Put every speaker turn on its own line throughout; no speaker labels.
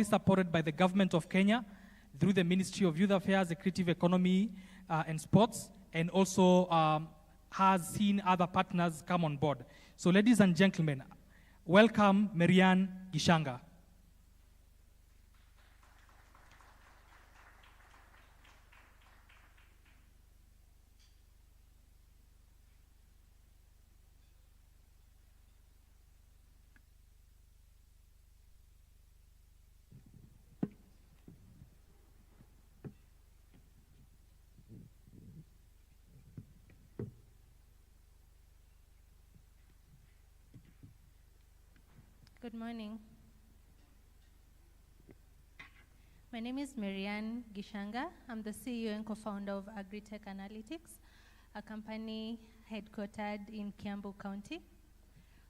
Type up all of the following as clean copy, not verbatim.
supported by the government of Kenya through the Ministry of Youth Affairs, the Creative Economy and Sports, and also has seen other partners come on board. So ladies and gentlemen, welcome Marianne Gishanga.
Good morning. My name is Marianne Gishanga. I'm the CEO and co-founder of AgriTech Analytics, a company headquartered in Kiambu County.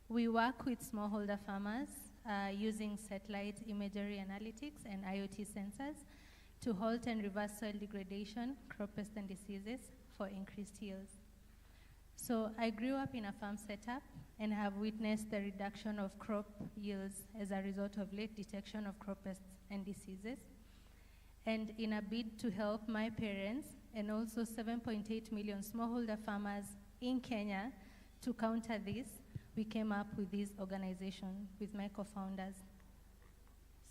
We work with smallholder farmers using satellite imagery analytics and IoT sensors to halt and reverse soil degradation, crop pests and diseases for increased yields. So I grew up in a farm setup and have witnessed the reduction of crop yields as a result of late detection of crop pests and diseases. And in a bid to help my parents and also 7.8 million smallholder farmers in Kenya to counter this, we came up with this organization with my co-founders.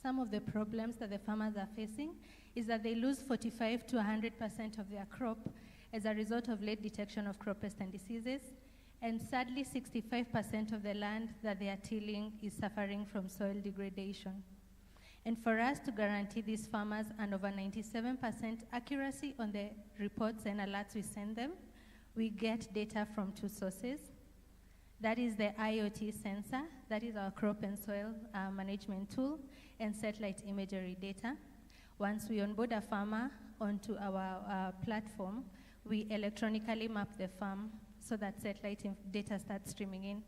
Some of the problems that the farmers are facing is that they lose 45 to 100% of their crop as a result of late detection of crop pests and diseases. And sadly, 65% of the land that they are tilling is suffering from soil degradation. And for us to guarantee these farmers an over 97% accuracy on the reports and alerts we send them, we get data from two sources. That is the IoT sensor, that is our crop and soil management tool, and satellite imagery data. Once we onboard a farmer onto our platform, we electronically map the farm so that satellite data starts streaming in.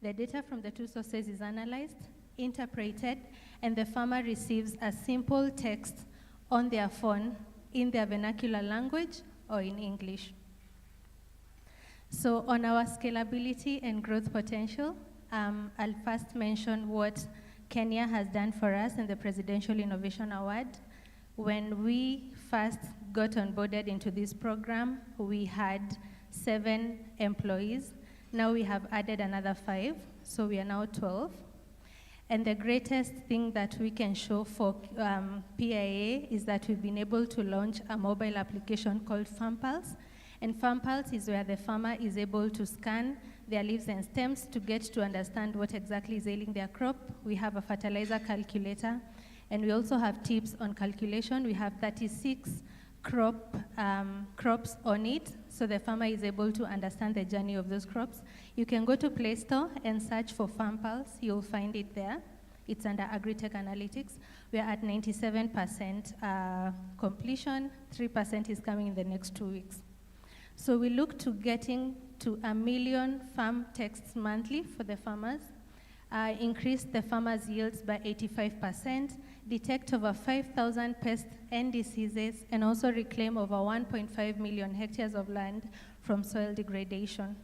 The data from the two sources is analyzed, interpreted, and the farmer receives a simple text on their phone in their vernacular language or in English. So on our scalability and growth potential, I'll first mention what Kenya has done for us in the Presidential Innovation Award. When we first got onboarded into this program, we had 7 employees. Now we have added another 5, so we are now 12. And the greatest thing that we can show for PIA is that we've been able to launch a mobile application called FarmPulse. And FarmPulse is where the farmer is able to scan their leaves and stems to get to understand what exactly is ailing their crop. We have a fertilizer calculator, and we also have tips on calculation. We have 36 crops on it, so the farmer is able to understand the journey of those crops. You can go to Play Store and search for FarmPulse. You'll find it there. It's under AgriTech Analytics. We are at 97% completion. 3% is coming in the next 2 weeks. So we look to getting to 1 million farm texts monthly for the farmers, increase the farmers' yields by 85%, detect over 5,000 pests and diseases, and also reclaim over 1.5 million hectares of land from soil degradation.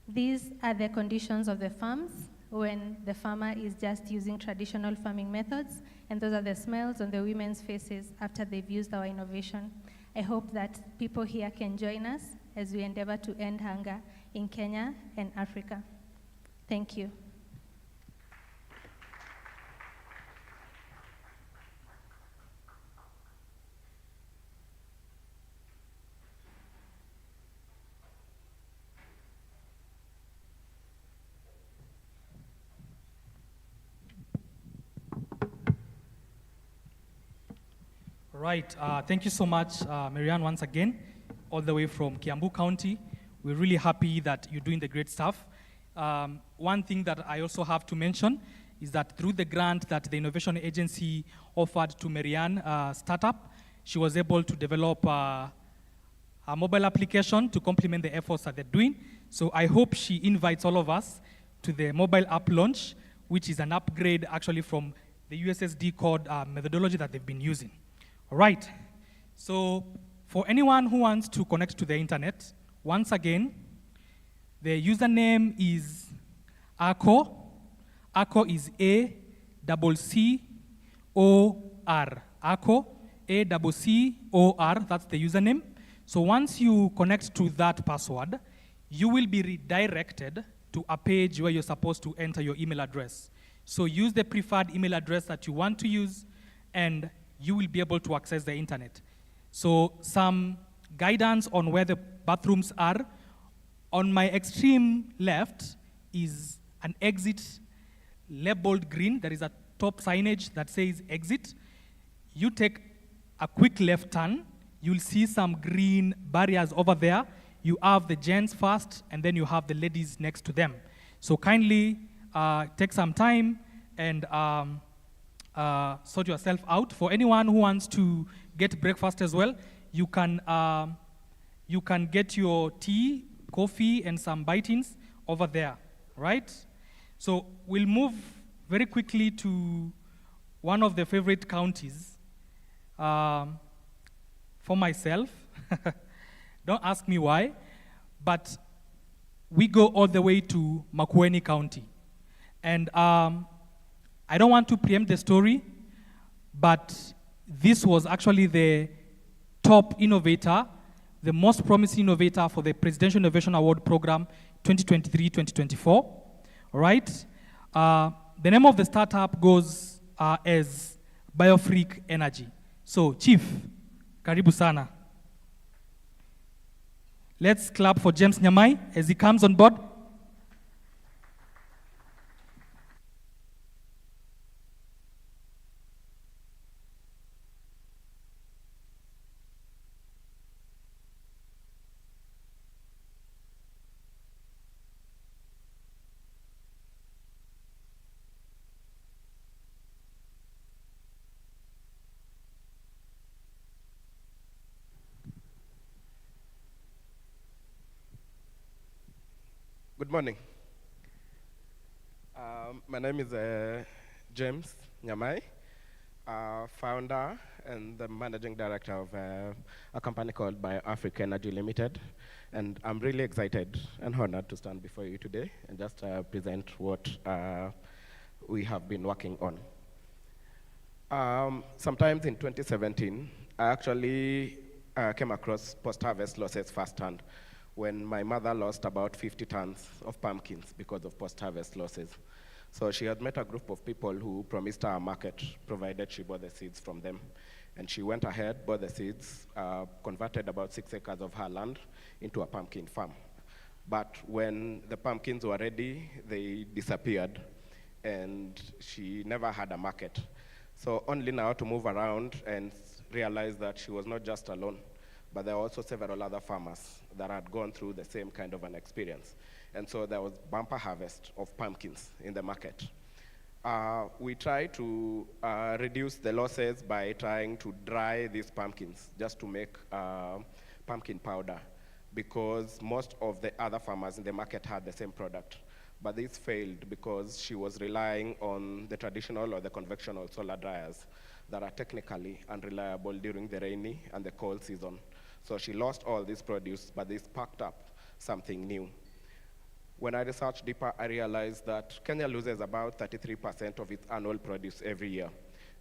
These are the conditions of the farms when the farmer is just using traditional farming methods, and those are the smiles on the women's faces after they've used our innovation. I hope that people here can join us as we endeavor to end hunger in Kenya and Africa. Thank you.
Right, thank you so much, Marianne, once again, all the way from Kiambu County. We're really happy that you're doing the great stuff. One thing that I also have to mention is that through the grant that the Innovation Agency offered to Marianne startup, she was able to develop a mobile application to complement the efforts that they're doing. So I hope she invites all of us to the mobile app launch, which is an upgrade actually from the USSD code methodology that they've been using. All right, so for anyone who wants to connect to the internet, once again, the username is ACO. ACO is ACCOR, ACCOR, that's the username. So once you connect to that password, you will be redirected to a page where you're supposed to enter your email address. So use the preferred email address that you want to use, and you will be able to access the internet. So some guidance on where the bathrooms are. On my extreme left is an exit labeled green. There is a top signage that says exit. You take a quick left turn. You'll see some green barriers over there. You have the gents first, and then you have the ladies next to them. So kindly take some time and sort yourself out. For anyone who wants to get breakfast as well, you can get your tea, coffee, and some bitings over there, right? So we'll move very quickly to one of the favorite counties for myself. Don't ask me why, but we go all the way to Makueni County. And I don't want to preempt the story, but this was actually the top innovator, the most promising innovator for the Presidential Innovation Award Program 2023-2024, all right? The name of the startup goes as BioAfriq Energy. So, Chief, karibu sana. Let's clap for James Nyamai as he comes on board.
Good morning. My name is James Nyamai, founder and the managing director of a company called BioAfriq Energy Limited. And I'm really excited and honored to stand before you today and just present what we have been working on. Sometimes in 2017, I actually came across post-harvest losses firsthand when my mother lost about 50 tons of pumpkins because of post-harvest losses. So she had met a group of people who promised her a market, provided she bought the seeds from them. And she went ahead, bought the seeds, converted about 6 acres of her land into a pumpkin farm. But when the pumpkins were ready, they disappeared, and she never had a market. So only now to move around and realize that she was not just alone, but there were also several other farmers that had gone through the same kind of an experience. And so there was bumper harvest of pumpkins in the market. We tried to reduce the losses by trying to dry these pumpkins just to make pumpkin powder, because most of the other farmers in the market had the same product. But this failed because she was relying on the traditional or the conventional solar dryers that are technically unreliable during the rainy and the cold season. So she lost all this produce, but they sparked up something new. When I researched deeper, I realized that Kenya loses about 33% of its annual produce every year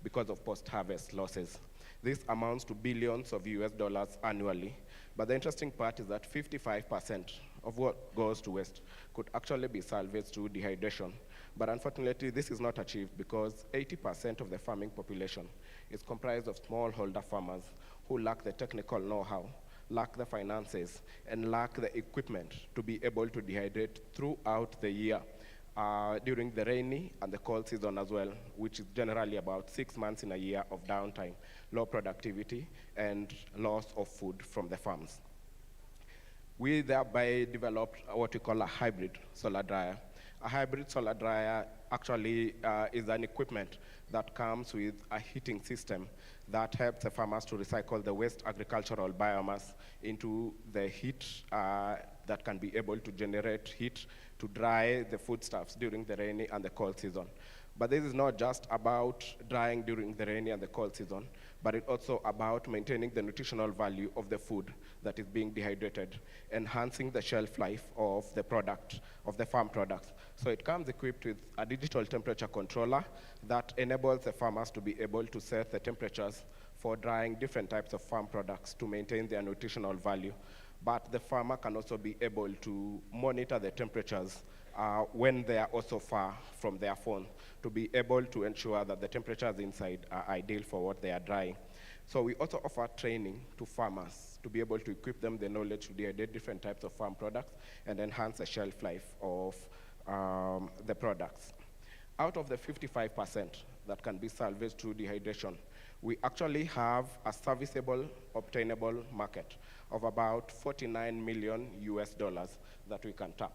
because of post-harvest losses. This amounts to billions of US dollars annually. But the interesting part is that 55% of what goes to waste could actually be salvaged through dehydration. But unfortunately, this is not achieved because 80% of the farming population is comprised of smallholder farmers who lack the technical know-how, lack the finances, and lack the equipment to be able to dehydrate throughout the year, during the rainy and the cold season as well, which is generally about 6 months in a year of downtime, low productivity, and loss of food from the farms. We thereby developed what we call a hybrid solar dryer. A hybrid solar dryer actually is an equipment that comes with a heating system that helps the farmers to recycle the waste agricultural biomass into the heat that can be able to generate heat to dry the foodstuffs during the rainy and the cold season. But this is not just about drying during the rainy and the cold season, but it's also about maintaining the nutritional value of the food that is being dehydrated, enhancing the shelf life of the product, of the farm products. So it comes equipped with a digital temperature controller that enables the farmers to be able to set the temperatures for drying different types of farm products to maintain their nutritional value. But the farmer can also be able to monitor the temperatures when they are also far from their phone, to be able to ensure that the temperatures inside are ideal for what they are drying. So we also offer training to farmers to be able to equip them the knowledge to dehydrate different types of farm products and enhance the shelf life of the products. Out of the 55% that can be salvaged through dehydration, we actually have a serviceable, obtainable market of about 49 million US dollars that we can tap.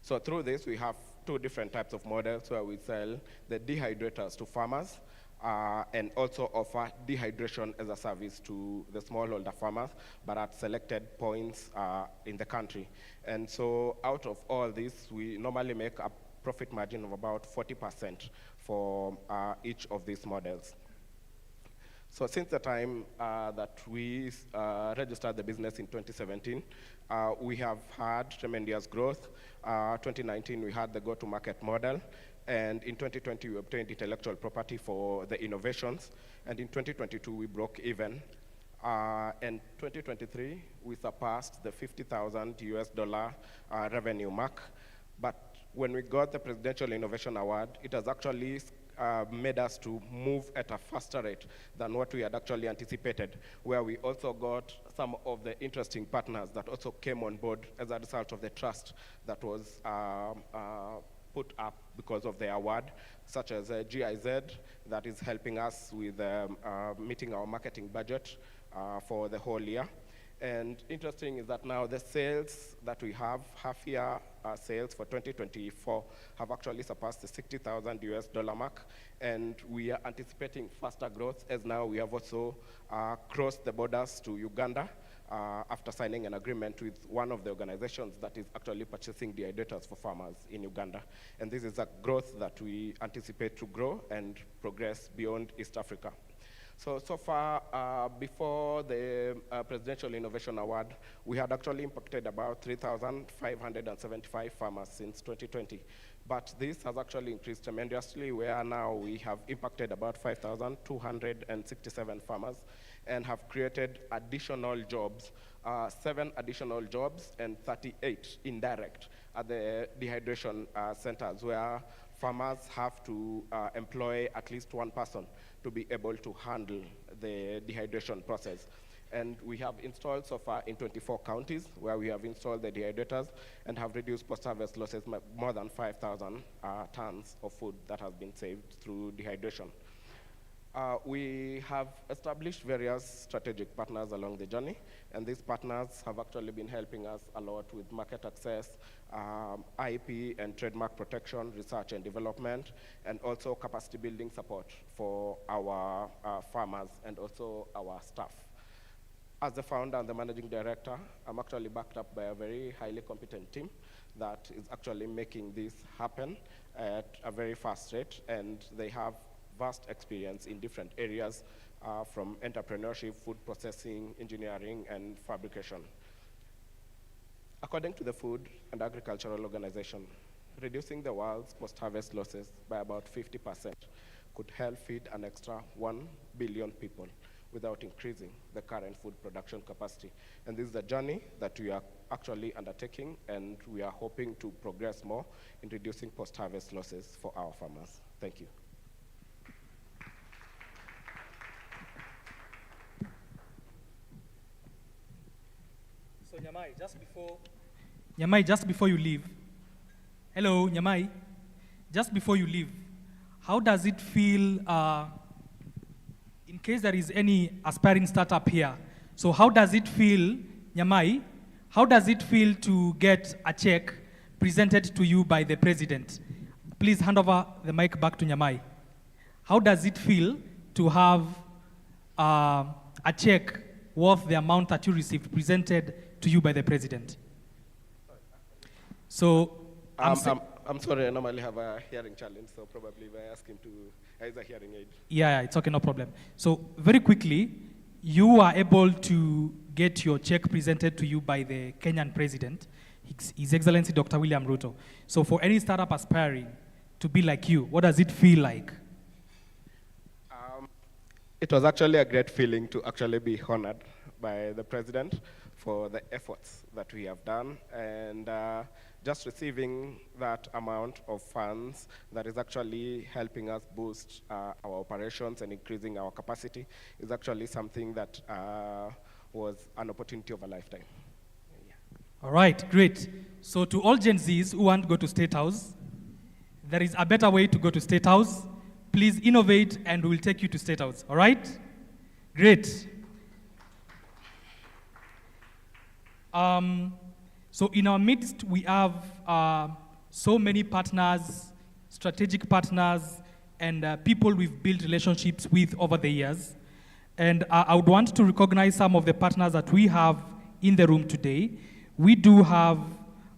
So through this, we have two different types of models where we sell the dehydrators to farmers and also offer dehydration as a service to the smallholder farmers, but at selected points in the country. And so out of all this, we normally make a profit margin of about 40% for each of these models. So since the time that we registered the business in 2017, we have had tremendous growth. 2019, we had the go-to-market model. And in 2020, we obtained intellectual property for the innovations. And in 2022, we broke even. And 2023, we surpassed the 50,000 US dollar revenue mark. But when we got the Presidential Innovation Award, it has actually made us to move at a faster rate than what we had actually anticipated, where we also got some of the interesting partners that also came on board as a result of the trust that was put up because of the award, such as GIZ, that is helping us with meeting our marketing budget for the whole year. And interesting is that now the sales that we have, half-year sales for 2024, have actually surpassed the 60,000 US dollar mark. And we are anticipating faster growth as now we have also crossed the borders to Uganda after signing an agreement with one of the organizations that is actually purchasing dehydrators for farmers in Uganda. And this is a growth that we anticipate to grow and progress beyond East Africa. So far, before the Presidential Innovation Award, we had actually impacted about 3,575 farmers since 2020. But this has actually increased tremendously, where now we have impacted about 5,267 farmers and have created additional jobs, 7 additional jobs and 38 indirect at the dehydration centers, where farmers have to employ at least one person to be able to handle the dehydration process. And we have installed so far in 24 counties where we have installed the dehydrators and have reduced post-harvest losses by more than 5,000 tons of food that has been saved through dehydration. We have established various strategic partners along the journey, and these partners have actually been helping us a lot with market access, IP and trademark protection, research and development, and also capacity building support for our farmers and also our staff. As the founder and the managing director, I'm actually backed up by a very highly competent team that is actually making this happen at a very fast rate, and they have vast experience in different areas from entrepreneurship, food processing, engineering, and fabrication. According to the Food and Agricultural Organization, reducing the world's post-harvest losses by about 50% could help feed an extra 1 billion people without increasing the current food production capacity. And this is a journey that we are actually undertaking, and we are hoping to progress more in reducing post-harvest losses for our farmers. Thank you.
So Nyamai, just before you leave, hello, Nyamai, just before you leave, how does it feel, in case there is any aspiring startup here, so how does it feel, Nyamai, how does it feel to get a check presented to you by the president? Please hand over the mic back to Nyamai. How does it feel to have a check worth the amount that you received presented to you by the president? So,
I'm I'm sorry, I normally have a hearing challenge, so probably if I ask him to raise a hearing aid.
Yeah, it's okay, no problem. So very quickly, you are able to get your check presented to you by the Kenyan president, His Excellency Dr. William Ruto. So for any startup aspiring to be like you, what does it feel like?
It was actually a great feeling to actually be honored by the president for the efforts that we have done, and just receiving that amount of funds that is actually helping us boost our operations and increasing our capacity is actually something that was an opportunity of a lifetime. Yeah.
All right, great. So to all Gen Zs who want to go to State House, there is a better way to go to State House. Please innovate and we will take you to State House, all right? Great. So in our midst, we have so many partners, strategic partners, and people we've built relationships with over the years. And I would want to recognize some of the partners that we have in the room today. We do have,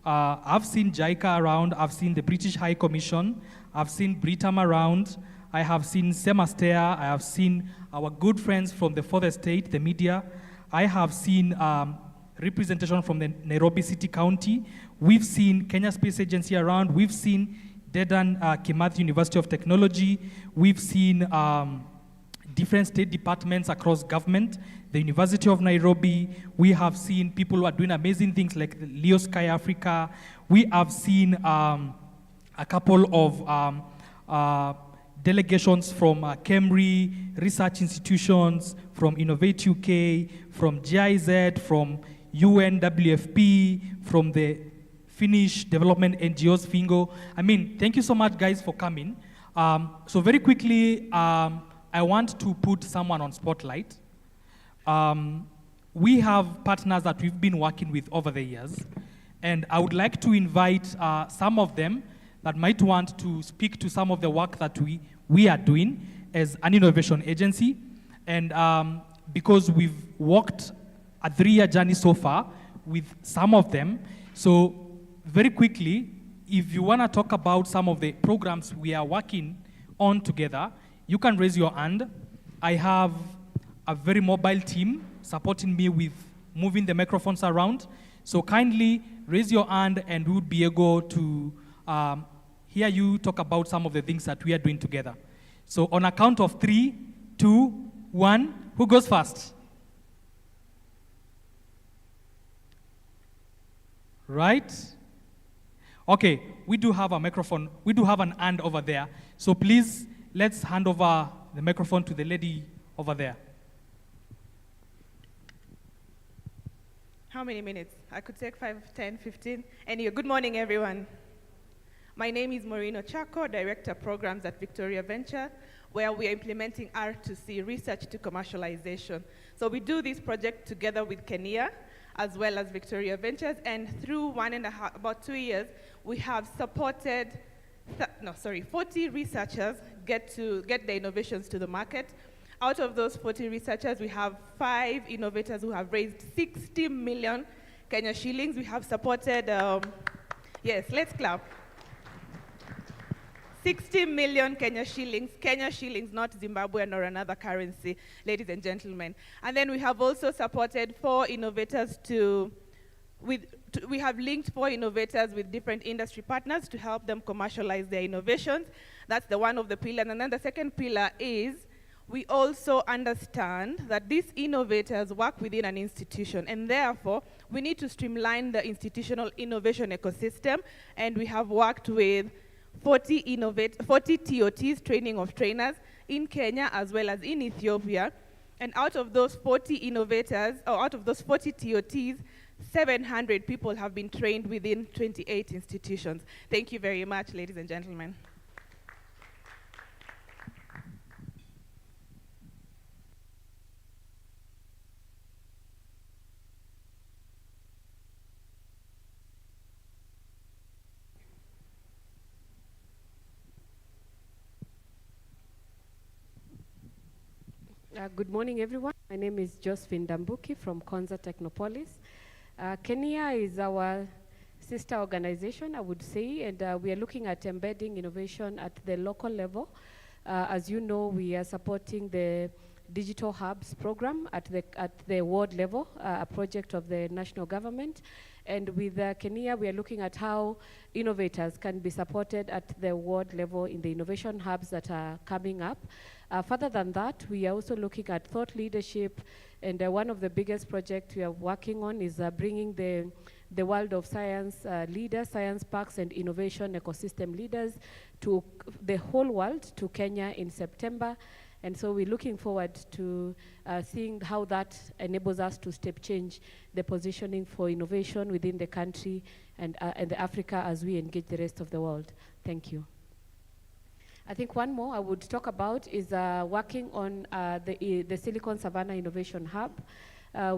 I've seen JICA around, I've seen the British High Commission, I've seen Britam around, I have seen Semastea, I have seen our good friends from the fourth estate, the media. I have seen representation from the Nairobi City County. We've seen Kenya Space Agency around. We've seen Dedan Kimathi University of Technology. We've seen different state departments across government, the University of Nairobi. We have seen people who are doing amazing things like Leo Sky Africa. We have seen a couple of delegations from KEMRI, research institutions, from Innovate UK, from GIZ, from UNWFP, from the Finnish development NGOs, FINGO. I mean, thank you so much, guys, for coming. So very quickly, I want to put someone on spotlight. We have partners that we've been working with over the years, and I would like to invite some of them that might want to speak to some of the work that we are doing as an innovation agency. And because we've walked a 3-year journey so far with some of them, so very quickly, if you want to talk about some of the programs we are working on together, you can raise your hand. I have a very mobile team supporting me with moving the microphones around. So kindly raise your hand and we would be able to hear you talk about some of the things that we are doing together. So on a count of 3, 2, 1, who goes first? Right? Okay, we do have a microphone. We do have an hand over there. So please, let's hand over the microphone to the lady over there.
How many minutes? I could take 5, 10, 15. Anyway, good morning, everyone. My name is Maureen Ochako, Director Programs at Victoria Venture, where we are implementing R2C, Research to Commercialization. So we do this project together with Kenya, as well as Victoria Ventures, and through about 2 years, we have supported 40 researchers get their innovations to the market. Out of those 40 researchers, we have 5 innovators who have raised 60 million Kenya shillings. We have supported, yes, let's clap. 60 million Kenya shillings, not Zimbabwean or another currency, ladies and gentlemen. And then we have also supported 4 innovators we have linked 4 innovators with different industry partners to help them commercialize their innovations. That's the one of the pillars. And then the second pillar is we also understand that these innovators work within an institution, and therefore we need to streamline the institutional innovation ecosystem, and we have worked with 40 TOTs, training of trainers, in Kenya as well as in Ethiopia. And out of those 40 innovators, or out of those 40 TOTs, 700 people have been trained within 28 institutions. Thank you very much, ladies and gentlemen.
Good morning, everyone. My name is Josephine Dambuki from Konza Technopolis. Kenya is our sister organization, I would say, and we are looking at embedding innovation at the local level. As you know, we are supporting the Digital Hubs program at the ward level, a project of the national government. And with Kenya, we are looking at how innovators can be supported at the ward level in the innovation hubs that are coming up. Further than that, we are also looking at thought leadership, and one of the biggest projects we are working on is bringing the world of science leaders, science parks and innovation ecosystem leaders to the whole world, to Kenya in September. And so we're looking forward to seeing how that enables us to step change the positioning for innovation within the country and the Africa as we engage the rest of the world. Thank you. I think one more I would talk about is working on the Silicon Savannah Innovation Hub.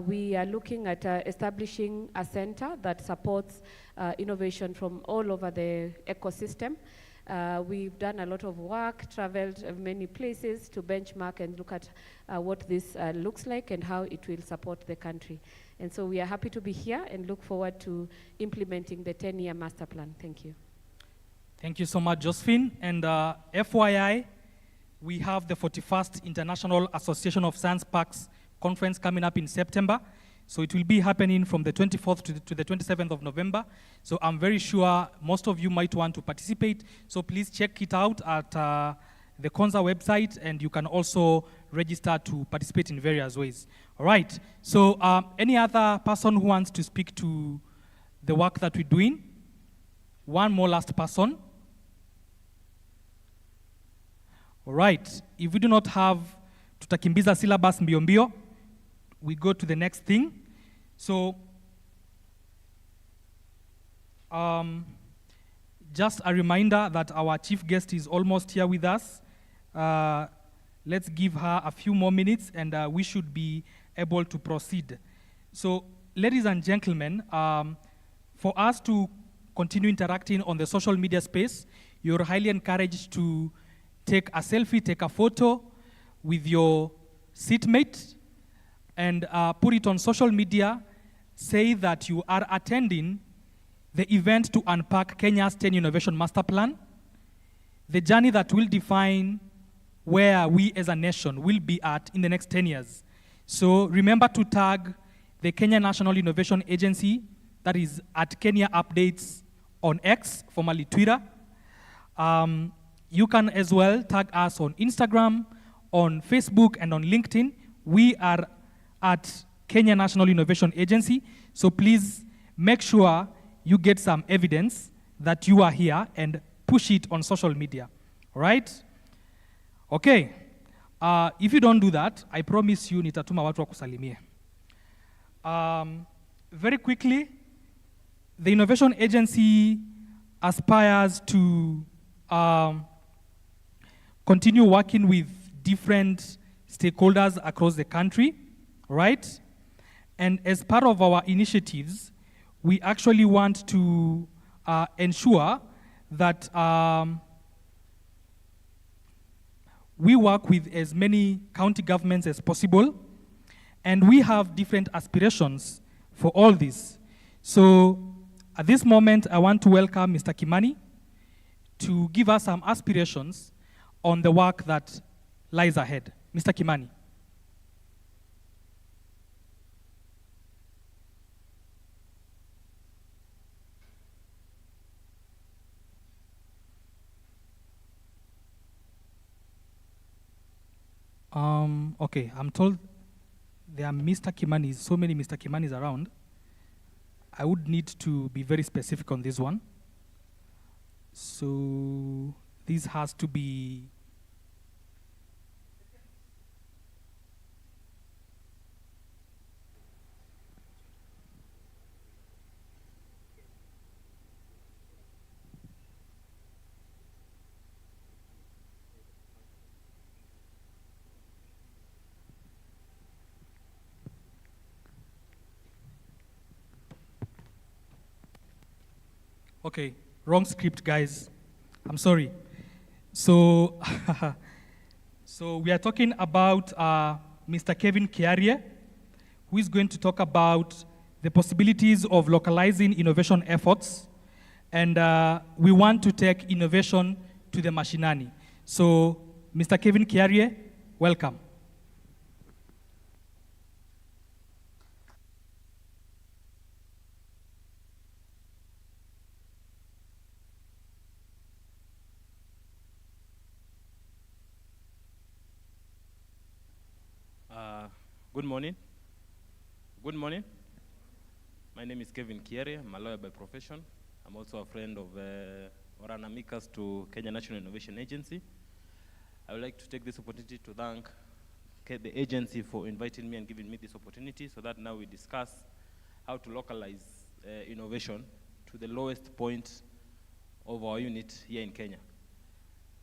We are looking at establishing a center that supports innovation from all over the ecosystem. We've done a lot of work, traveled many places to benchmark and look at what this looks like and how it will support the country. And so we are happy to be here and look forward to implementing the 10-year master plan. Thank you.
Thank you so much, Josephine. And FYI, we have the 41st International Association of Science Parks Conference coming up in September. So it will be happening from the 24th to the 27th of November. So I'm very sure most of you might want to participate. So please check it out at the CONSA website, and you can also register to participate in various ways. All right. So any other person who wants to speak to the work that we're doing? One more last person. All right. If we do not have tutakimbiza syllabus mbio mbio, we go to the next thing. So, just a reminder that our chief guest is almost here with us. Let's give her a few more minutes, and we should be able to proceed. So, ladies and gentlemen, for us to continue interacting on the social media space, you're highly encouraged to take a selfie, take a photo with your seatmate, and put it on social media. Say that you are attending the event to unpack Kenya's 10 Innovation Master Plan, the journey that will define where we as a nation will be at in the next 10 years. So remember to tag the Kenya National Innovation Agency, that is at Kenya Updates on X, formerly Twitter. You can as well tag us on Instagram, on Facebook, and on LinkedIn. We are at Kenya National Innovation Agency. So please make sure you get some evidence that you are here and push it on social media. All right? Okay. If you don't do that, I promise you nitatuma watu wakusalimie. Very quickly, the Innovation Agency aspires to continue working with different stakeholders across the country, right? And as part of our initiatives, we actually want to ensure that we work with as many county governments as possible, and we have different aspirations for all this. So at this moment, I want to welcome Mr. Kimani to give us some aspirations on the work that lies ahead. Mr. Kimani. Okay, I'm told there are Mr. Kimanis, so many Mr. Kimanis around. I would need to be very specific on this one. So this has to be okay, wrong script, guys. I'm sorry. So, so we are talking about Mr. Kevin Kiarie, who is going to talk about the possibilities of localizing innovation efforts, and we want to take innovation to the mashinani. So, Mr. Kevin Kiarie, welcome.
Good morning. Good morning. My name is Kevin Kiere. I'm a lawyer by profession. I'm also a friend of or an amicus to Kenya National Innovation Agency. I would like to take this opportunity to thank the agency for inviting me and giving me this opportunity so that now we discuss how to localize innovation to the lowest point of our unit here in Kenya.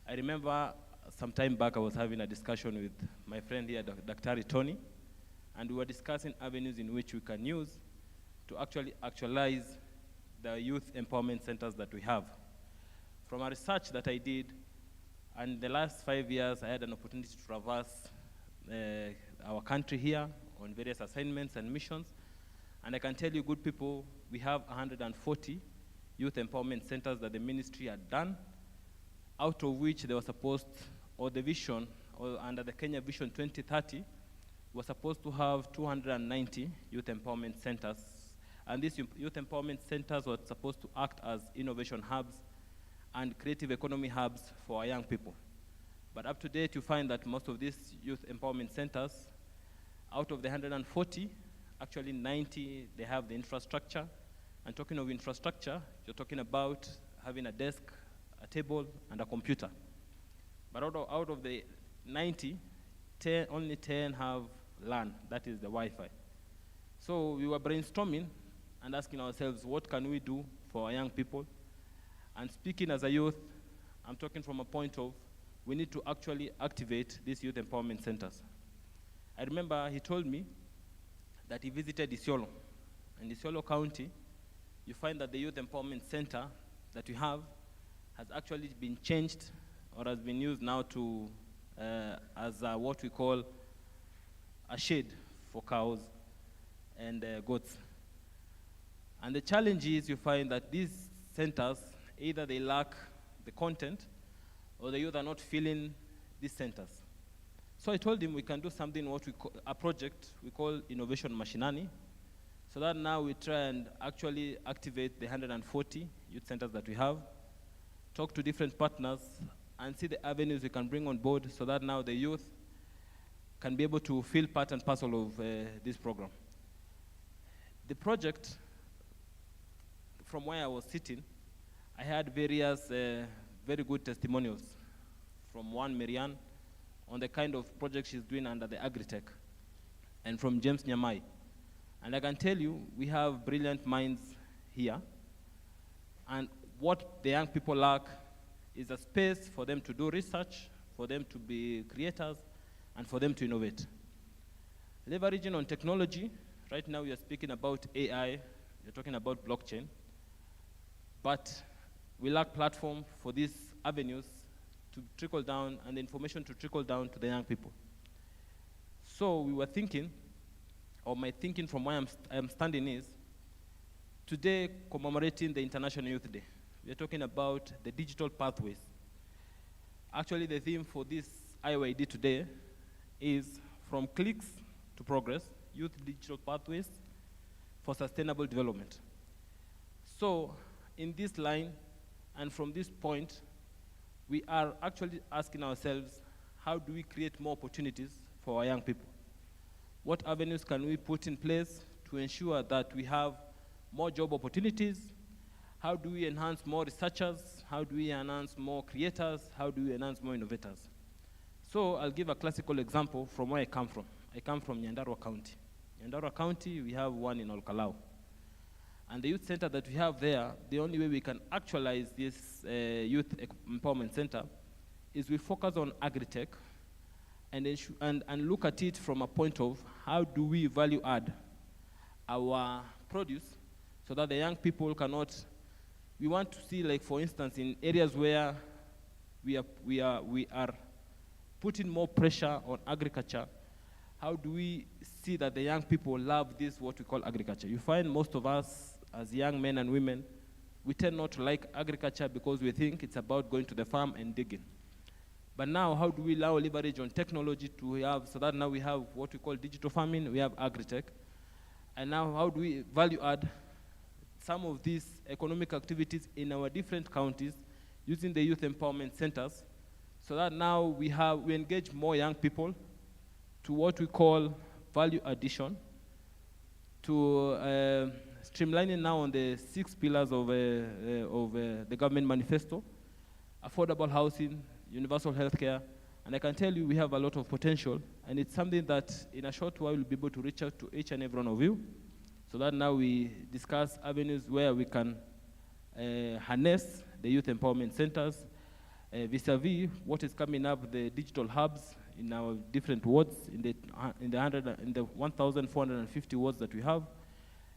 I remember some time back I was having a discussion with my friend here, Dr. Tony, and we were discussing avenues in which we can use to actualize the youth empowerment centers that we have. From a research that I did, and the last 5 years I had an opportunity to traverse our country here on various assignments and missions, and I can tell you, good people, we have 140 youth empowerment centers that the ministry had done, out of which they were supposed, or the vision, or under the Kenya Vision 2030, was supposed to have 290 youth empowerment centers. And these youth empowerment centers were supposed to act as innovation hubs and creative economy hubs for our young people. But up to date, you find that most of these youth empowerment centers, out of the 140, actually 90, they have the infrastructure. And talking of infrastructure, you're talking about having a desk, a table, and a computer. But out of the 90, only 10 have LAN, that is the Wi-Fi. So we were brainstorming and asking ourselves, what can we do for our young people? And speaking as a youth, I'm talking from a point of, we need to actually activate these youth empowerment centers. I remember he told me that he visited Isiolo. In Isiolo County, you find that the youth empowerment center that we have has actually been changed or has been used now to as what we call a shed for cows and goats. And the challenge is you find that these centers, either they lack the content or the youth are not filling these centers. So I told him we can do something, what we call, a project we call Innovation Mashinani, so that now we try and actually activate the 140 youth centers that we have, talk to different partners, and see the avenues we can bring on board so that now the youth can be able to feel part and parcel of this program. The project, from where I was sitting, I had various very good testimonials from one Marianne on the kind of project she's doing under the AgriTech, and from James Nyamai. And I can tell you, we have brilliant minds here, and what the young people lack is a space for them to do research, for them to be creators, and for them to innovate. Leveraging on technology, right now we are speaking about AI, we're talking about blockchain, but we lack platform for these avenues to trickle down and the information to trickle down to the young people. So we were thinking, or my thinking from where I'm standing is, today commemorating the International Youth Day, we're talking about the digital pathways. Actually, the theme for this IYD today is from clicks to progress, youth digital pathways for sustainable development. So in this line, and from this point, we are actually asking ourselves, how do we create more opportunities for our young people? What avenues can we put in place to ensure that we have more job opportunities? How do we enhance more researchers? How do we enhance more creators? How do we enhance more innovators? So I'll give a classical example from where I come from. I come from Nyandarua County. Nyandarua County, we have one in Olkalau. And the youth center that we have there, the only way we can actualize this youth empowerment center is we focus on AgriTech and look at it from a point of how do we value add our produce so that the young people cannot, we want to see, like for instance, in areas where we are putting more pressure on agriculture, how do we see that the young people love this, what we call agriculture? You find most of us as young men and women, we tend not to like agriculture because we think it's about going to the farm and digging. But now, how do we now leverage on technology to have, so that now we have what we call digital farming, we have AgriTech. And now how do we value add some of these economic activities in our different counties using the youth empowerment centers, so that now we engage more young people to what we call value addition, to streamlining now on the 6 pillars of the government manifesto, affordable housing, universal healthcare, and I can tell you we have a lot of potential, and it's something that in a short while we'll be able to reach out to each and every one of you, so that now we discuss avenues where we can harness the youth empowerment centers, vis-a-vis what is coming up, the digital hubs in our different wards, in the 1,450 wards that we have,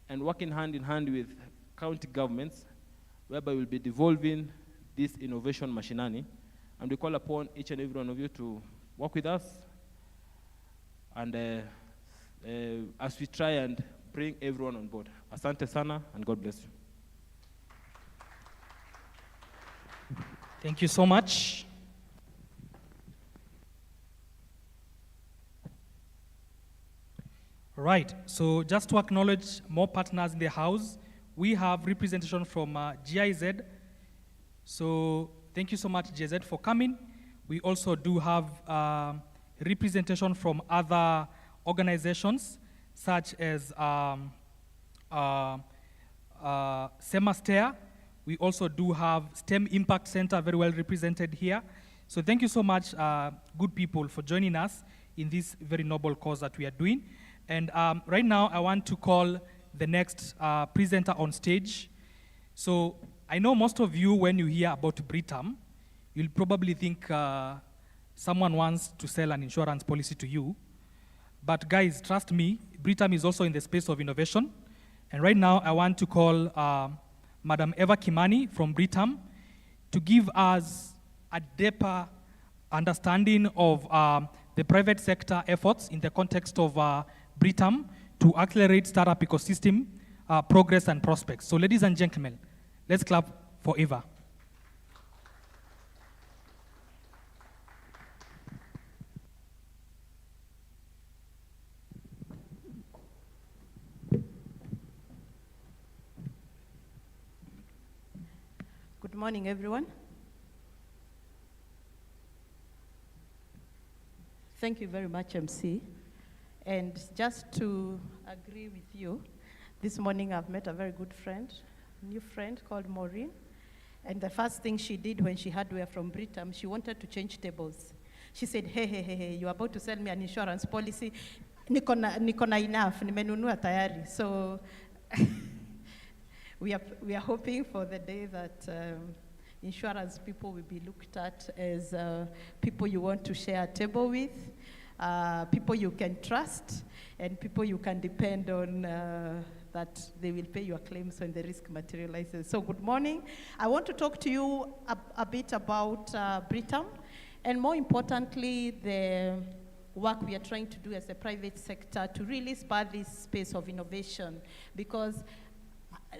and working hand in hand with county governments, whereby we'll be devolving this innovation machinery. And we call upon each and every one of you to work with us, and as we try and bring everyone on board. Asante sana, and God bless you.
Thank you so much. Right, so just to acknowledge more partners in the house, we have representation from GIZ. So thank you so much, GIZ, for coming. We also do have representation from other organizations, such as SEMASTER. We also do have STEM Impact Center very well represented here. So thank you so much, good people, for joining us in this very noble cause that we are doing. And right now, I want to call the next presenter on stage. So I know most of you, when you hear about Britam, you'll probably think someone wants to sell an insurance policy to you. But guys, trust me, Britam is also in the space of innovation. And right now, I want to call Madam Eva Kimani from Britam to give us a deeper understanding of the private sector efforts in the context of Britam to accelerate startup ecosystem progress and prospects. So ladies and gentlemen, let's clap for Eva.
Good morning, everyone. Thank you very much, MC. And just to agree with you, this morning I've met a very good friend, new friend called Maureen. And the first thing she did when she heard we were from Britam, she wanted to change tables. She said, hey, you're about to sell me an insurance policy. Nikona enough, nimenunua tayari. So we are hoping for the day that insurance people will be looked at as people you want to share a table with, people you can trust, and people you can depend on that they will pay your claims when the risk materializes. So good morning. I want to talk to you a bit about Britam, and more importantly, the work we are trying to do as a private sector to really spur this space of innovation, because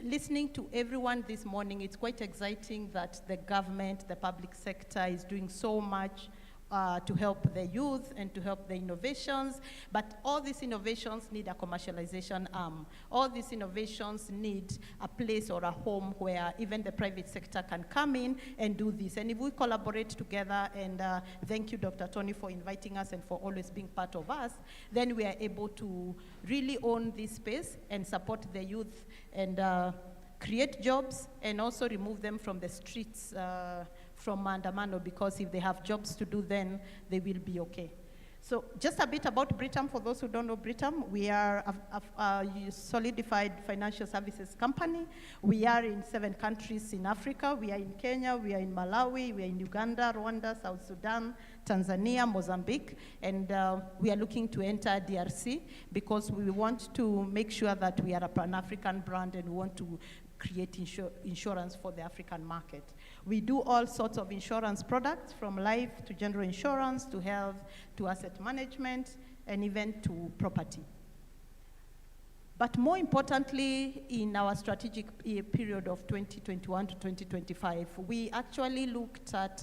listening to everyone this morning, it's quite exciting that the government, the public sector is doing so much to help the youth and to help the innovations, but all these innovations need a commercialization arm. All these innovations need a place or a home where even the private sector can come in and do this. And if we collaborate together, and thank you, Dr. Tony, for inviting us and for always being part of us, then we are able to really own this space and support the youth and create jobs and also remove them from the streets from Mandamano, because if they have jobs to do, then they will be okay. So just a bit about Britam, for those who don't know Britam, we are a solidified financial services company. We are in 7 countries in Africa. We are in Kenya, we are in Malawi, we are in Uganda, Rwanda, South Sudan, Tanzania, Mozambique, and we are looking to enter DRC because we want to make sure that we are a Pan-African brand, and we want to create insurance for the African market. We do all sorts of insurance products, from life to general insurance to health to asset management and even to property. But more importantly, in our strategic period of 2021 to 2025, we actually looked at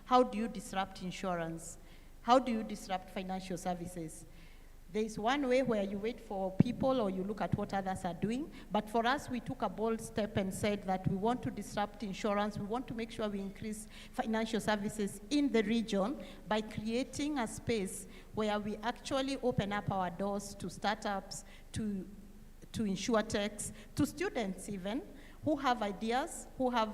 how do you disrupt insurance? How do you disrupt financial services? There is one way where you wait for people or you look at what others are doing. But for us, we took a bold step and said that we want to disrupt insurance. We want to make sure we increase financial services in the region by creating a space where we actually open up our doors to startups, to insurtechs, to students even, who have ideas, who have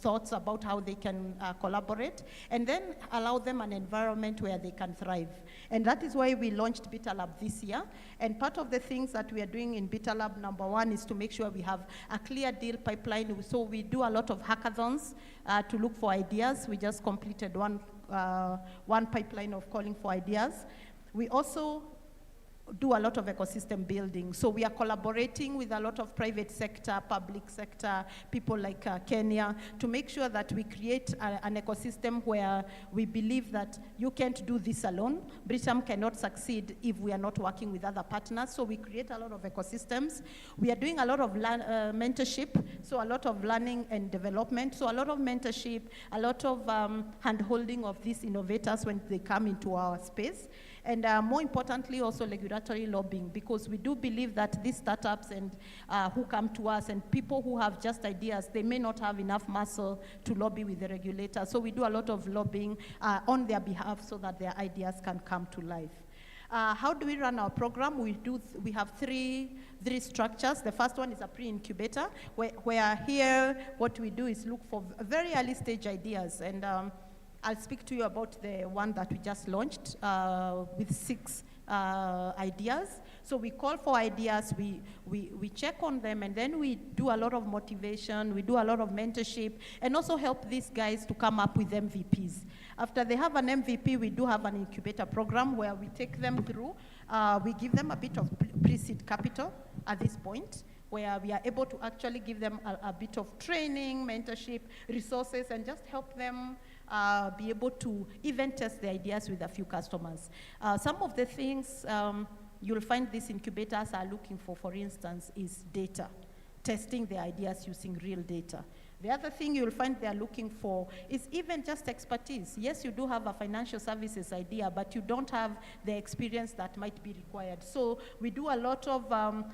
thoughts about how they can collaborate, and then allow them an environment where they can thrive. And that is why we launched Beta Lab this year. And part of the things that we are doing in Beta Lab, number one, is to make sure we have a clear deal pipeline. So we do a lot of hackathons to look for ideas. We just completed one pipeline of calling for ideas. We also do a lot of ecosystem building. So we are collaborating with a lot of private sector, public sector, people like Kenya, to make sure that we create an ecosystem where we believe that you can't do this alone. Britam cannot succeed if we are not working with other partners. So we create a lot of ecosystems. We are doing a lot of mentorship, so a lot of learning and development. So a lot of mentorship, a lot of hand-holding of these innovators when they come into our space. And more importantly, also regulatory lobbying, because we do believe that these startups and who come to us and people who have just ideas, they may not have enough muscle to lobby with the regulator. So we do a lot of lobbying on their behalf so that their ideas can come to life. How do we run our program? We have three structures. The first one is a pre-incubator, where here what we do is look for very early stage ideas. And I'll speak to you about the one that we just launched with 6 ideas. So we call for ideas, we check on them, and then we do a lot of motivation, we do a lot of mentorship, and also help these guys to come up with MVPs. After they have an MVP, we do have an incubator program where we take them through. We give them a bit of pre-seed capital at this point, where we are able to actually give them a bit of training, mentorship, resources, and just help them be able to even test the ideas with a few customers. Some of the things you'll find these incubators are looking for instance, is data, testing the ideas using real data. The other thing you'll find they're looking for is even just expertise. Yes, you do have a financial services idea, but you don't have the experience that might be required. So we do a lot of,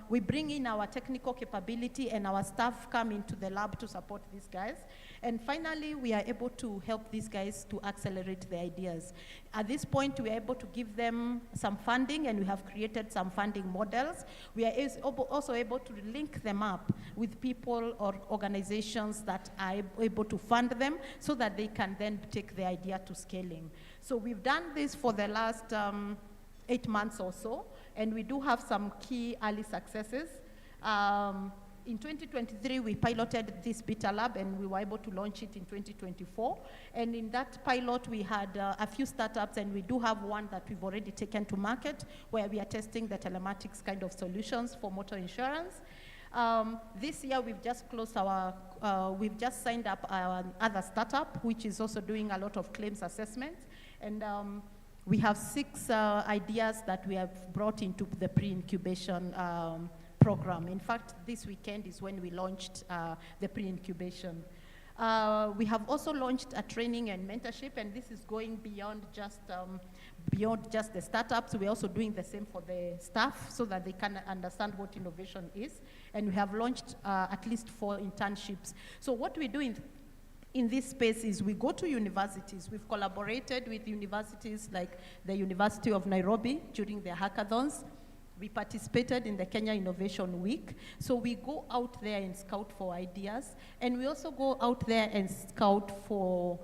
we bring in our technical capability, and our staff come into the lab to support these guys. And finally, we are able to help these guys to accelerate their ideas. At this point, we are able to give them some funding, and we have created some funding models. We are also able to link them up with people or organizations that are able to fund them so that they can then take the idea to scaling. So we've done this for the last 8 months or so, and we do have some key early successes. In 2023, we piloted this beta lab, and we were able to launch it in 2024. And in that pilot, we had a few startups, and we do have one that we've already taken to market, where we are testing the telematics kind of solutions for motor insurance. This year, we've just closed we've just signed up our other startup, which is also doing a lot of claims assessment. And we have 6 ideas that we have brought into the pre-incubation program. In fact, this weekend is when we launched the pre-incubation. We have also launched a training and mentorship, and this is going beyond just the startups. We're also doing the same for the staff so that they can understand what innovation is. And we have launched at least 4 internships. So what we do in this space is we go to universities. We've collaborated with universities like the University of Nairobi during their hackathons. We participated in the Kenya Innovation Week. So we go out there and scout for ideas. And we also go out there and scout for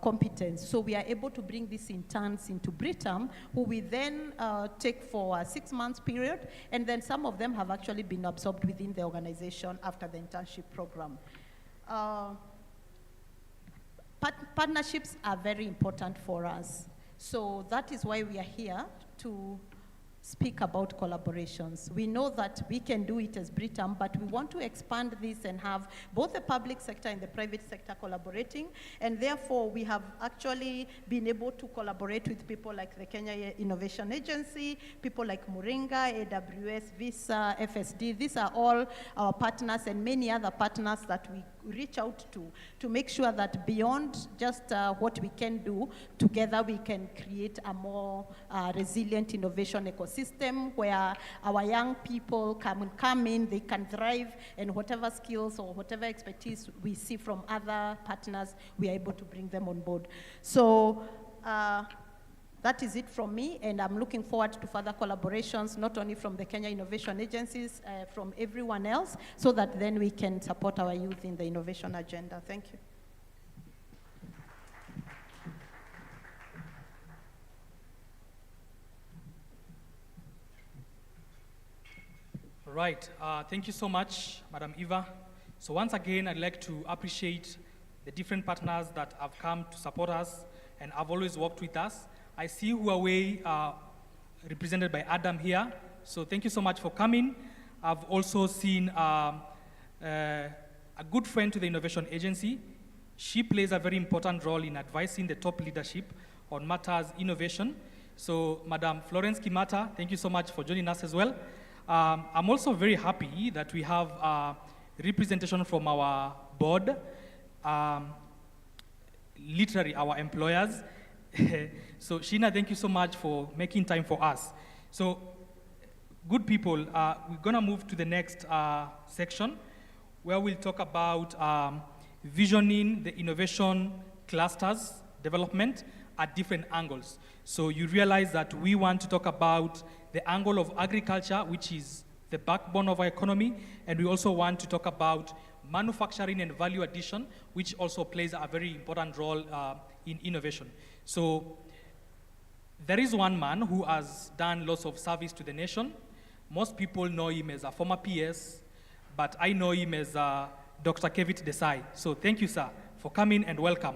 competence. So we are able to bring these interns into Britam, who we then take for a 6-month period. And then some of them have actually been absorbed within the organization after the internship program. Partnerships are very important for us. So that is why we are here to speak about collaborations. We know that we can do it as Britam, but we want to expand this and have both the public sector and the private sector collaborating, and therefore we have actually been able to collaborate with people like the Kenya Innovation Agency, people like Muringa, AWS, Visa, FSD. These are all our partners and many other partners that we reach out to make sure that beyond just what we can do, together we can create a more resilient innovation ecosystem where our young people can come in, they can thrive, and whatever skills or whatever expertise we see from other partners, we are able to bring them on board. So that is it from me, and I'm looking forward to further collaborations, not only from the Kenya Innovation Agencies, from everyone else, so that then we can support our youth in the innovation agenda. Thank you.
Right, thank you so much, Madam Eva. So once again, I'd like to appreciate the different partners that have come to support us and have always worked with us. I see Huawei represented by Adam here, so thank you so much for coming. I've also seen a good friend to the Innovation Agency. She plays a very important role in advising the top leadership on matters innovation. So Madam Florence Kimata, thank you so much for joining us as well. I'm also very happy that we have representation from our board, literally our employers. So Sheena, thank you so much for making time for us. So good people, we're gonna move to the next section where we'll talk about visioning the innovation clusters development at different angles. So you realize that we want to talk about the angle of agriculture, which is the backbone of our economy, and we also want to talk about manufacturing and value addition, which also plays a very important role in innovation. So there is one man who has done lots of service to the nation. Most people know him as a former PS, but I know him as Dr. Kevit Desai. So thank you, sir, for coming and welcome.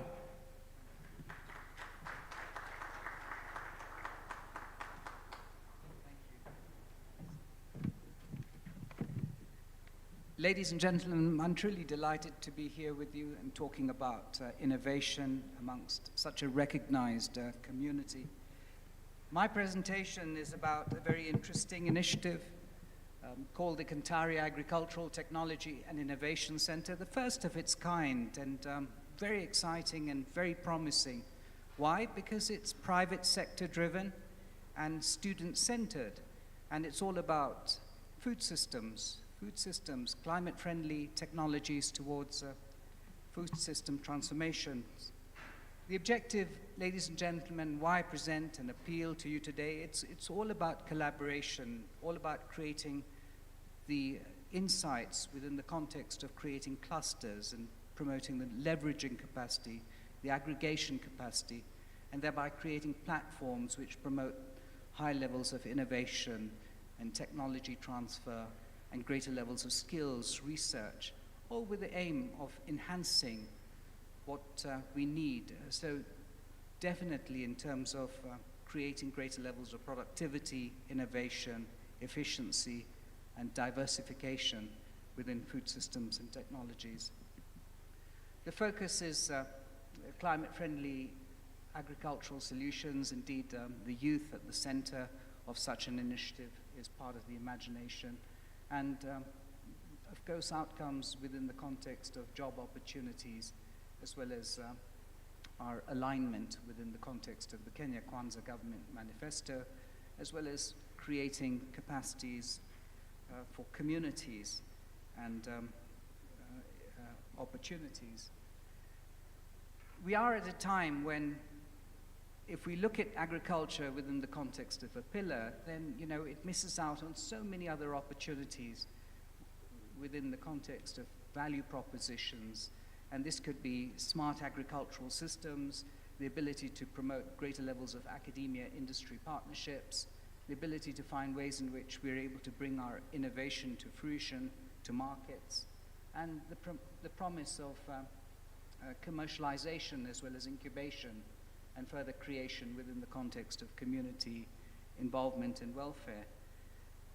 Ladies and gentlemen, I'm truly delighted to be here with you and talking about innovation amongst such a recognized community. My presentation is about a very interesting initiative called the Kantari Agricultural Technology and Innovation Center, the first of its kind, and very exciting and very promising. Why? Because it's private sector driven and student centered, and it's all about food systems, climate-friendly technologies towards food system transformation. The objective, ladies and gentlemen, why I present and appeal to you today, it's all about collaboration, all about creating the insights within the context of creating clusters and promoting the leveraging capacity, the aggregation capacity, and thereby creating platforms which promote high levels of innovation and technology transfer and greater levels of skills, research, all with the aim of enhancing what we need. So definitely in terms of creating greater levels of productivity, innovation, efficiency, and diversification within food systems and technologies. The focus is climate-friendly agricultural solutions. Indeed, the youth at the center of such an initiative is part of the imagination. And of course, outcomes within the context of job opportunities, as well as our alignment within the context of the Kenya Kwanza Government Manifesto, as well as creating capacities for communities and opportunities. We are at a time when, if we look at agriculture within the context of a pillar, then it misses out on so many other opportunities within the context of value propositions. And this could be smart agricultural systems, the ability to promote greater levels of academia-industry partnerships, the ability to find ways in which we're able to bring our innovation to fruition, to markets, and the promise of commercialization as well as incubation and further creation within the context of community involvement in welfare.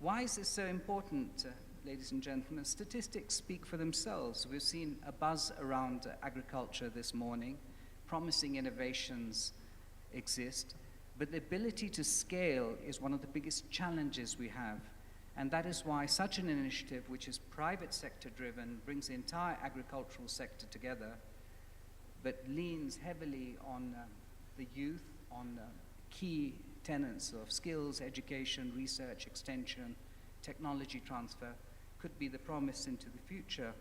Why is this so important, ladies and gentlemen? Statistics speak for themselves. We've seen a buzz around agriculture this morning. Promising innovations exist, but the ability to scale is one of the biggest challenges we have. And that is why such an initiative, which is private sector driven, brings the entire agricultural sector together, but leans heavily on the youth, on key tenets of skills, education, research, extension, technology transfer, could be the promise into the future.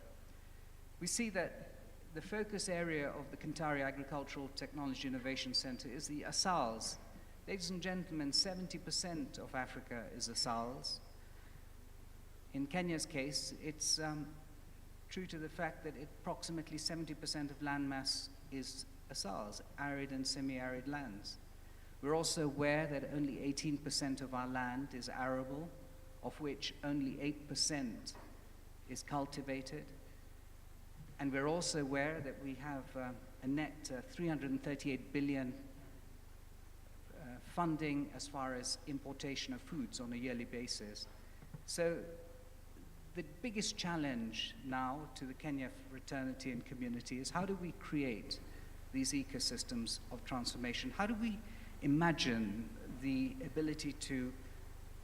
We see that the focus area of the Kintari Agricultural Technology Innovation Center is the ASALs. Ladies and gentlemen, 70% of Africa is ASALs. In Kenya's case, it's true to the fact that approximately 70% of landmass is ASALs, arid and semi-arid lands. We're also aware that only 18% of our land is arable, of which only 8% is cultivated. And we're also aware that we have a net 338 billion funding as far as importation of foods on a yearly basis. So the biggest challenge now to the Kenya fraternity and community is how do we create these ecosystems of transformation? How do we imagine the ability to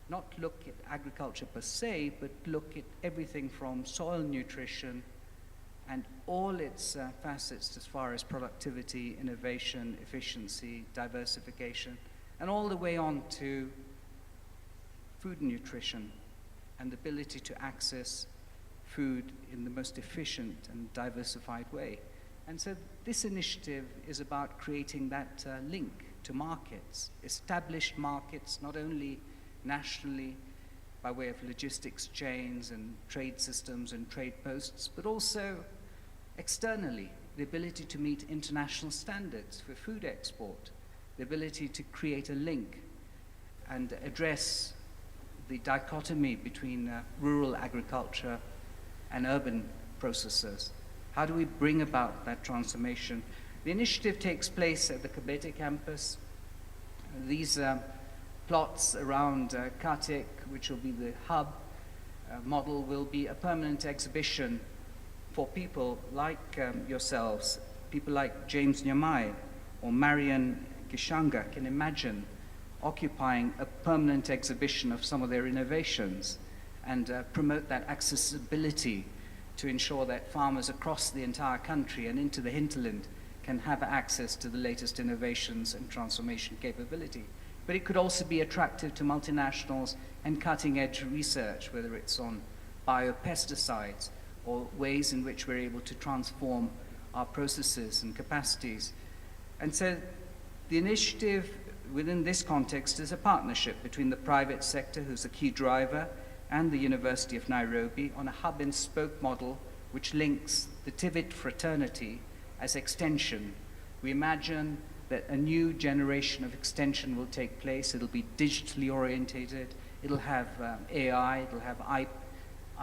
not look at agriculture per se, but look at everything from soil nutrition and all its facets as far as productivity, innovation, efficiency, diversification, and all the way on to food nutrition and the ability to access food in the most efficient and diversified way. And so this initiative is about creating that link to markets, established markets, not only nationally by way of logistics chains and trade systems and trade posts, but also externally, the ability to meet international standards for food export, the ability to create a link and address the dichotomy between rural agriculture and urban processors. How do we bring about that transformation? The initiative takes place at the Kabete campus. These plots around Katek, which will be the hub model, will be a permanent exhibition for people like yourselves, people like James Nyamai or Marian Gishanga can imagine occupying a permanent exhibition of some of their innovations and promote that accessibility to ensure that farmers across the entire country and into the hinterland can have access to the latest innovations and transformation capability. But it could also be attractive to multinationals and cutting-edge research, whether it's on biopesticides or ways in which we're able to transform our processes and capacities. And so the initiative within this context is a partnership between the private sector, who's a key driver, and the University of Nairobi on a hub-and-spoke model which links the TVET fraternity as extension. We imagine that a new generation of extension will take place. It'll be digitally orientated. It'll have AI. It'll have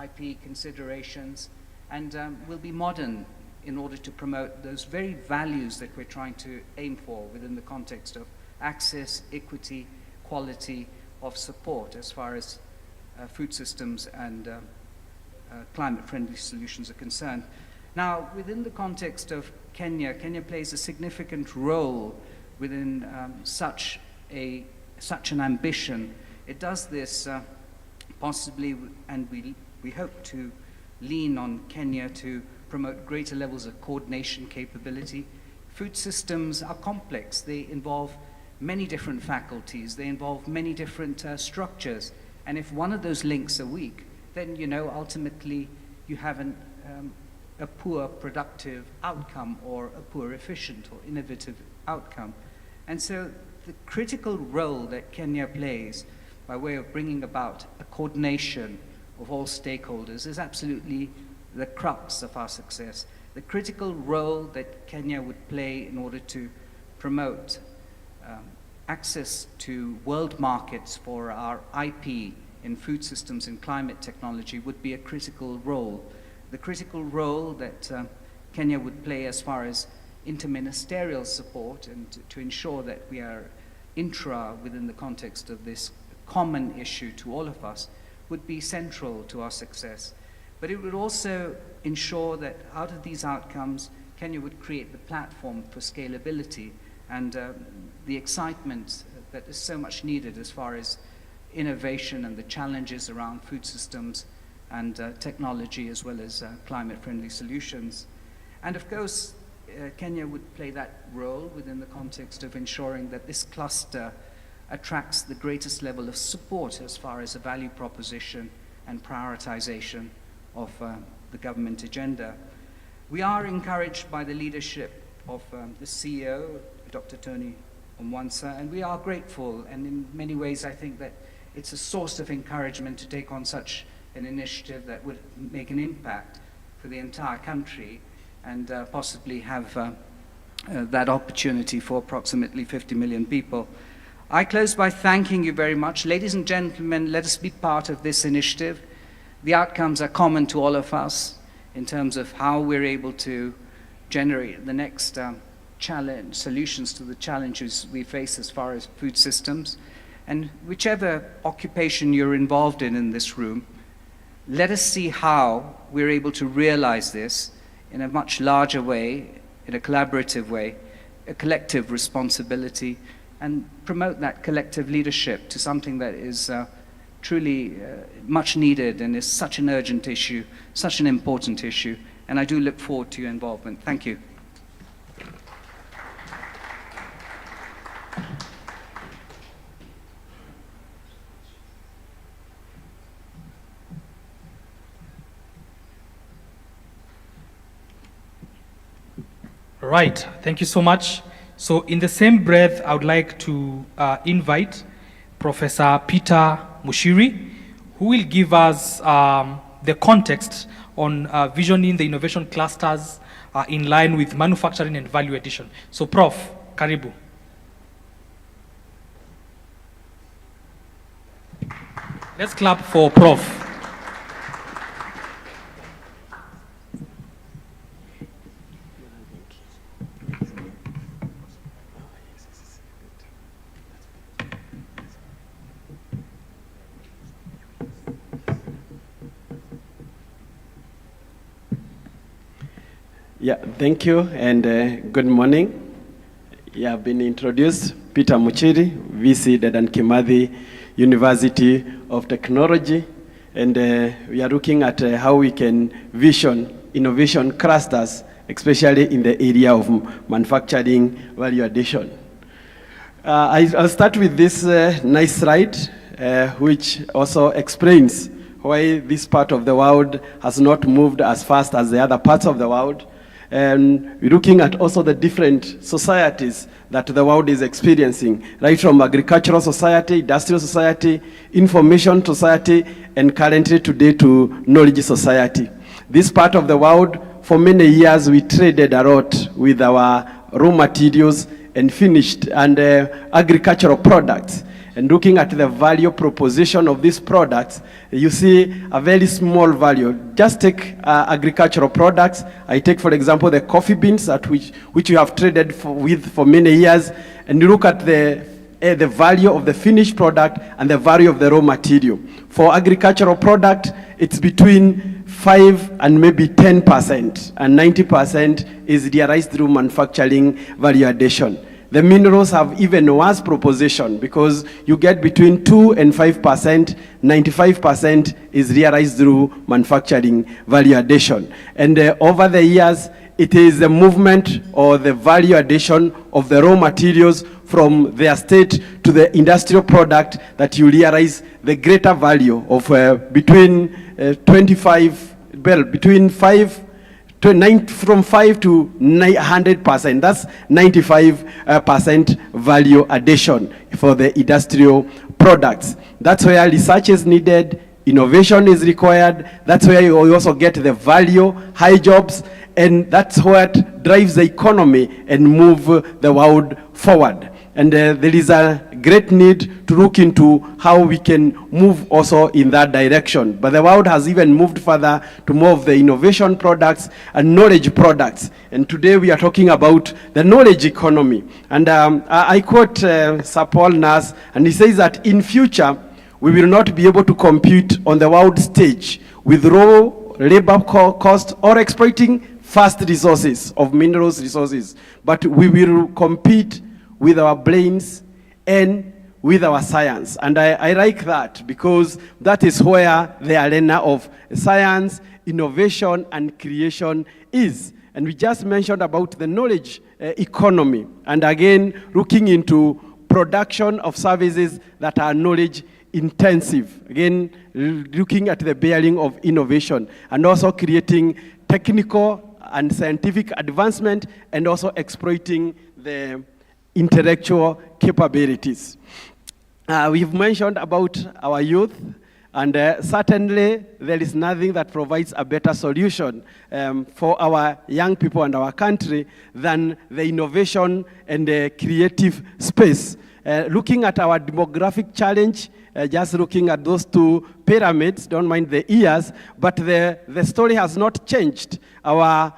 IP considerations, and will be modern in order to promote those very values that we're trying to aim for within the context of access, equity, quality of support as far as food systems and climate-friendly solutions are concerned. Now, within the context of Kenya, Kenya plays a significant role within such an ambition. It does this possibly, and we hope to lean on Kenya to promote greater levels of coordination capability. Food systems are complex. They involve many different faculties. They involve many different structures. And if one of those links are weak, then, you know, ultimately you have a poor productive outcome or a poor efficient or innovative outcome. And so the critical role that Kenya plays by way of bringing about a coordination of all stakeholders is absolutely the crux of our success. The critical role that Kenya would play in order to promote access to world markets for our IP in food systems and climate technology would be a critical role. The critical role that Kenya would play as far as interministerial support and to ensure that we are within the context of this common issue to all of us would be central to our success. But it would also ensure that out of these outcomes, Kenya would create the platform for scalability and the excitement that is so much needed as far as innovation and the challenges around food systems and technology, as well as climate-friendly solutions. And of course, Kenya would play that role within the context of ensuring that this cluster attracts the greatest level of support as far as a value proposition and prioritization of the government agenda. We are encouraged by the leadership of the CEO, Dr. Tony Omwansa, and we are grateful, and in many ways I think that it's a source of encouragement to take on such an initiative that would make an impact for the entire country and possibly have that opportunity for approximately 50 million people. I close by thanking you very much. Ladies and gentlemen, let us be part of this initiative. The outcomes are common to all of us in terms of how we're able to generate the next solutions to the challenges we face as far as food systems. And whichever occupation you're involved in this room, let us see how we're able to realize this in a much larger way, in a collaborative way, a collective responsibility, and promote that collective leadership to something that is truly much needed and is such an urgent issue, such an important issue. And I do look forward to your involvement. Thank you.
Right, thank you so much. So in the same breath, I would like to invite Professor Peter Mushiri, who will give us the context on visioning the innovation clusters in line with manufacturing and value addition. So Prof, karibu. Let's clap for Prof.
Yeah, thank you and good morning. Yeah, I've been introduced, Peter Muchiri, VC Dedan Kimathi University of Technology, and we are looking at how we can vision innovation clusters, especially in the area of manufacturing value addition. I'll start with this nice slide, which also explains why this part of the world has not moved as fast as the other parts of the world. And we're looking at also the different societies that the world is experiencing, right from agricultural society, industrial society, information society, and currently today to knowledge society. This part of the world, for many years, we traded a lot with our raw materials and finished and agricultural products. And looking at the value proposition of these products, you see a very small value. Just take agricultural products. I take, for example, the coffee beans at which you have traded with for many years, and you look at the value of the finished product and the value of the raw material. For agricultural product, it's between 5 and maybe 10%, and 90% is realized through manufacturing value addition. The minerals have even worse proposition because you get between 2 and 5%, 95% is realized through manufacturing value addition. And over the years, it is the movement or the value addition of the raw materials from their state to the industrial product that you realize the greater value of between 5 to 100%. That's 95% value addition for the industrial products. That's where research is needed, innovation is required. That's where you also get the value, high jobs, and that's what drives the economy and move the world forward. And there is a great need to look into how we can move also in that direction. But the world has even moved further to more of the innovation products and knowledge products. And today we are talking about the knowledge economy. And I quote Sir Paul Nass, and he says that in future, we will not be able to compete on the world stage with raw labor cost or exploiting fast resources of minerals resources, but we will compete with our brains and with our science. And I like that because that is where the arena of science, innovation, and creation is. And we just mentioned about the knowledge economy, and again, looking into production of services that are knowledge intensive. Again, looking at the bearing of innovation and also creating technical and scientific advancement and also exploiting the intellectual capabilities. We've mentioned about our youth, and certainly there is nothing that provides a better solution for our young people and our country than the innovation and the creative space. Looking at our demographic challenge, just looking at those two pyramids, don't mind the years, but the story has not changed.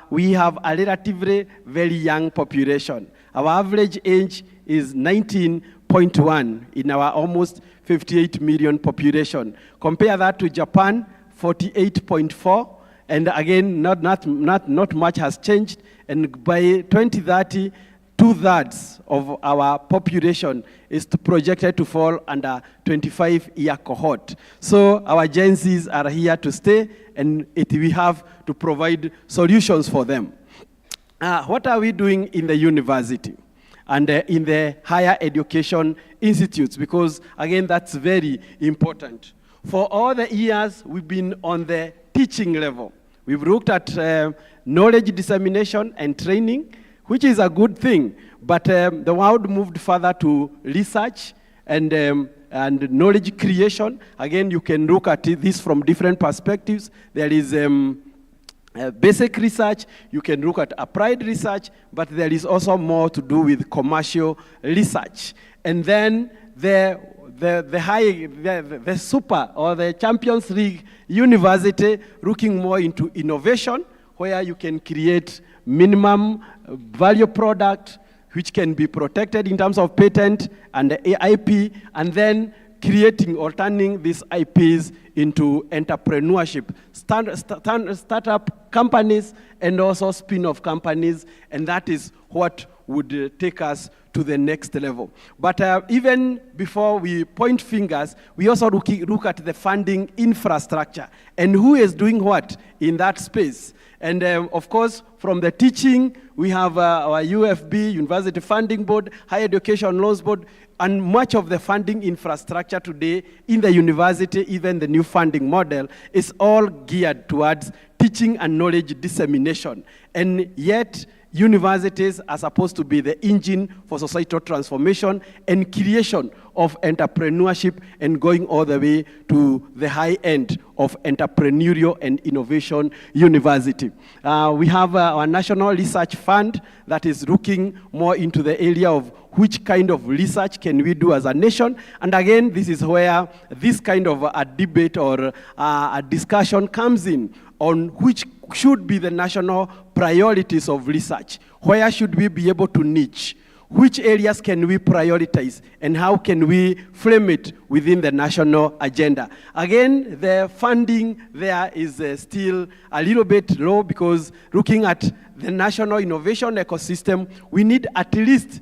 We have a relatively very young population. Our average age is 19.1 in our almost 58 million population. Compare that to Japan, 48.4, and again, not much has changed. And by 2030, 2/3 of our population is projected to fall under 25-year cohort. So our Gen Zs are here to stay, and we have to provide solutions for them. What are we doing in the university and in the higher education institutes? Because again, that's very important. For all the years, we've been on the teaching level. We've looked at knowledge dissemination and training, which is a good thing, but the world moved further to research and knowledge creation. Again, you can look at this from different perspectives. There is basic research, you can look at applied research, but there is also more to do with commercial research. And then the super or the Champions League university looking more into innovation, where you can create minimum value product which can be protected in terms of patent and the IP, and then creating or turning these IPs into entrepreneurship, startup companies and also spin-off companies, and that is what would take us to the next level. But even before we point fingers, we also look at the funding infrastructure and who is doing what in that space. And of course, from the teaching, we have our UFB, University Funding Board, Higher Education Loans Board, and much of the funding infrastructure today in the university, even the new funding model, is all geared towards teaching and knowledge dissemination. And yet, universities are supposed to be the engine for societal transformation and creation of entrepreneurship and going all the way to the high end of entrepreneurial and innovation university. We have our National Research Fund that is looking more into the area of which kind of research can we do as a nation. And again, this is where this kind of a debate or a discussion comes in on which should be the national priorities of research. Where should we be able to niche? Which areas can we prioritize, and how can we frame it within the national agenda? Again, the funding there is still a little bit low, because looking at the national innovation ecosystem, we need at least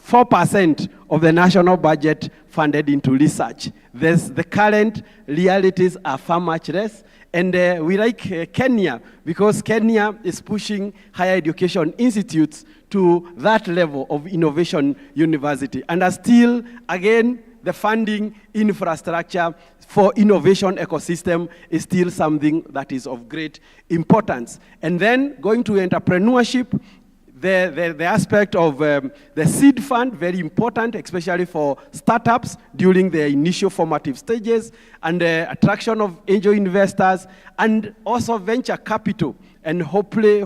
4% of the national budget funded into research. The current realities are far much less. And we like Kenya, because Kenya is pushing higher education institutes to that level of innovation university. And still, again, the funding infrastructure for innovation ecosystem is still something that is of great importance. And then going to entrepreneurship, the aspect of the seed fund, very important, especially for startups during their initial formative stages, and the attraction of angel investors, and also venture capital and hopefully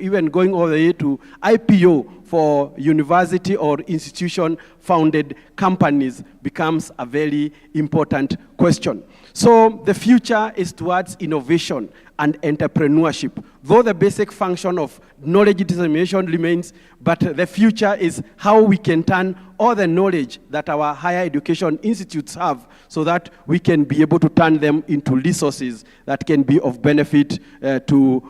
even going all the way to IPO for university or institution-founded companies becomes a very important question. So the future is towards innovation and entrepreneurship. Though the basic function of knowledge dissemination remains, but the future is how we can turn all the knowledge that our higher education institutes have so that we can be able to turn them into resources that can be of benefit to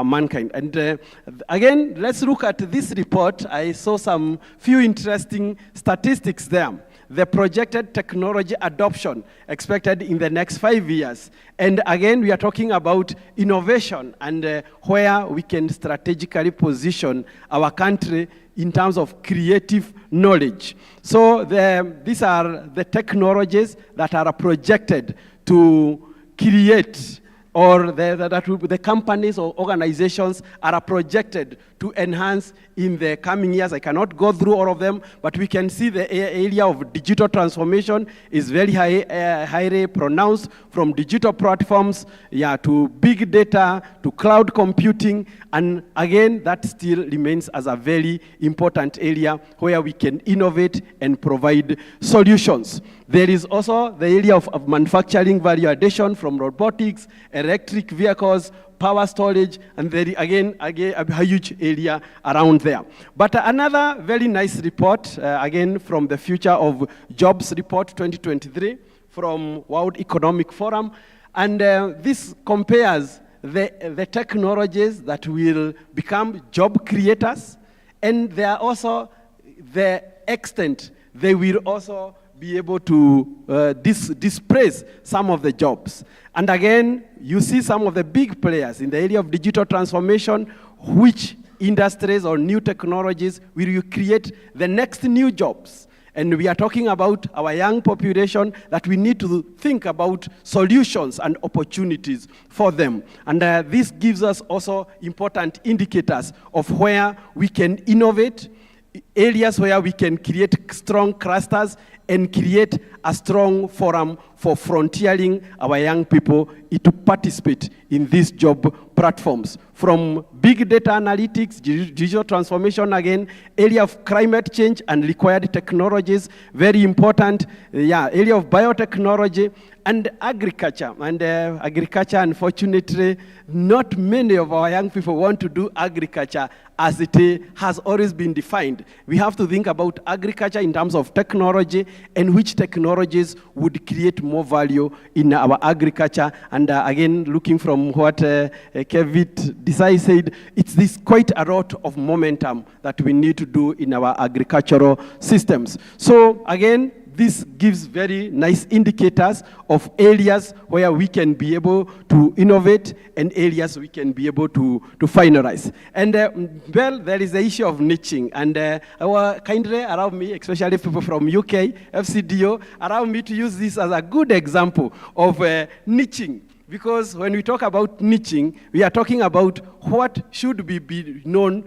mankind. And again, let's look at this report. I saw some few interesting statistics there. The projected technology adoption expected in the next 5 years. And again, we are talking about innovation and where we can strategically position our country in terms of creative knowledge. So these are the technologies that are projected to create, or the companies or organizations are projected to enhance in the coming years. I cannot go through all of them, but we can see the area of digital transformation is very highly pronounced, from digital platforms to big data to cloud computing. And again, that still remains as a very important area where we can innovate and provide solutions. There is also the area of manufacturing value addition, from robotics, electric vehicles, power storage, and again, a huge area around there. But another very nice report, again, from the Future of Jobs Report 2023 from World Economic Forum, and this compares the technologies that will become job creators, and they are also the extent they will also be able to displace some of the jobs. And again, you see some of the big players in the area of digital transformation, which industries or new technologies will create the next new jobs. And we are talking about our young population, that we need to think about solutions and opportunities for them. And this gives us also important indicators of where we can innovate, areas where we can create strong clusters and create a strong forum for frontiering our young people to participate in these job platforms. From big data analytics, digital transformation, again, area of climate change and required technologies, very important, area of biotechnology, and agriculture. And agriculture, unfortunately, not many of our young people want to do agriculture as it has always been defined. We have to think about agriculture in terms of technology and which technologies would create more value in our agriculture. And again, looking from what Kevin Desai said, it's this quite a lot of momentum that we need to do in our agricultural systems. So again, this gives very nice indicators of areas where we can be able to innovate and areas we can be able to finalize. And well, there is the issue of niching. And kindly allow me, especially people from UK, FCDO, allow me to use this as a good example of niching. Because when we talk about niching, we are talking about what should be known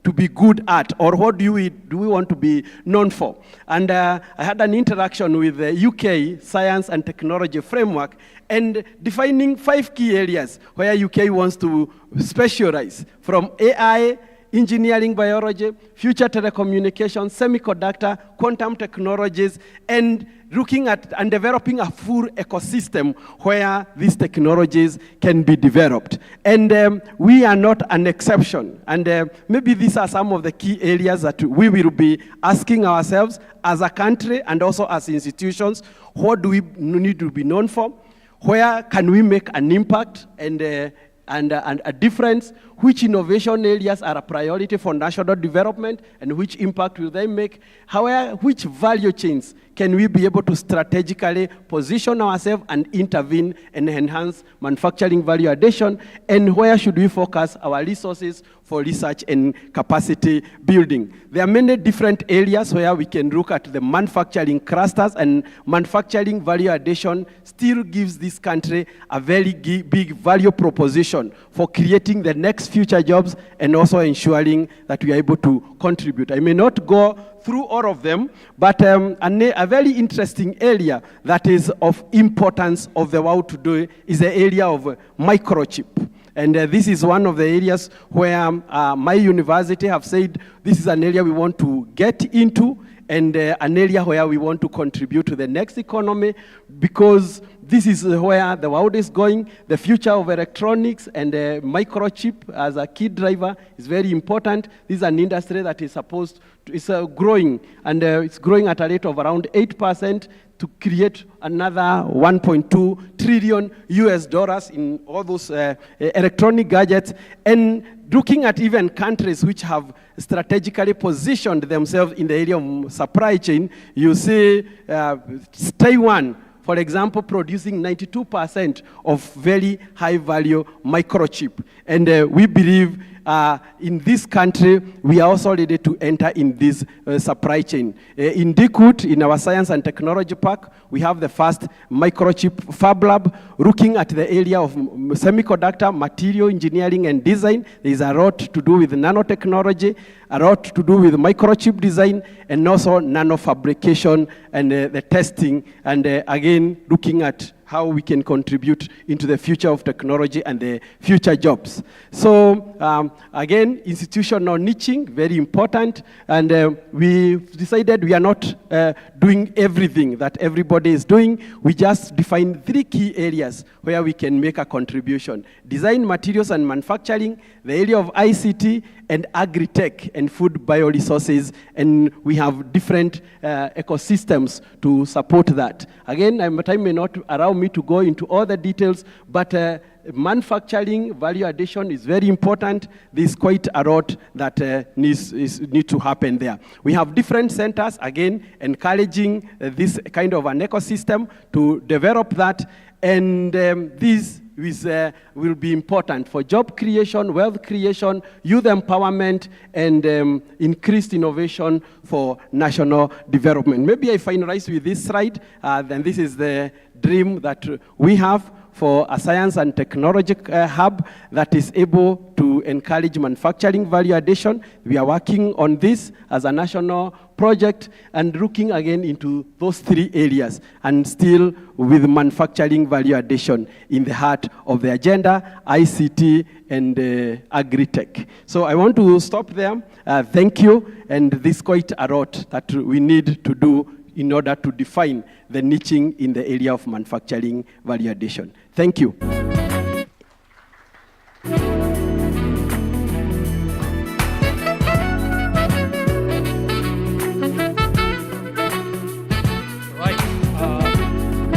to be good at, or what do we want to be known for. And I had an interaction with the UK Science and Technology Framework, and defining 5 key areas where UK wants to specialize, from AI, engineering, biology, future telecommunications, semiconductor, quantum technologies, and looking at and developing a full ecosystem where these technologies can be developed. And we are not an exception. And maybe these are some of the key areas that we will be asking ourselves as a country and also as institutions. What do we need to be known for? Where can we make an impact and a difference? Which innovation areas are a priority for national development, and which impact will they make? Which value chains can we be able to strategically position ourselves and intervene and enhance manufacturing value addition? And where should we focus our resources for research and capacity building? There are many different areas where we can look at the manufacturing clusters, and manufacturing value addition still gives this country a very big value proposition for creating the next future jobs and also ensuring that we are able to contribute. I may not go through all of them, but a very interesting area that is of importance of the world today is the area of microchip. And this is one of the areas where my university have said this is an area we want to get into, and an area where we want to contribute to the next economy, because this is where the world is going. The future of electronics and microchip as a key driver is very important. This is an industry that is supposed to, is growing, and it's growing at a rate of around 8% to create another 1.2 trillion US dollars in all those electronic gadgets. And looking at even countries which have strategically positioned themselves in the area of supply chain, you see Taiwan, for example, producing 92% of very high-value microchip. And we believe in this country, we are also ready to enter in this supply chain. In Dikut, in our Science and Technology Park, we have the first microchip fab lab looking at the area of semiconductor, material engineering and design. There is a lot to do with nanotechnology, a lot to do with microchip design, and also nanofabrication and the testing, and again, looking at how we can contribute into the future of technology and the future jobs. So again, institutional niching, very important, and we decided we are not doing everything that everybody is doing. We just define 3 key areas where we can make a contribution: design, materials and manufacturing, the area of ICT, and AgriTech and food bioresources, and we have different ecosystems to support that. Again, time may not allow me to go into all the details, but manufacturing value addition is very important. There's quite a lot that needs to happen there. We have different centers, again, encouraging this kind of an ecosystem to develop that, and this will be important for job creation, wealth creation, youth empowerment, and increased innovation for national development. Maybe I finalize with this slide. Then this is the dream that we have for a science and technology hub that is able to encourage manufacturing value addition. We are working on this as a national project and looking again into those 3 areas, and still with manufacturing value addition in the heart of the agenda, ICT and AgriTech. So I want to stop there. Thank you, and this is quite a lot that we need to do in order to define the niching in the area of manufacturing value addition. Thank you.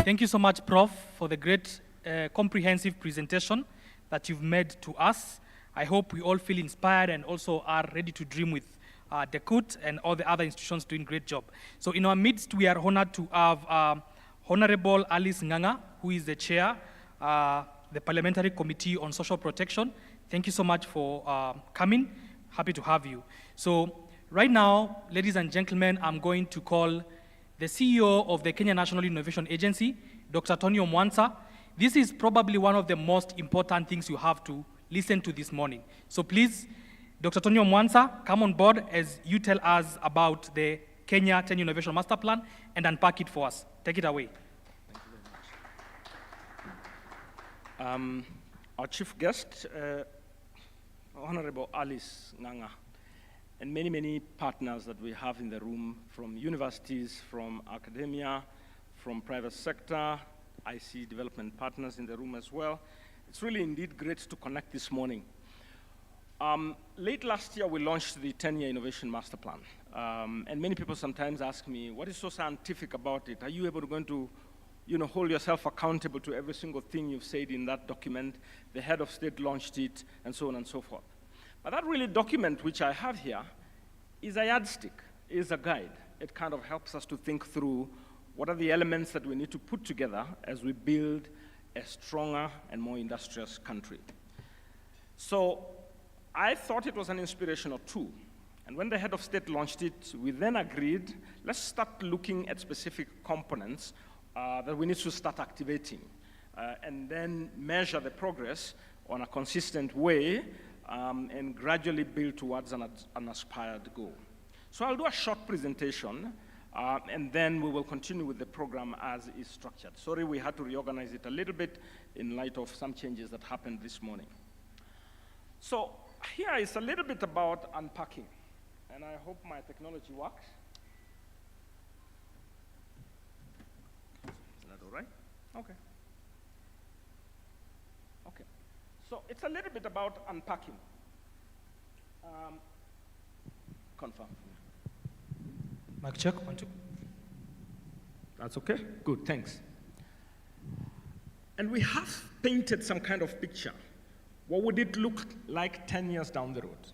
Thank you so much, Prof, for the great comprehensive presentation that you've made to us. I hope we all feel inspired and also are ready to dream with Dikut and all the other institutions doing great job. So in our midst, we are honored to have Honorable Alice Nganga, who is the chair, the Parliamentary Committee on Social Protection. Thank you so much for coming. Happy to have you. So right now, ladies and gentlemen, I'm going to call the CEO of the Kenya National Innovation Agency, Dr. Tony Omwansa. This is probably one of the most important things you have to listen to this morning. So please, Dr. Tony Omwansa, come on board as you tell us about the Kenya 10 Innovation Master Plan and unpack it for us. Take it away.
Thank you very much. Our chief guest, Honorable Alice Nganga, and many, many partners that we have in the room, from universities, from academia, from private sector. I see development partners in the room as well. It's really indeed great to connect this morning. Late last year, we launched the 10-year Innovation Master Plan. And many people sometimes ask me, what is so scientific about it? Are you going to hold yourself accountable to every single thing you've said in that document? The head of state launched it, and so on and so forth. But that really document, which I have here, is a yardstick, is a guide. It kind of helps us to think through what are the elements that we need to put together as we build a stronger and more industrious country. So I thought it was an inspirational tool. And when the head of state launched it, we then agreed, let's start looking at specific components that we need to start activating, and then measure the progress on a consistent way, and gradually build towards an aspired goal. So I'll do a short presentation, and then we will continue with the program as is structured. Sorry, we had to reorganize it a little bit in light of some changes that happened this morning. So here is a little bit about unpacking, and I hope my technology works. Is that all right? Okay. Okay. So it's a little bit about unpacking. Confirm.
Mic check, 1, 2.
That's okay? Good, thanks. And we have painted some kind of picture. What would it look like 10 years down the road?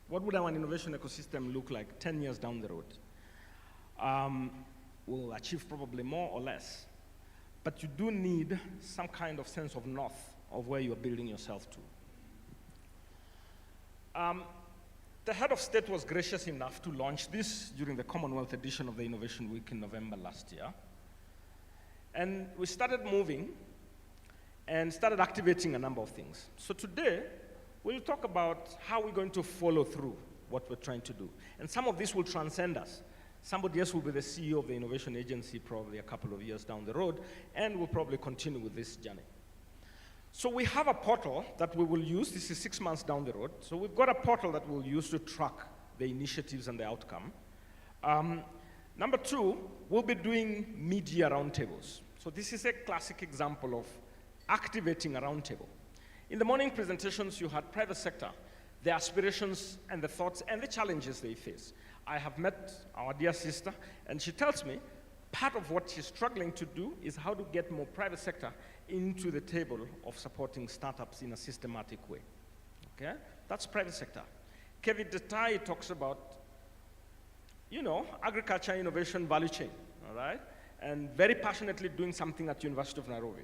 What would our innovation ecosystem look like 10 years down the road? We'll achieve probably more or less, but you do need some kind of sense of north of where you're building yourself to. The head of state was gracious enough to launch this during the Commonwealth edition of the Innovation Week in November last year. And we started moving and started activating a number of things. So today, we'll talk about how we're going to follow through what we're trying to do. And some of this will transcend us. Somebody else will be the CEO of the Innovation Agency probably a couple of years down the road, and we'll probably continue with this journey. So we have a portal that we will use. This is 6 months down the road. So we've got a portal that we'll use to track the initiatives and the outcome. Number 2, we'll be doing media roundtables. So this is a classic example of activating a roundtable. In the morning presentations, you had private sector, the aspirations and the thoughts and the challenges they face. I have met our dear sister, and she tells me part of what she's struggling to do is how to get more private sector into the table of supporting startups in a systematic way. Okay? That's private sector. Kevin Detai talks about, agriculture innovation value chain, all right? And very passionately doing something at University of Nairobi.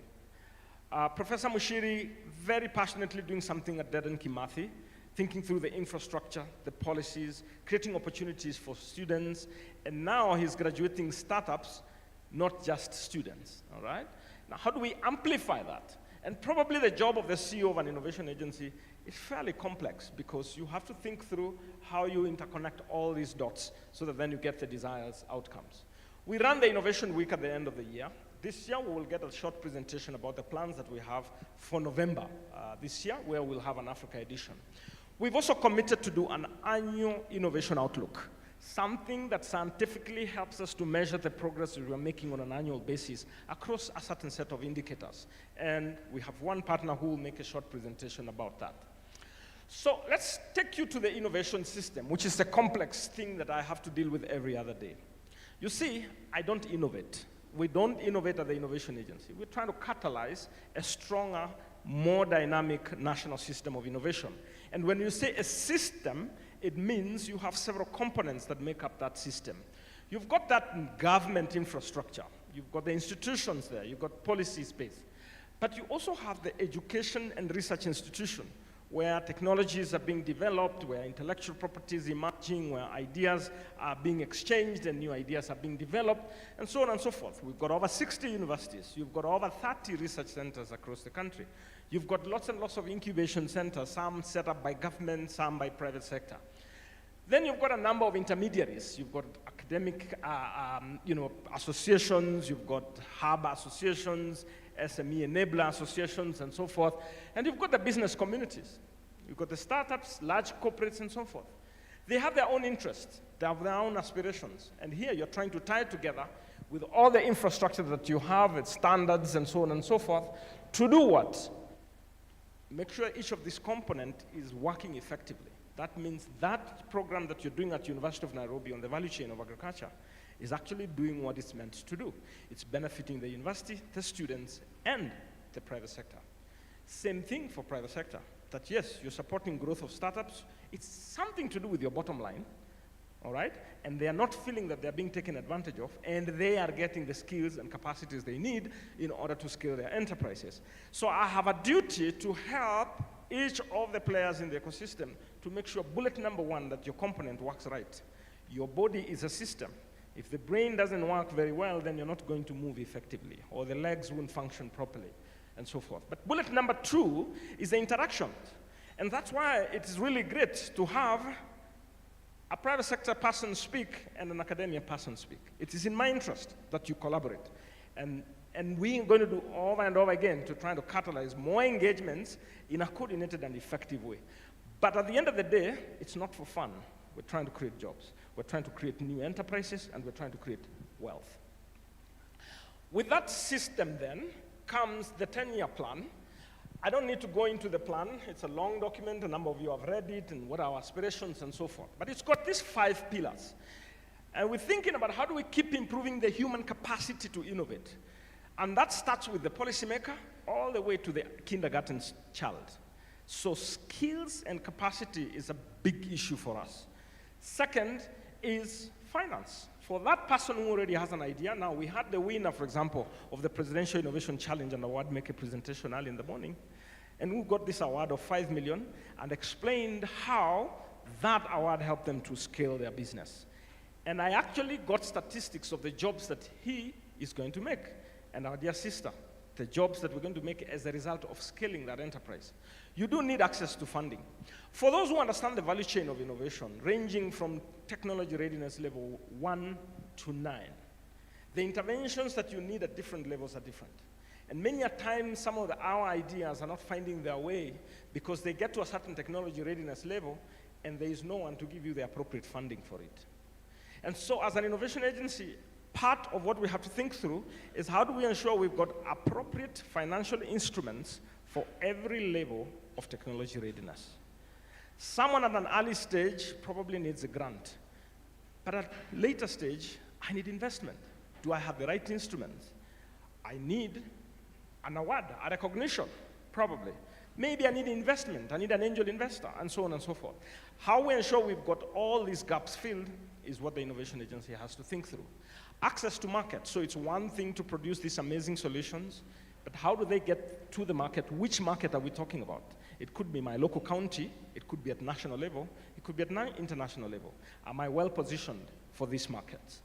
Professor Mushiri, very passionately doing something at Dedan Kimathi, thinking through the infrastructure, the policies, creating opportunities for students, and now he's graduating startups, not just students, all right? Now, how do we amplify that? And probably the job of the CEO of an innovation agency is fairly complex because you have to think through how you interconnect all these dots so that then you get the desired outcomes. We run the Innovation Week at the end of the year. This year, we will get a short presentation about the plans that we have for November this year, where we'll have an Africa edition. We've also committed to do an annual innovation outlook, something that scientifically helps us to measure the progress we are making on an annual basis across a certain set of indicators. And we have one partner who will make a short presentation about that. So let's take you to the innovation system, which is a complex thing that I have to deal with every other day. You see, I don't innovate. We don't innovate at the Innovation Agency. We're trying to catalyze a stronger, more dynamic national system of innovation. And when you say a system, it means you have several components that make up that system. You've got that government infrastructure. You've got the institutions there. You've got policy space. But you also have the education and research institution, where technologies are being developed, where intellectual property is emerging, where ideas are being exchanged and new ideas are being developed, and so on and so forth. We've got over 60 universities. You've got over 30 research centers across the country. You've got lots and lots of incubation centers, some set up by government, some by private sector. Then you've got a number of intermediaries. You've got academic associations, you've got hub associations, SME enabler associations, and so forth. And you've got the business communities. You've got the startups, large corporates, and so forth. They have their own interests. They have their own aspirations. And here you're trying to tie it together with all the infrastructure that you have, its standards, and so on and so forth, to do what? Make sure each of these components is working effectively. That means that program that you're doing at University of Nairobi on the value chain of agriculture is actually doing what it's meant to do. It's benefiting the university, the students, and the private sector. Same thing for private sector, that yes, you're supporting growth of startups. It's something to do with your bottom line, all right? And they are not feeling that they're being taken advantage of, and they are getting the skills and capacities they need in order to scale their enterprises. So I have a duty to help each of the players in the ecosystem to make sure, bullet number one, that your component works right. Your body is a system. If the brain doesn't work very well, then you're not going to move effectively, or the legs won't function properly, and so forth. But bullet number two is the interaction. And that's why it is really great to have a private sector person speak and an academia person speak. It is in my interest that you collaborate. And And we're going to do over and over again to try to catalyze more engagements in a coordinated and effective way. But at the end of the day, it's not for fun. We're trying to create jobs. We're trying to create new enterprises, and we're trying to create wealth. With that system then comes the 10-year plan. I don't need to go into the plan. It's a long document. A number of you have read it and what are our aspirations and so forth. But it's got these 5 pillars. And we're thinking about how do we keep improving the human capacity to innovate. And that starts with the policymaker all the way to the kindergarten child. So skills and capacity is a big issue for us. Second is finance. For that person who already has an idea, now we had the winner, for example, of the Presidential Innovation Challenge and Award make a presentation early in the morning, and who got this award of 5 million and explained how that award helped them to scale their business. And I actually got statistics of the jobs that he is going to make, and our dear sister, the jobs that we're going to make as a result of scaling that enterprise. You do need access to funding. For those who understand the value chain of innovation, ranging from technology readiness level 1 to 9, the interventions that you need at different levels are different. And many a time, some of our ideas are not finding their way because they get to a certain technology readiness level and there is no one to give you the appropriate funding for it. And so as an innovation agency, part of what we have to think through is how do we ensure we've got appropriate financial instruments for every level of technology readiness. Someone at an early stage probably needs a grant, but at a later stage, I need investment. Do I have the right instruments? I need an award, a recognition, probably. Maybe I need investment, I need an angel investor, and so on and so forth. How we ensure we've got all these gaps filled is what the innovation agency has to think through. Access to market, so it's one thing to produce these amazing solutions, but how do they get to the market? Which market are we talking about? It could be my local county, it could be at national level, it could be at international level. Am I well positioned for these markets?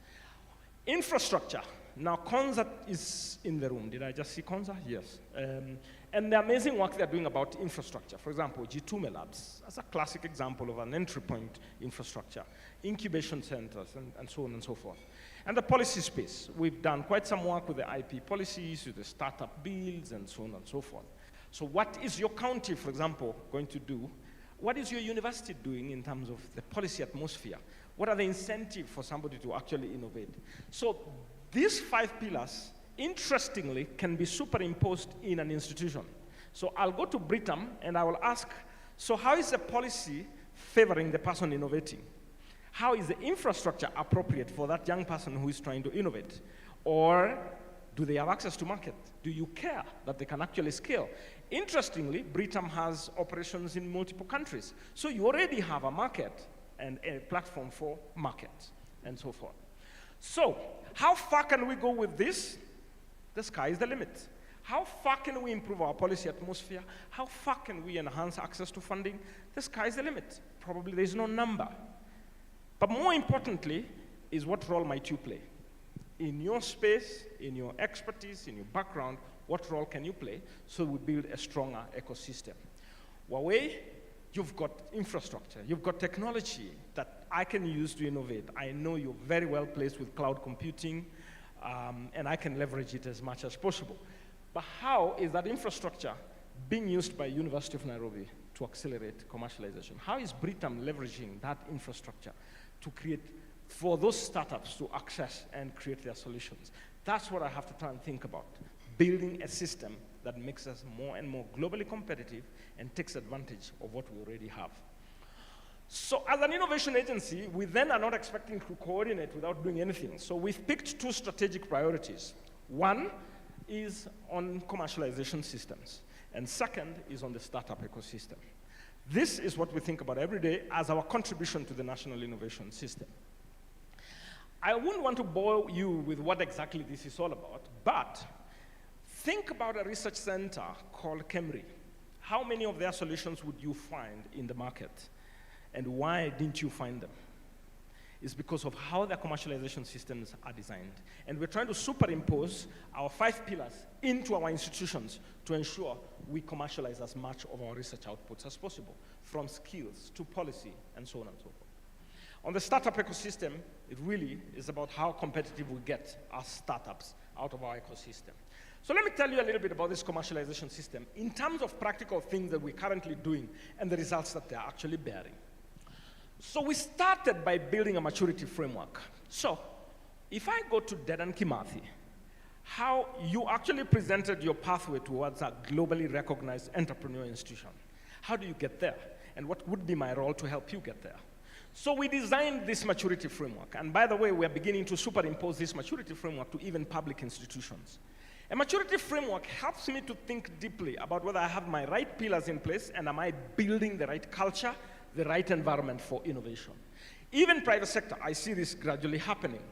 Infrastructure. Now, Konza is in the room. Did I just see Konza? Yes. And the amazing work they're doing about infrastructure. For example, G2 Labs, that's a classic example of an entry point infrastructure, incubation centers, and so on and so forth. And the policy space, we've done quite some work with the IP policies, with the startup bills, and so on and so forth. So what is your county, for example, going to do? What is your university doing in terms of the policy atmosphere? What are the incentives for somebody to actually innovate? So these 5 pillars, interestingly, can be superimposed in an institution. So I'll go to Britam and I will ask, so how is the policy favoring the person innovating? How is the infrastructure appropriate for that young person who is trying to innovate? Or do they have access to market? Do you care that they can actually scale? Interestingly, Britam has operations in multiple countries. So you already have a market and a platform for markets and so forth. So how far can we go with this? The sky is the limit. How far can we improve our policy atmosphere? How far can we enhance access to funding? The sky is the limit. Probably there's no number. But more importantly is what role might you play? In your space, in your expertise, in your background, what role can you play so we build a stronger ecosystem? Huawei, you've got infrastructure, you've got technology that I can use to innovate. I know you're very well placed with cloud computing, and I can leverage it as much as possible. But how is that infrastructure being used by University of Nairobi to accelerate commercialization? How is Britam leveraging that infrastructure to create, for those startups to access and create their solutions? That's what I have to try and think about, building a system that makes us more and more globally competitive and takes advantage of what we already have. So as an innovation agency, we then are not expecting to coordinate without doing anything. So we've picked 2 strategic priorities. One is on commercialization systems, and second is on the startup ecosystem. This is what we think about every day as our contribution to the national innovation system. I wouldn't want to bore you with what exactly this is all about, but think about a research center called Kemri. How many of their solutions would you find in the market? And why didn't you find them? It's because of how their commercialization systems are designed. And we're trying to superimpose our 5 pillars into our institutions to ensure we commercialize as much of our research outputs as possible, from skills to policy and so on and so forth. On the startup ecosystem, it really is about how competitive we get our startups out of our ecosystem. So let me tell you a little bit about this commercialization system in terms of practical things that we're currently doing and the results that they're actually bearing. So we started by building a maturity framework. So if I go to Dedan Kimathi, how you actually presented your pathway towards a globally recognized entrepreneur institution. How do you get there? And what would be my role to help you get there? So we designed this maturity framework. And by the way, we're beginning to superimpose this maturity framework to even public institutions. A maturity framework helps me to think deeply about whether I have my right pillars in place and am I building the right culture, the right environment for innovation. Even private sector, I see this gradually happening.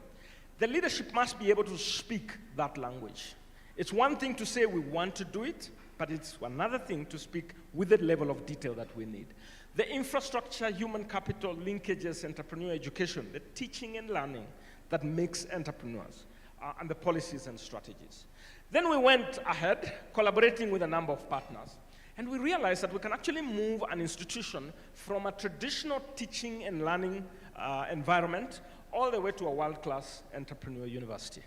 The leadership must be able to speak that language. It's one thing to say we want to do it, but it's another thing to speak with the level of detail that we need. The infrastructure, human capital, linkages, entrepreneur education, the teaching and learning that makes entrepreneurs, and the policies and strategies. Then we went ahead, collaborating with a number of partners, and we realized that we can actually move an institution from a traditional teaching and learning environment all the way to a world-class entrepreneur university.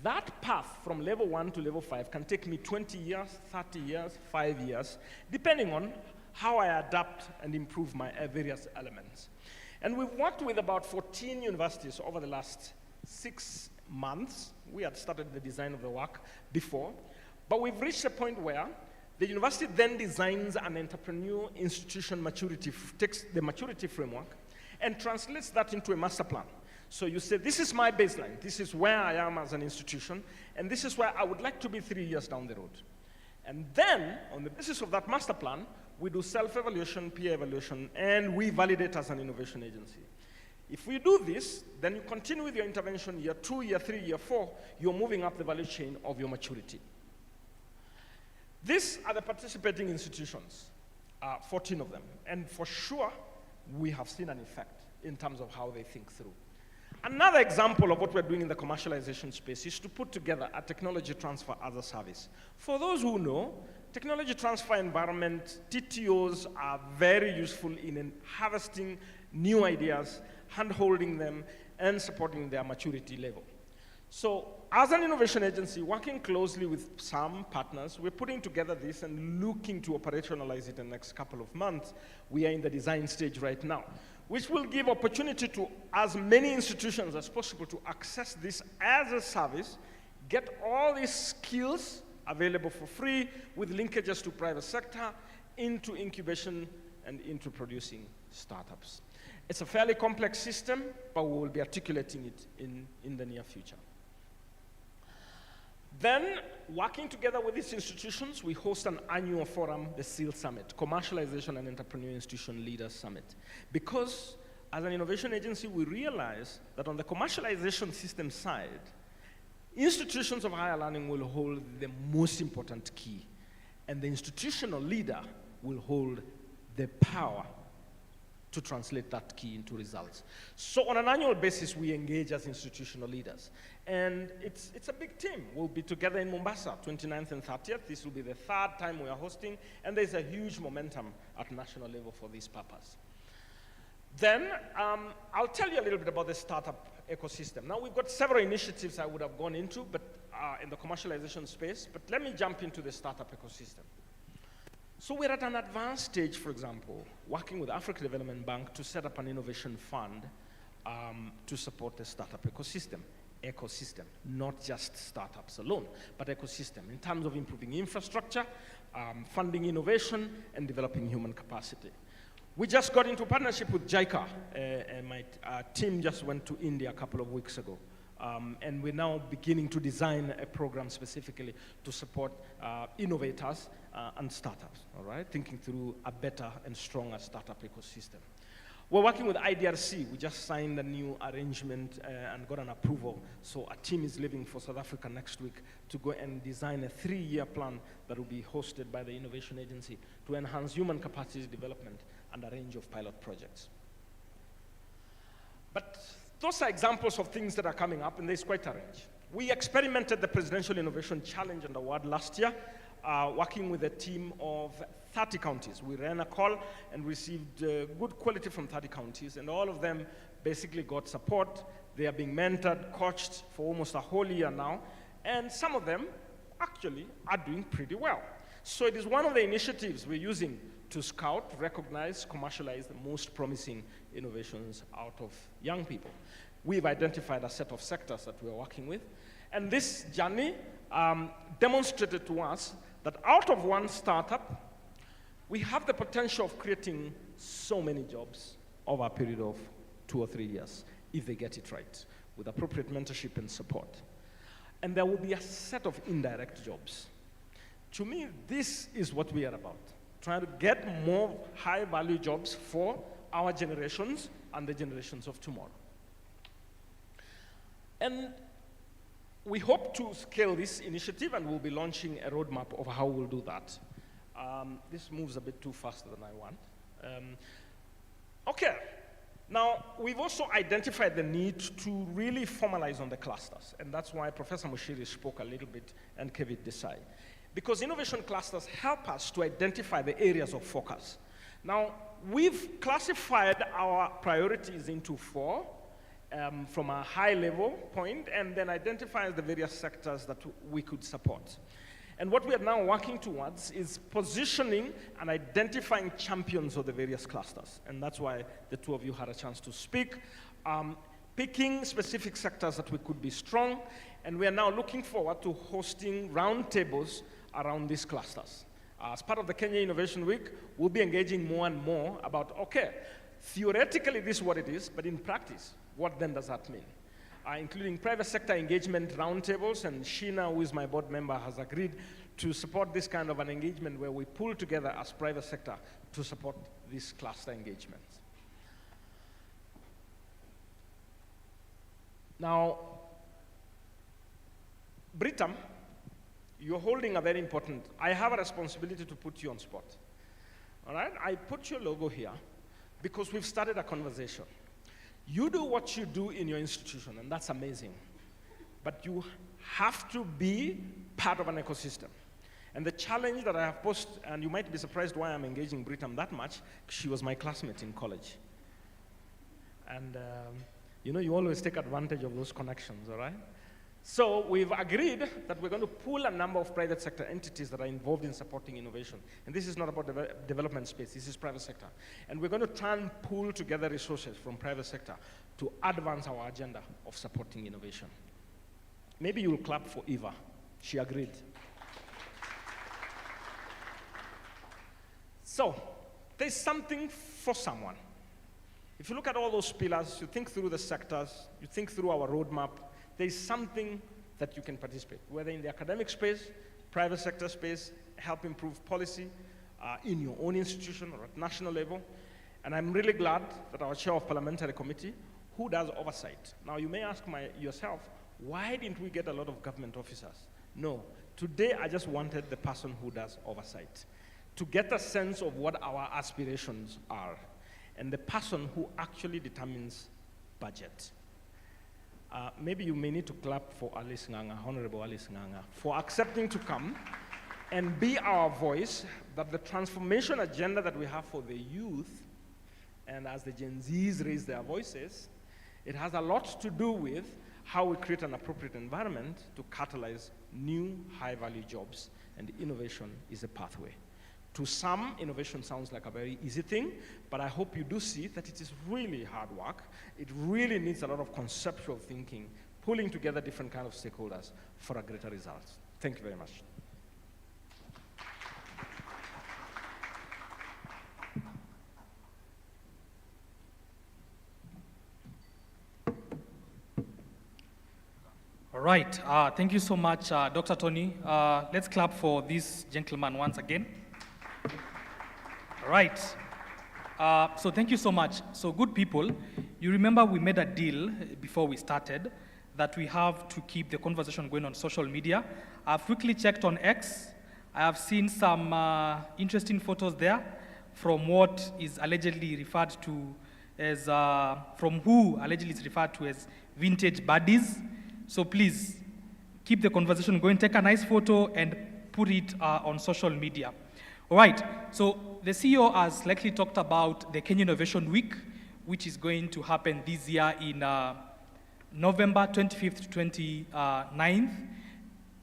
That path from level 1 to level 5 can take me 20 years, 30 years, 5 years, depending on how I adapt and improve my various elements. And we've worked with about 14 universities over the last 6 months. We had started the design of the work before, but we've reached a point where the university then designs an entrepreneur institution maturity, takes the maturity framework, and translates that into a master plan. So you say, this is my baseline, this is where I am as an institution, and this is where I would like to be 3 years down the road. And then, on the basis of that master plan, we do self-evaluation, peer evaluation, and we validate as an innovation agency. If we do this, then you continue with your intervention year 2, year 3, year 4, you're moving up the value chain of your maturity. These are the participating institutions, 14 of them, and for sure, we have seen an effect in terms of how they think through. Another example of what we're doing in the commercialization space is to put together a technology transfer as a service. For those who know, technology transfer environment, TTOs are very useful in harvesting new ideas, hand-holding them, and supporting their maturity level. So as an innovation agency, working closely with some partners, we're putting together this and looking to operationalize it in the next couple of months. We are in the design stage right now, which will give opportunity to as many institutions as possible to access this as a service, get all these skills available for free with linkages to private sector, into incubation, and into producing startups. It's a fairly complex system, but we will be articulating it in the near future. Then, working together with these institutions, we host an annual forum, the SEAL Summit, Commercialization and Entrepreneur Institution Leaders Summit. Because as an innovation agency, we realize that on the commercialization system side, institutions of higher learning will hold the most important key, and the institutional leader will hold the power to translate that key into results. So on an annual basis, we engage as institutional leaders. And it's a big team. We'll be together in Mombasa, 29th and 30th. This will be the 3rd time we are hosting, and there's a huge momentum at national level for this purpose. Then, I'll tell you a little bit about the startup ecosystem. Now, we've got several initiatives I would have gone into, but in the commercialization space, but let me jump into the startup ecosystem. So we're at an advanced stage, for example, working with Africa Development Bank to set up an innovation fund to support the startup ecosystem. Not just startups alone, but ecosystem in terms of improving infrastructure, funding innovation, and developing human capacity. We just got into partnership with JICA, and my team just went to India a couple of weeks ago. And we're now beginning to design a program specifically to support innovators and startups, all right? Thinking through a better and stronger startup ecosystem. We're working with IDRC. We just signed a new arrangement and got an approval. So a team is leaving for South Africa next week to go and design a 3-year plan that will be hosted by the Innovation Agency to enhance human capacity development and a range of pilot projects. But those are examples of things that are coming up, and there's quite a range. We experimented the Presidential Innovation Challenge and Award last year, working with a team of 30 counties. We ran a call and received good quality from 30 counties, and all of them basically got support. They are being mentored, coached for almost a whole year now, and some of them actually are doing pretty well. So it is one of the initiatives we're using to scout, recognize, commercialize the most promising innovations out of young people. We've identified a set of sectors that we're working with, and this journey demonstrated to us that out of one startup, we have the potential of creating so many jobs over a period of 2 or 3 years, if they get it right, with appropriate mentorship and support. And there will be a set of indirect jobs. To me, this is what we are about, trying to get more high-value jobs for our generations and the generations of tomorrow. And we hope to scale this initiative, and we'll be launching a roadmap of how we'll do that. This moves a bit too faster than I want. Okay, now we've also identified the need to really formalize on the clusters, and that's why Professor Muchiri spoke a little bit and Kevin Desai. Because innovation clusters help us to identify the areas of focus. Now, we've classified our priorities into 4 from a high level point, and then identifies the various sectors that we could support. And what we are now working towards is positioning and identifying champions of the various clusters. And that's why the 2 of you had a chance to speak, picking specific sectors that we could be strong, and we are now looking forward to hosting roundtables around these clusters. As part of the Kenya Innovation Week, we'll be engaging more and more about, okay, theoretically this is what it is, but in practice, what then does that mean? Including private sector engagement roundtables, and Sheena, who is my board member, has agreed to support this kind of an engagement where we pull together as private sector to support these cluster engagements. Now, Britam, you're holding a very important, I have a responsibility to put you on spot. All right, I put your logo here because we've started a conversation. You do what you do in your institution, and that's amazing. But you have to be part of an ecosystem. And the challenge that I have posed, and you might be surprised why I'm engaging Britam that much, she was my classmate in college. And you know, you always take advantage of those connections, all right? So we've agreed that we're going to pool a number of private sector entities that are involved in supporting innovation. And this is not about development space, this is private sector. And we're going to try and pool together resources from private sector to advance our agenda of supporting innovation. Maybe you'll clap for Eva. She agreed. So, there's something for someone. If you look at all those pillars, you think through the sectors, you think through our roadmap, there's something that you can participate, whether in the academic space, private sector space, help improve policy in your own institution or at national level. And I'm really glad that our chair of parliamentary committee, who does oversight. Now you may ask yourself, why didn't we get a lot of government officers? No, today I just wanted the person who does oversight to get a sense of what our aspirations are, and the person who actually determines budget. Maybe you may need to clap for Alice Nganga, Honorable Alice Nganga, for accepting to come and be our voice, that the transformation agenda that we have for the youth, and as the Gen Zs raise their voices, it has a lot to do with how we create an appropriate environment to catalyze new high-value jobs, and innovation is a pathway. To some, innovation sounds like a very easy thing, but I hope you do see that it is really hard work. It really needs a lot of conceptual thinking, pulling together different kinds of stakeholders for a greater result. Thank you very much.
All right, thank you so much, Dr. Tony. Let's clap for this gentleman once again. All right, so thank you so much. So good people, you remember we made a deal before we started that we have to keep the conversation going on social media. I've quickly checked on X. I have seen some interesting photos there from what is allegedly referred to as, from who allegedly is referred to as vintage buddies. So please, keep the conversation going, take a nice photo and put it on social media. All right, so the CEO has likely talked about the Kenya Innovation Week, which is going to happen this year in November 25th to 29th.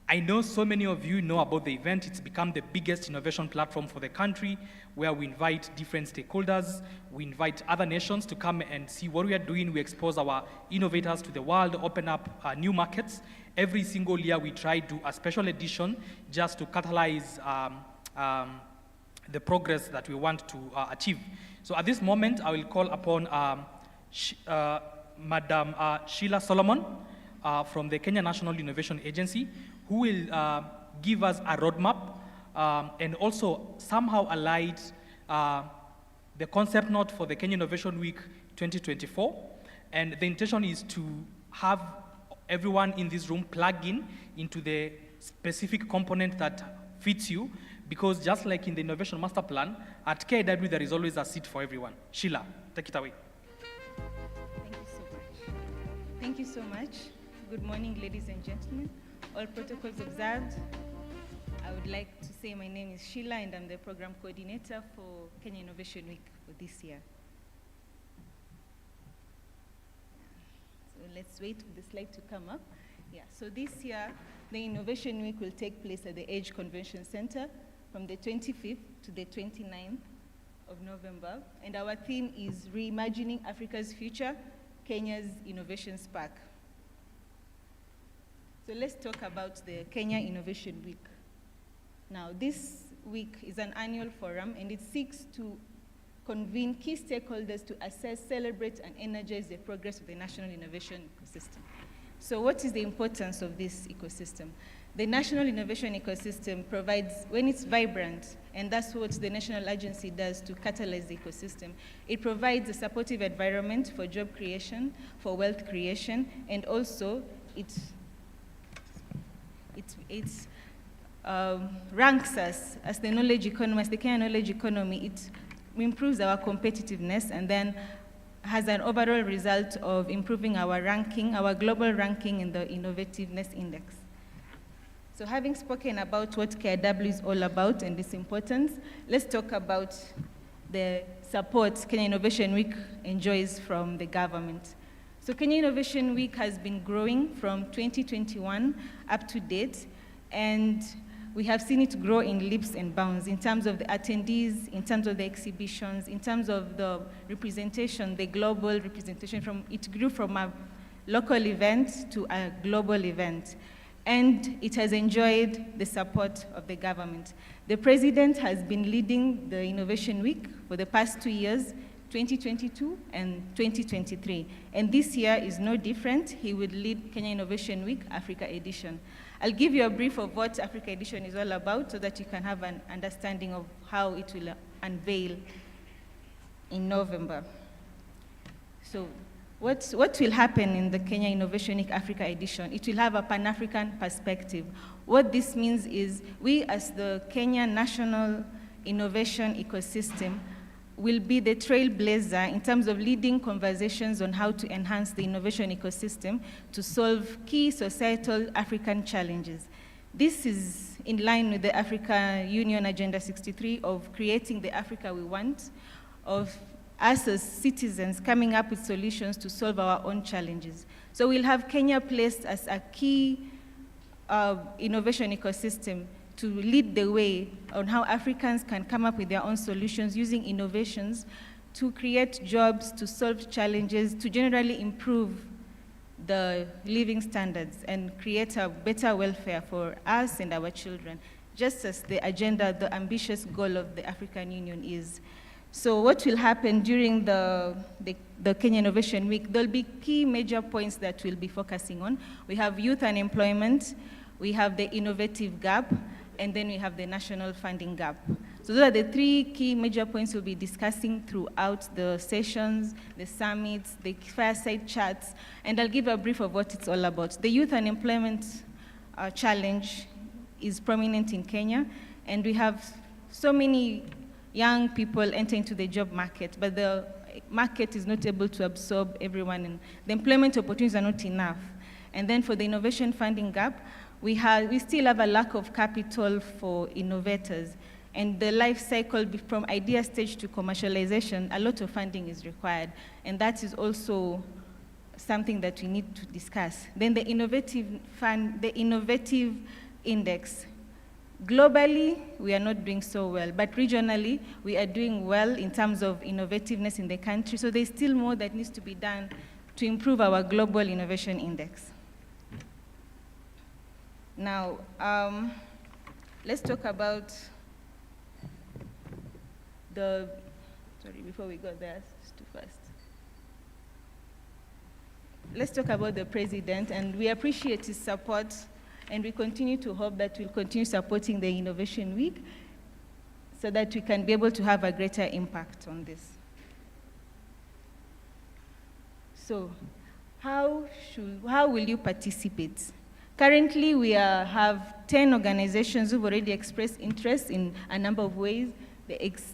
I know so many of you know about the event. It's become the biggest innovation platform for the country, where we invite different stakeholders, we invite other nations to come and see what we are doing. We expose our innovators to the world, open up new markets. Every single year we try to do a special edition just to catalyze the progress that we want to achieve. So at this moment, I will call upon Madam Sheila Solomon from the Kenya National Innovation Agency, who will give us a roadmap and also somehow allied the concept note for the Kenya Innovation Week 2024. And the intention is to have everyone in this room plug into the specific component that fits you, because just like in the Innovation Masterplan, at KW there is always a seat for everyone. Sheila, take it away.
Thank you so much. Thank you so much. Good morning, ladies and gentlemen. All protocols observed. I would like to say my name is Sheila and I'm the program coordinator for Kenya Innovation Week for this year. So let's wait for the slide to come up. Yeah, so this year, the Innovation Week will take place at the Edge Convention Center from the 25th to the 29th of November. And our theme is Reimagining Africa's Future, Kenya's Innovation Spark. So let's talk about the Kenya Innovation Week. Now, this week is an annual forum, and it seeks to convene key stakeholders to assess, celebrate, and energize the progress of the national innovation ecosystem. So what is the importance of this ecosystem? The national innovation ecosystem provides, when it's vibrant, and that's what the national agency does to catalyze the ecosystem, it provides a supportive environment for job creation, for wealth creation, and also it ranks us as the knowledge economy, as the Kenya knowledge economy. It improves our competitiveness and then has an overall result of improving our ranking, our global ranking in the innovativeness index. So having spoken about what KW is all about and its importance, let's talk about the support Kenya Innovation Week enjoys from the government. So Kenya Innovation Week has been growing from 2021 up to date, and we have seen it grow in leaps and bounds in terms of the attendees, in terms of the exhibitions, in terms of the representation, the global representation. It grew from a local event to a global event, and it has enjoyed the support of the government. The president has been leading the Innovation Week for the past 2 years, 2022 and 2023. And this year is no different. He will lead Kenya Innovation Week Africa Edition. I'll give you a brief of what Africa Edition is all about so that you can have an understanding of how it will unveil in November. So what will happen in the Kenya Innovation Week Africa Edition? It will have a Pan-African perspective. What this means is we as the Kenya National Innovation Ecosystem will be the trailblazer in terms of leading conversations on how to enhance the innovation ecosystem to solve key societal African challenges. This is in line with the Africa Union Agenda 63 of creating the Africa we want, of us as citizens coming up with solutions to solve our own challenges. So we'll have Kenya placed as a key innovation ecosystem to lead the way on how Africans can come up with their own solutions using innovations to create jobs, to solve challenges, to generally improve the living standards and create a better welfare for us and our children, just as the agenda, the ambitious goal of the African Union is. So what will happen during the Kenya Innovation Week? There'll be key major points that we'll be focusing on. We have youth unemployment, we have the innovative gap, and then we have the national funding gap. So those are the three key major points we'll be discussing throughout the sessions, the summits, the fireside chats, and I'll give a brief of what it's all about. The youth unemployment challenge is prominent in Kenya, and we have so many young people enter into the job market, but the market is not able to absorb everyone, and the employment opportunities are not enough. And then for the innovation funding gap, we still have a lack of capital for innovators. And the life cycle from idea stage to commercialization, a lot of funding is required. And that is also something that we need to discuss. Then the innovative index. Globally, we are not doing so well, but regionally, we are doing well in terms of innovativeness in the country, so there's still more that needs to be done to improve our global innovation index. Now, let's talk about before we go there, it's too fast. Let's talk about the president, and we appreciate his support, and we continue to hope that we'll continue supporting the Innovation Week so that we can be able to have a greater impact on this. So, how will you participate? Currently, we have 10 organizations who've already expressed interest in a number of ways,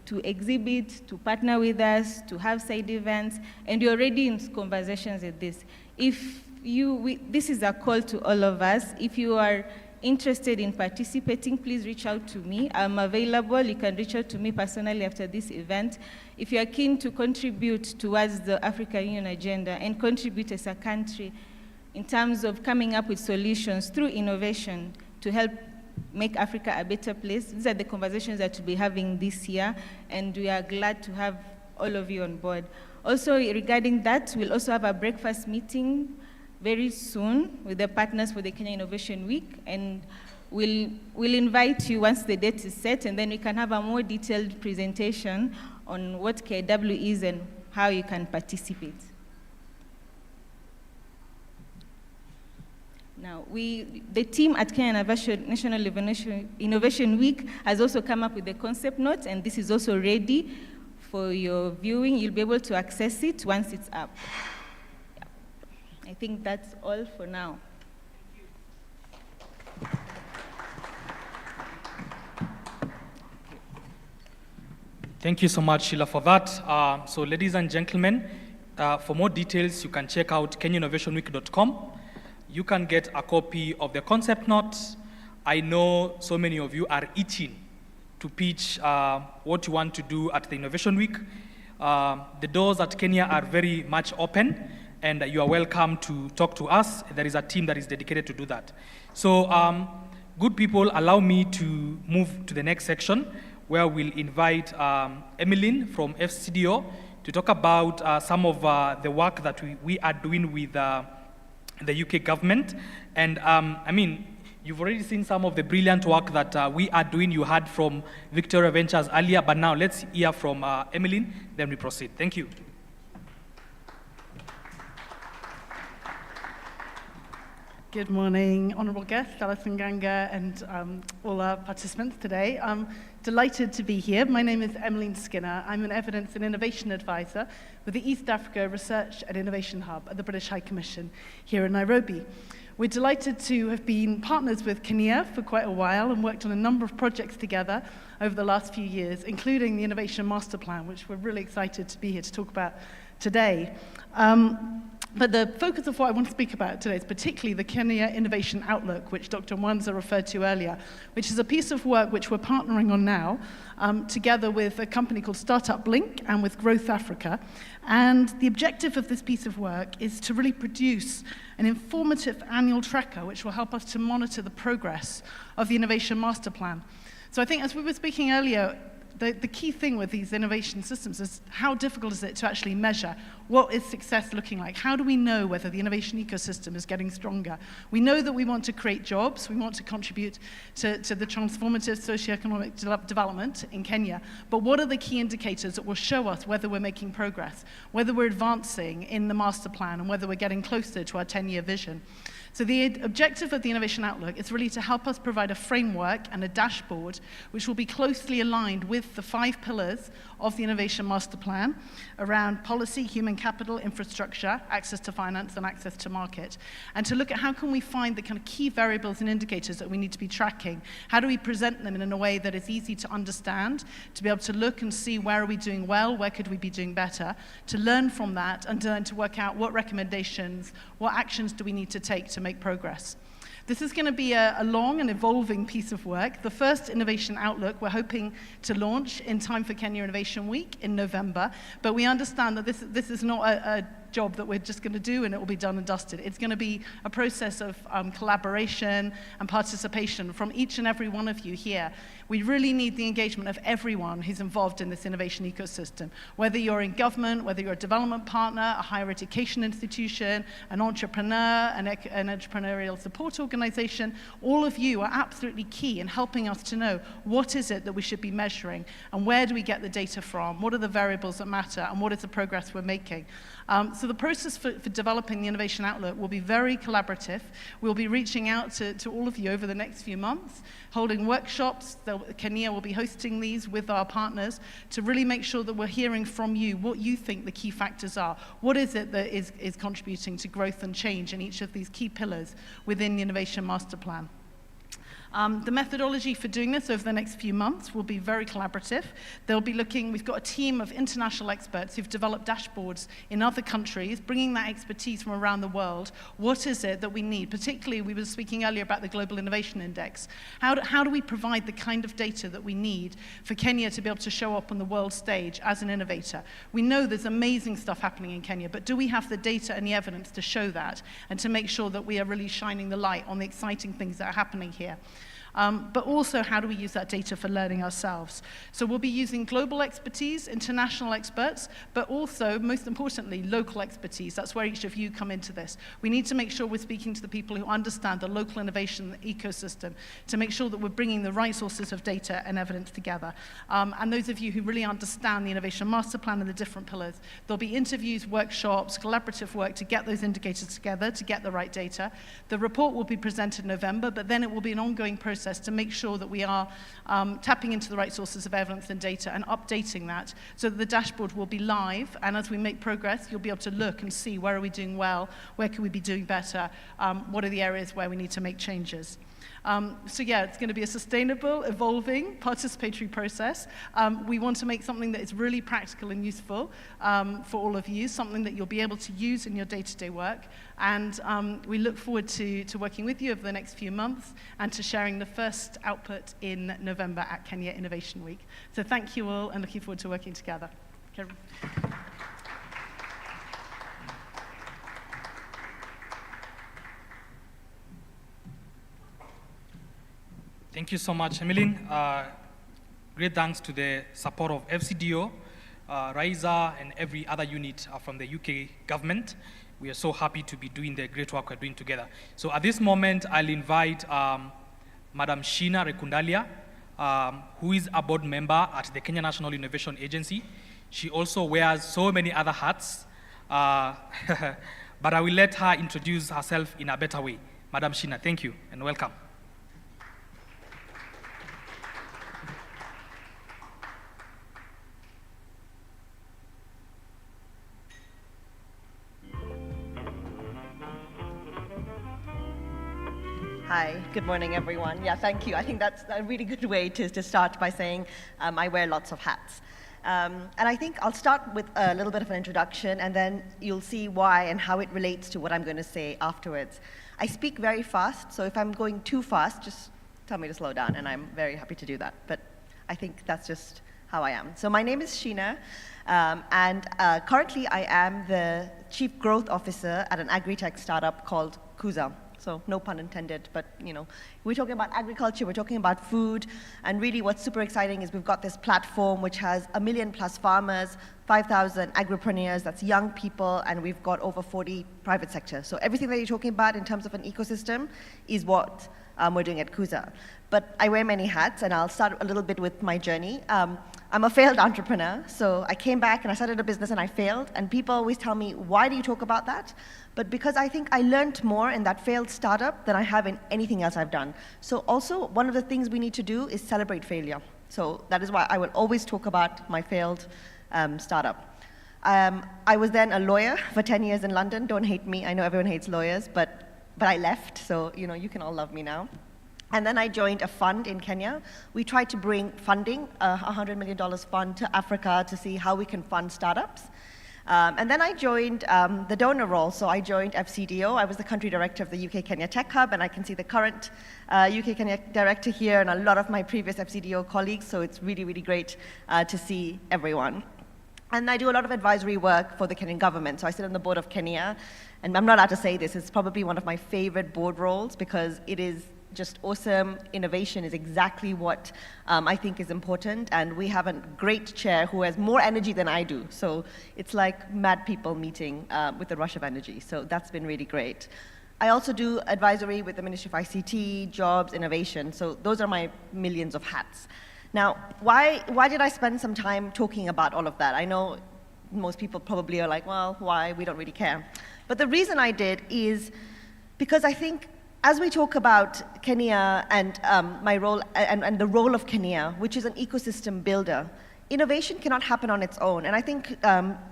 to exhibit, to partner with us, to have side events, and we're already in conversations with this. This is a call to all of us. If you are interested in participating, please reach out to me. I'm available. You can reach out to me personally after this event. If you are keen to contribute towards the African Union agenda and contribute as a country in terms of coming up with solutions through innovation to help make Africa a better place, these are the conversations that we'll be having this year, and we are glad to have all of you on board. Also, regarding that, we'll also have a breakfast meeting very soon with the partners for the Kenya Innovation Week, and we'll invite you once the date is set, and then we can have a more detailed presentation on what KW is and how you can participate. Now, the team at Kenya National Innovation Week has also come up with the concept note, and this is also ready for your viewing. You'll be able to access it once it's up. Yeah. I think that's all for now.
Thank you so much, Sheila, for that. So ladies and gentlemen, for more details, you can check out kenyainnovationweek.com. You can get a copy of the concept note. I know so many of you are itching to pitch what you want to do at the Innovation Week. The doors at Kenya are very much open, and you are welcome to talk to us. There is a team that is dedicated to do that. So, good people, allow me to move to the next section, where we'll invite Emmeline from FCDO to talk about some of the work that we are doing with the UK government. And I mean, you've already seen some of the brilliant work that we are doing. You heard from Victoria Ventures earlier, but now let's hear from Emmeline, then we proceed. Thank you.
Good morning, honourable guests, Alison Ganga, and all our participants today. I'm delighted to be here. My name is Emmeline Skinner. I'm an Evidence and Innovation Advisor with the East Africa Research and Innovation Hub at the British High Commission here in Nairobi. We're delighted to have been partners with Kenya for quite a while and worked on a number of projects together over the last few years, including the Innovation Masterplan, which we're really excited to be here to talk about today. But the focus of what I want to speak about today is particularly the Kenya Innovation Outlook, which Dr. Mwanza referred to earlier, which is a piece of work which we're partnering on now, together with a company called Startup Link and with Growth Africa. And the objective of this piece of work is to really produce an informative annual tracker which will help us to monitor the progress of the Innovation Master Plan. So I think, as we were speaking earlier, the key thing with these innovation systems is how difficult is it to actually measure what is success looking like? How do we know whether the innovation ecosystem is getting stronger? We know that we want to create jobs, we want to contribute to the transformative socioeconomic development in Kenya, but what are the key indicators that will show us whether we're making progress, whether we're advancing in the master plan, and whether we're getting closer to our 10-year vision? So the objective of the Innovation Outlook is really to help us provide a framework and a dashboard which will be closely aligned with the 5 pillars of the Innovation Master Plan around policy, human capital, infrastructure, access to finance, and access to market. And to look at how can we find the kind of key variables and indicators that we need to be tracking. How do we present them in a way that is easy to understand, to be able to look and see where are we doing well, where could we be doing better, to learn from that, and then to work out what recommendations, what actions do we need to take to make progress. This is going to be a long and evolving piece of work. The first Innovation Outlook we're hoping to launch in time for Kenya Innovation Week in November, but we understand that this is not a job that we're just going to do and it will be done and dusted. It's going to be a process of collaboration and participation from each and every one of you here. We really need the engagement of everyone who's involved in this innovation ecosystem, whether you're in government, whether you're a development partner, a higher education institution, an entrepreneur, an entrepreneurial support organization. All of you are absolutely key in helping us to know what is it that we should be measuring and where do we get the data from, what are the variables that matter, and what is the progress we're making. So the process for developing the Innovation Outlook will be very collaborative. We'll be reaching out to all of you over the next few months, holding workshops. Kenya will be hosting these with our partners to really make sure that we're hearing from you what you think the key factors are. What is it that is contributing to growth and change in each of these key pillars within the Innovation Masterplan? The methodology for doing this over the next few months will be very collaborative. They'll be we've got a team of international experts who've developed dashboards in other countries, bringing that expertise from around the world. What is it that we need? Particularly, we were speaking earlier about the Global Innovation Index. How do we provide the kind of data that we need for Kenya to be able to show up on the world stage as an innovator? We know there's amazing stuff happening in Kenya, but do we have the data and the evidence to show that and to make sure that we are really shining the light on the exciting things that are happening here? But also, how do we use that data for learning ourselves? So we'll be using global expertise, international experts, but also, most importantly, local expertise. That's where each of you come into this. We need to make sure we're speaking to the people who understand the local innovation ecosystem to make sure that we're bringing the right sources of data and evidence together. And those of you who really understand the Innovation Masterplan and the different pillars, there'll be interviews, workshops, collaborative work to get those indicators together, to get the right data. The report will be presented in November, but then it will be an ongoing process to make sure that we are tapping into the right sources of evidence and data and updating that so that the dashboard will be live, and as we make progress, you'll be able to look and see where are we doing well, where can we be doing better, what are the areas where we need to make changes. So yeah, it's going to be a sustainable, evolving, participatory process. We want to make something that is really practical and useful for all of you, something that you'll be able to use in your day-to-day work. And we look forward to working with you over the next few months and to sharing the first output in November at Kenya Innovation Week. So thank you all, and looking forward to working together. Karen.
Thank you so much, Emmeline. Great thanks to the support of FCDO, RISA, and every other unit from the UK government. We are so happy to be doing the great work we're doing together. So at this moment, I'll invite Madam Sheena Rekundalia, who is a board member at the Kenya National Innovation Agency. She also wears so many other hats, but I will let her introduce herself in a better way. Madam Sheena, thank you and welcome.
Hi, good morning, everyone. Yeah, thank you. I think that's a really good way to start by saying I wear lots of hats. And I think I'll start with a little bit of an introduction, and then you'll see why and how it relates to what I'm going to say afterwards. I speak very fast, so if I'm going too fast, just tell me to slow down, and I'm very happy to do that. But I think that's just how I am. So my name is Sheena, and currently I am the Chief Growth Officer at an AgriTech startup called Kuza. So no pun intended, but you know, we're talking about agriculture, we're talking about food, and really what's super exciting is we've got this platform which has 1 million plus farmers, 5,000 agripreneurs, that's young people, and we've got over 40 private sector. So everything that you're talking about in terms of an ecosystem is what we're doing at Kuza. But I wear many hats, and I'll start a little bit with my journey. I'm a failed entrepreneur, so I came back and I started a business and I failed, and people always tell me, why do you talk about that? But because I think I learned more in that failed startup than I have in anything else I've done. So also, one of the things we need to do is celebrate failure. So that is why I will always talk about my failed startup. I was then a lawyer for 10 years in London. Don't hate me, I know everyone hates lawyers, but I left, so you know, you can all love me now. And then I joined a fund in Kenya. We tried to bring funding, a $100 million fund to Africa to see how we can fund startups. And then I joined the donor role. So I joined FCDO. I was the country director of the UK Kenya Tech Hub, and I can see the current UK Kenya director here and a lot of my previous FCDO colleagues. So it's really, really great to see everyone. And I do a lot of advisory work for the Kenyan government. So I sit on the board of Kenya, and I'm not allowed to say this, it's probably one of my favorite board roles because it is just awesome. Innovation is exactly what I think is important. And we have a great chair who has more energy than I do. So it's like mad people meeting with a rush of energy. So that's been really great. I also do advisory with the Ministry of ICT, Jobs, Innovation. So those are my millions of hats. Now, why did I spend some time talking about all of that? I know most people probably are like, well, why? We don't really care. But the reason I did is because I think as we talk about Kenya and my role and the role of Kenya, which is an ecosystem builder, innovation cannot happen on its own. And I think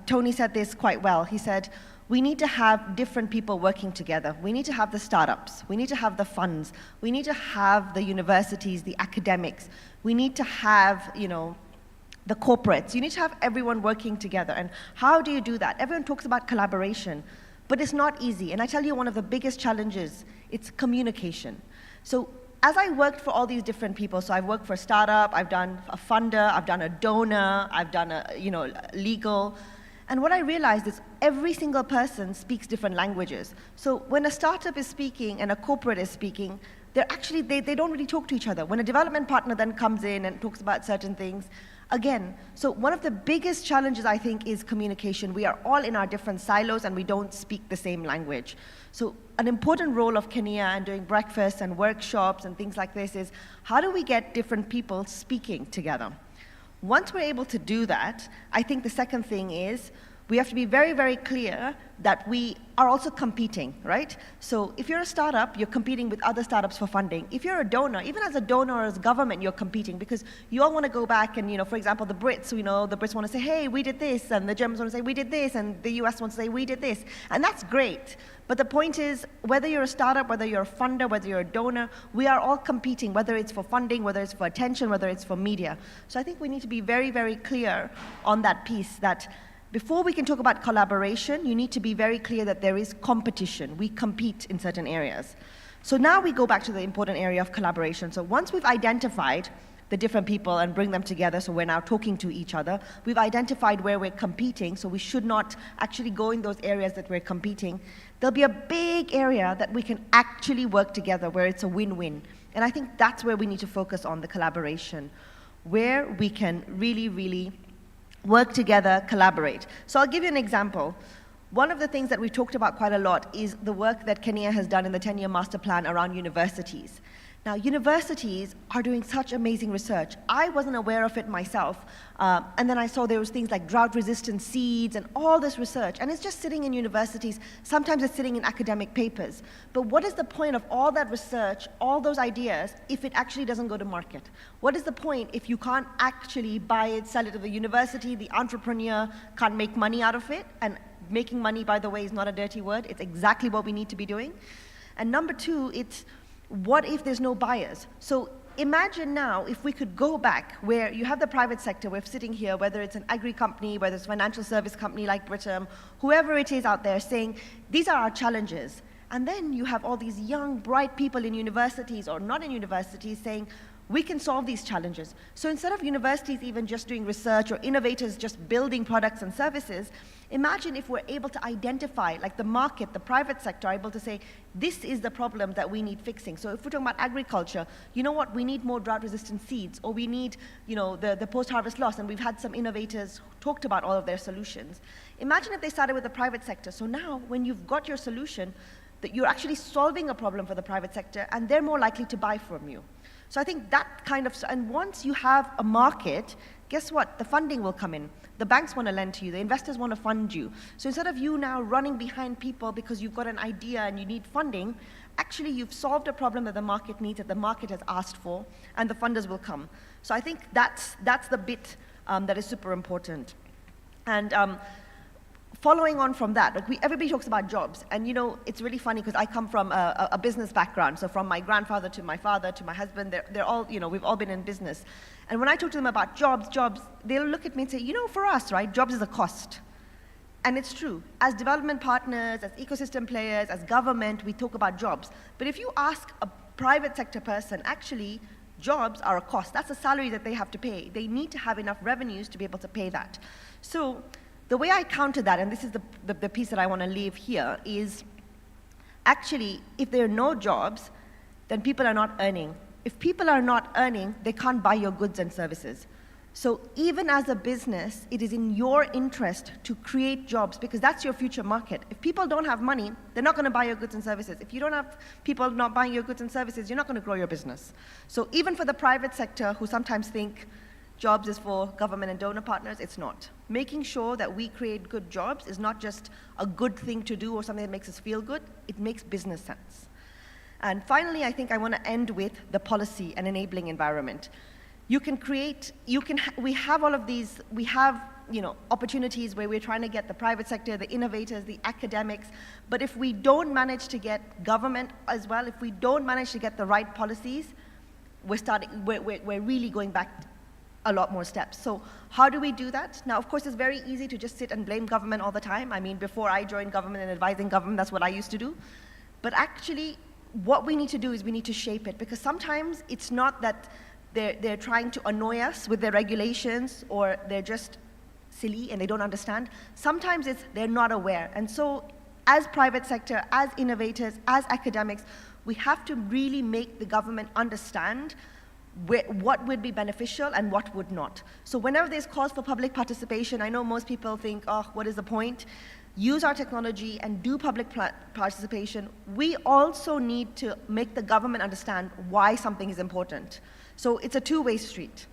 Tony said this quite well. He said, we need to have different people working together. We need to have the startups. We need to have the funds. We need to have the universities, the academics. We need to have, the corporates. You need to have everyone working together. And how do you do that? Everyone talks about collaboration, but it's not easy. And I tell you, one of the biggest challenges, it's communication. So as I worked for all these different people, so I've worked for a startup, I've done a funder, I've done a donor, I've done legal. And what I realized is every single person speaks different languages. So when a startup is speaking and a corporate is speaking, they don't really talk to each other. When a development partner then comes in and talks about certain things, again, so one of the biggest challenges I think is communication. We are all in our different silos and we don't speak the same language. So an important role of Kenya and doing breakfasts and workshops and things like this is how do we get different people speaking together? Once we're able to do that, I think the second thing is we have to be very, very clear that we are also competing, right? So if you're a startup, you're competing with other startups for funding. If you're a donor, even as a donor or as government, you're competing because you all want to go back and, for example, the Brits, the Brits want to say, hey, we did this, and the Germans want to say, we did this, and the US wants to say, we did this. And that's great. But the point is, whether you're a startup, whether you're a funder, whether you're a donor, we are all competing, whether it's for funding, whether it's for attention, whether it's for media. So I think we need to be very, very clear on that piece that before we can talk about collaboration, you need to be very clear that there is competition. We compete in certain areas. So now we go back to the important area of collaboration. So once we've identified the different people and bring them together, so we're now talking to each other, we've identified where we're competing, so we should not actually go in those areas that we're competing. There'll be a big area that we can actually work together where it's a win-win. And I think that's where we need to focus on the collaboration, where we can really, really work together, collaborate. So I'll give you an example. One of the things that we talked about quite a lot is the work that Kenya has done in the 10-year master plan around universities. Now, universities are doing such amazing research. I wasn't aware of it myself, and then I saw there was things like drought-resistant seeds and all this research, and it's just sitting in universities. Sometimes it's sitting in academic papers. But what is the point of all that research, all those ideas, if it actually doesn't go to market? What is the point if you can't actually buy it, sell it to the university, the entrepreneur can't make money out of it? And making money, by the way, is not a dirty word. It's exactly what we need to be doing. And number two, it's what if there's no buyers? So imagine now if we could go back where you have the private sector, we're sitting here, whether it's an agri company, whether it's a financial service company like Britam, whoever it is out there saying, these are our challenges. And then you have all these young, bright people in universities or not in universities saying, we can solve these challenges. So instead of universities even just doing research or innovators just building products and services, imagine if we're able to identify, like the market, the private sector are able to say, this is the problem that we need fixing. So if we're talking about agriculture, you know what, we need more drought-resistant seeds, or we need, the post-harvest loss, and we've had some innovators who talked about all of their solutions. Imagine if they started with the private sector. So now, when you've got your solution, that you're actually solving a problem for the private sector, and they're more likely to buy from you. So I think that kind of, and once you have a market, guess what? The funding will come in. The banks want to lend to you. The investors want to fund you. So instead of you now running behind people because you've got an idea and you need funding, actually you've solved a problem that the market needs, that the market has asked for, and the funders will come. So I think that's the bit that is super important. And following on from that, everybody talks about jobs, and it's really funny because I come from a business background. So from my grandfather to my father to my husband, they're all, we've all been in business. And when I talk to them about jobs, they'll look at me and say, for us, right, jobs is a cost. And it's true. As development partners, as ecosystem players, as government, we talk about jobs. But if you ask a private sector person, actually, jobs are a cost. That's a salary that they have to pay. They need to have enough revenues to be able to pay that. So the way I counter that, and this is the piece that I want to leave here, is actually, if there are no jobs, then people are not earning. If people are not earning, they can't buy your goods and services. So even as a business, it is in your interest to create jobs, because that's your future market. If people don't have money, they're not going to buy your goods and services. If you don't have people not buying your goods and services, you're not going to grow your business. So even for the private sector, who sometimes think jobs is for government and donor partners, it's not. Making sure that we create good jobs is not just a good thing to do or something that makes us feel good, it makes business sense. And finally, I think I want to end with the policy and enabling environment. You can create, we have all of these, we have, opportunities where we're trying to get the private sector, the innovators, the academics, but if we don't manage to get government as well, if we don't manage to get the right policies, we're really going back a lot more steps. So how do we do that? Now, of course, it's very easy to just sit and blame government all the time. I mean, before I joined government and advising government, that's what I used to do. But actually, what we need to do is we need to shape it, because sometimes it's not that they're trying to annoy us with their regulations, or they're just silly and they don't understand. Sometimes it's they're not aware. And so as private sector, as innovators, as academics, we have to really make the government understand what would be beneficial and what would not. So whenever there's calls for public participation, I know most people think, oh, what is the point? Use our technology and do public participation. We also need to make the government understand why something is important. So it's a two-way street.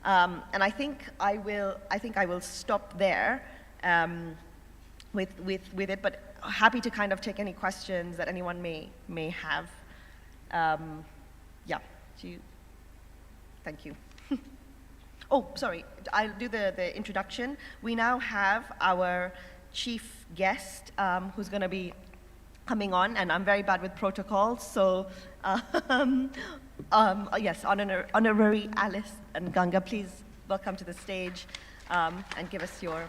And I think I will stop there with it, but happy to kind of take any questions that anyone may have. Yeah, thank you. Oh, sorry, I'll do the introduction. We now have our chief guest who's going to be coming on, and I'm very bad with protocols, so yes, Honorary Alice and Ganga, please welcome to the stage and give us your...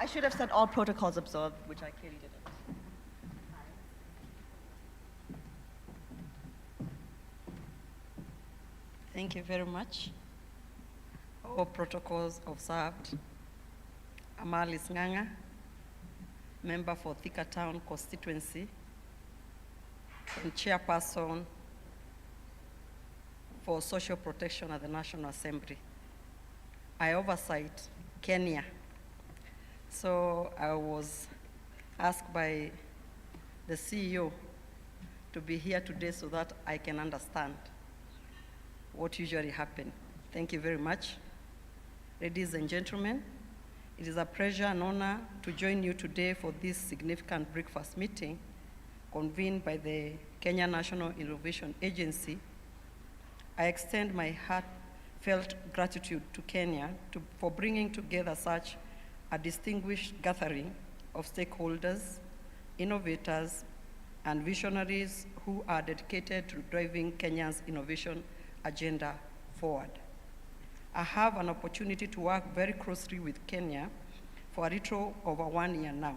I should have said all protocols observed, which I clearly didn't.
Thank you very much. All protocols observed. I'm Alice Nganga, member for Thika Town constituency and chairperson for social protection at the National Assembly. I oversight Kenya. So I was asked by the CEO to be here today so that I can understand what usually happens. Thank you very much. Ladies and gentlemen, it is a pleasure and honor to join you today for this significant breakfast meeting convened by the Kenya National Innovation Agency. I extend my heartfelt gratitude to Kenya for bringing together such a distinguished gathering of stakeholders, innovators, and visionaries who are dedicated to driving Kenya's innovation agenda forward. I have an opportunity to work very closely with Kenya for a little over 1 year now.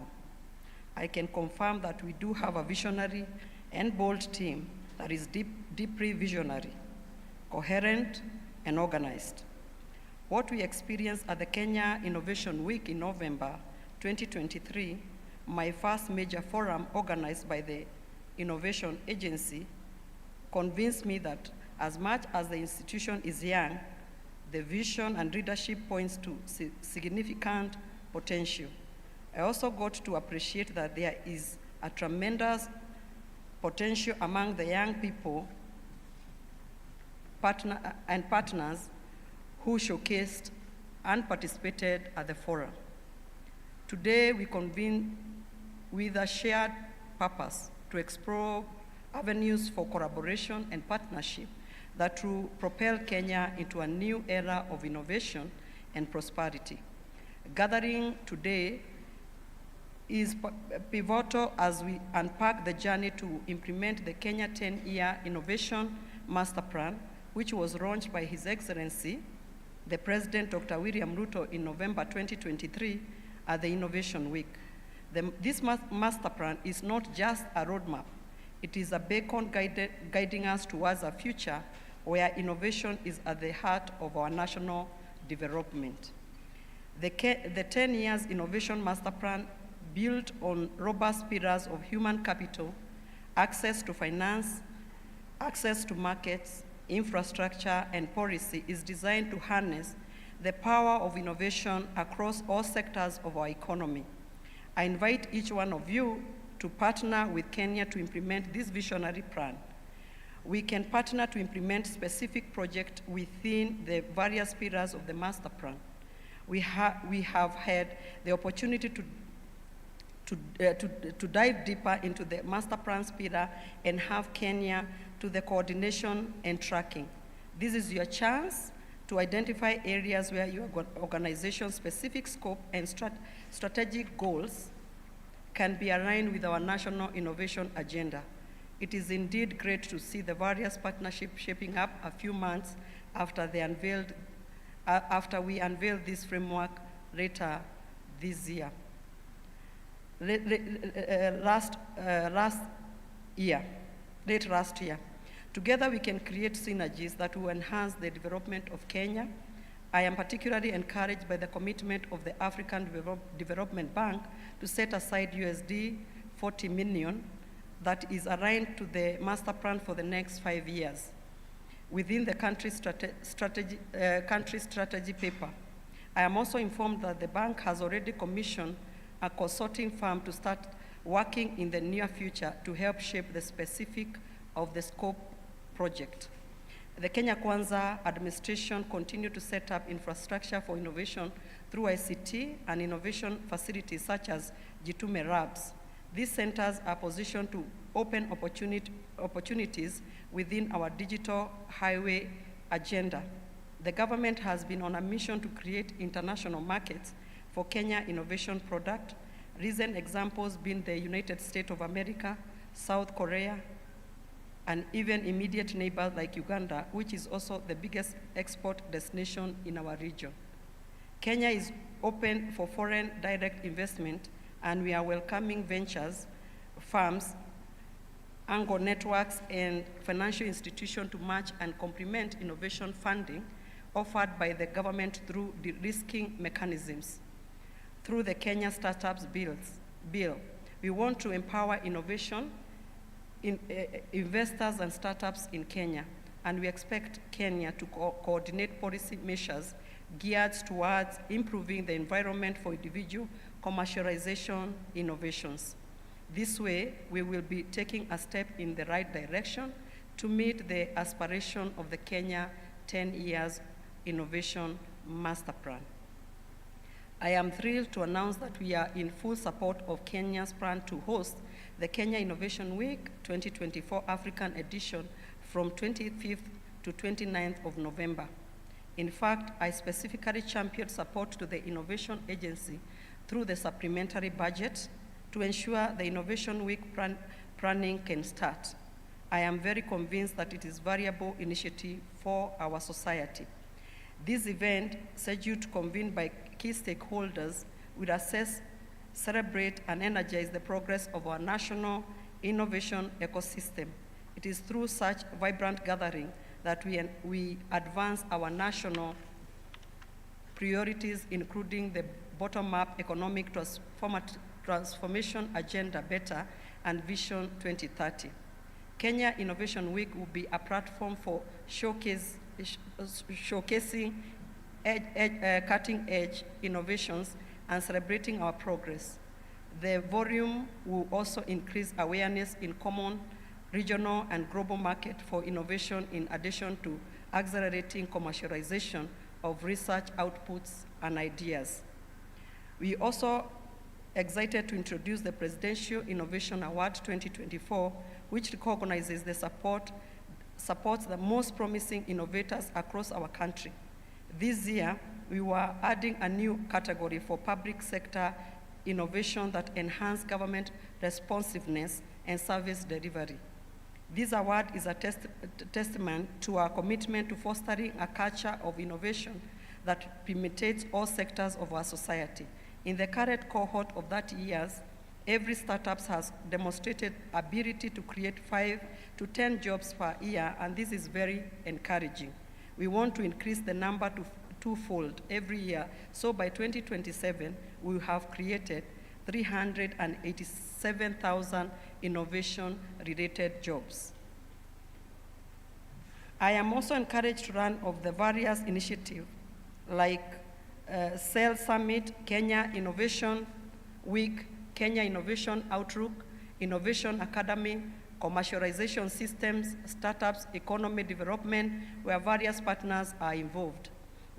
I can confirm that we do have a visionary and bold team that is deeply visionary, coherent, and organized. What we experienced at the Kenya Innovation Week in November 2023, my first major forum organized by the Innovation Agency, convinced me that as much as the institution is young, the vision and leadership points to significant potential. I also got to appreciate that there is a tremendous potential among the young people and partners who showcased and participated at the forum. Today, we convene with a shared purpose to explore avenues for collaboration and partnership that will propel Kenya into a new era of innovation and prosperity. Gathering today is pivotal as we unpack the journey to implement the Kenya 10-year Innovation Masterplan, which was launched by His Excellency, the President Dr. William Ruto in November 2023 at the Innovation Week. This master plan is not just a roadmap. It is a beacon guiding us towards a future where innovation is at the heart of our national development. The 10 years Innovation Master Plan, built on robust pillars of human capital, access to finance, access to markets, infrastructure, and policy, is designed to harness the power of innovation across all sectors of our economy. I invite each one of you to partner with Kenya to implement this visionary plan. We can partner to implement specific projects within the various pillars of the master plan. We have had the opportunity to dive deeper into the master plan's pillar and have Kenya to the coordination and tracking. This is your chance to identify areas where your organization's specific scope and strategic goals can be aligned with our national innovation agenda. It is indeed great to see the various partnerships shaping up a few months after we unveiled this framework later this year. Late last year. Together we can create synergies that will enhance the development of Kenya. I am particularly encouraged by the commitment of the African Development Bank to set aside USD 40 million that is aligned to the master plan for the next 5 years within the country's strategy paper. I am also informed that the bank has already commissioned a consulting firm to start working in the near future to help shape the specific of the scope project. The Kenya Kwanza administration continue to set up infrastructure for innovation through ICT and innovation facilities such as Jitume Labs. These centers are positioned to open opportunities within our digital highway agenda. The government has been on a mission to create international markets for Kenya innovation product, recent examples being the United States of America, South Korea, and even immediate neighbors like Uganda, which is also the biggest export destination in our region. Kenya is open for foreign direct investment, and we are welcoming ventures, firms, angle networks, and financial institutions to match and complement innovation funding offered by the government through de-risking mechanisms. Through the Kenya Startups Bill, we want to empower innovation, investors and startups in Kenya, and we expect Kenya to coordinate policy measures geared towards improving the environment for individual commercialization innovations. This way, we will be taking a step in the right direction to meet the aspiration of the Kenya 10 years Innovation Master Plan. I am thrilled to announce that we are in full support of Kenya's plan to host the Kenya Innovation Week 2024 African edition from 25th to 29th of November. In fact, I specifically championed support to the Innovation Agency through the supplementary budget to ensure the Innovation Week planning can start. I am very convinced that it is a valuable initiative for our society. This event, scheduled to convene by key stakeholders, will assess, celebrate, and energize the progress of our national innovation ecosystem. It is through such vibrant gathering that we advance our national priorities, including the bottom-up economic transformation agenda, BETTER, and Vision 2030. Kenya Innovation Week will be a platform for showcasing cutting-edge innovations and celebrating our progress. The volume will also increase awareness in common, regional, and global market for innovation, in addition to accelerating commercialization of research outputs and ideas. We also excited to introduce the Presidential Innovation Award 2024, which recognizes the supports the most promising innovators across our country. This year, we were adding a new category for public sector innovation that enhance government responsiveness and service delivery. This award is a testament to our commitment to fostering a culture of innovation that permeates all sectors of our society. In the current cohort of that year's Every startup has demonstrated ability to create 5 to 10 jobs per year, and this is very encouraging. We want to increase the number to twofold every year, so by 2027, we will have created 387,000 innovation-related jobs. I am also encouraged to learn of the various initiatives like Sales Summit, Kenya Innovation Week, Kenya Innovation Outlook, Innovation Academy, commercialization systems, startups, economy development, where various partners are involved.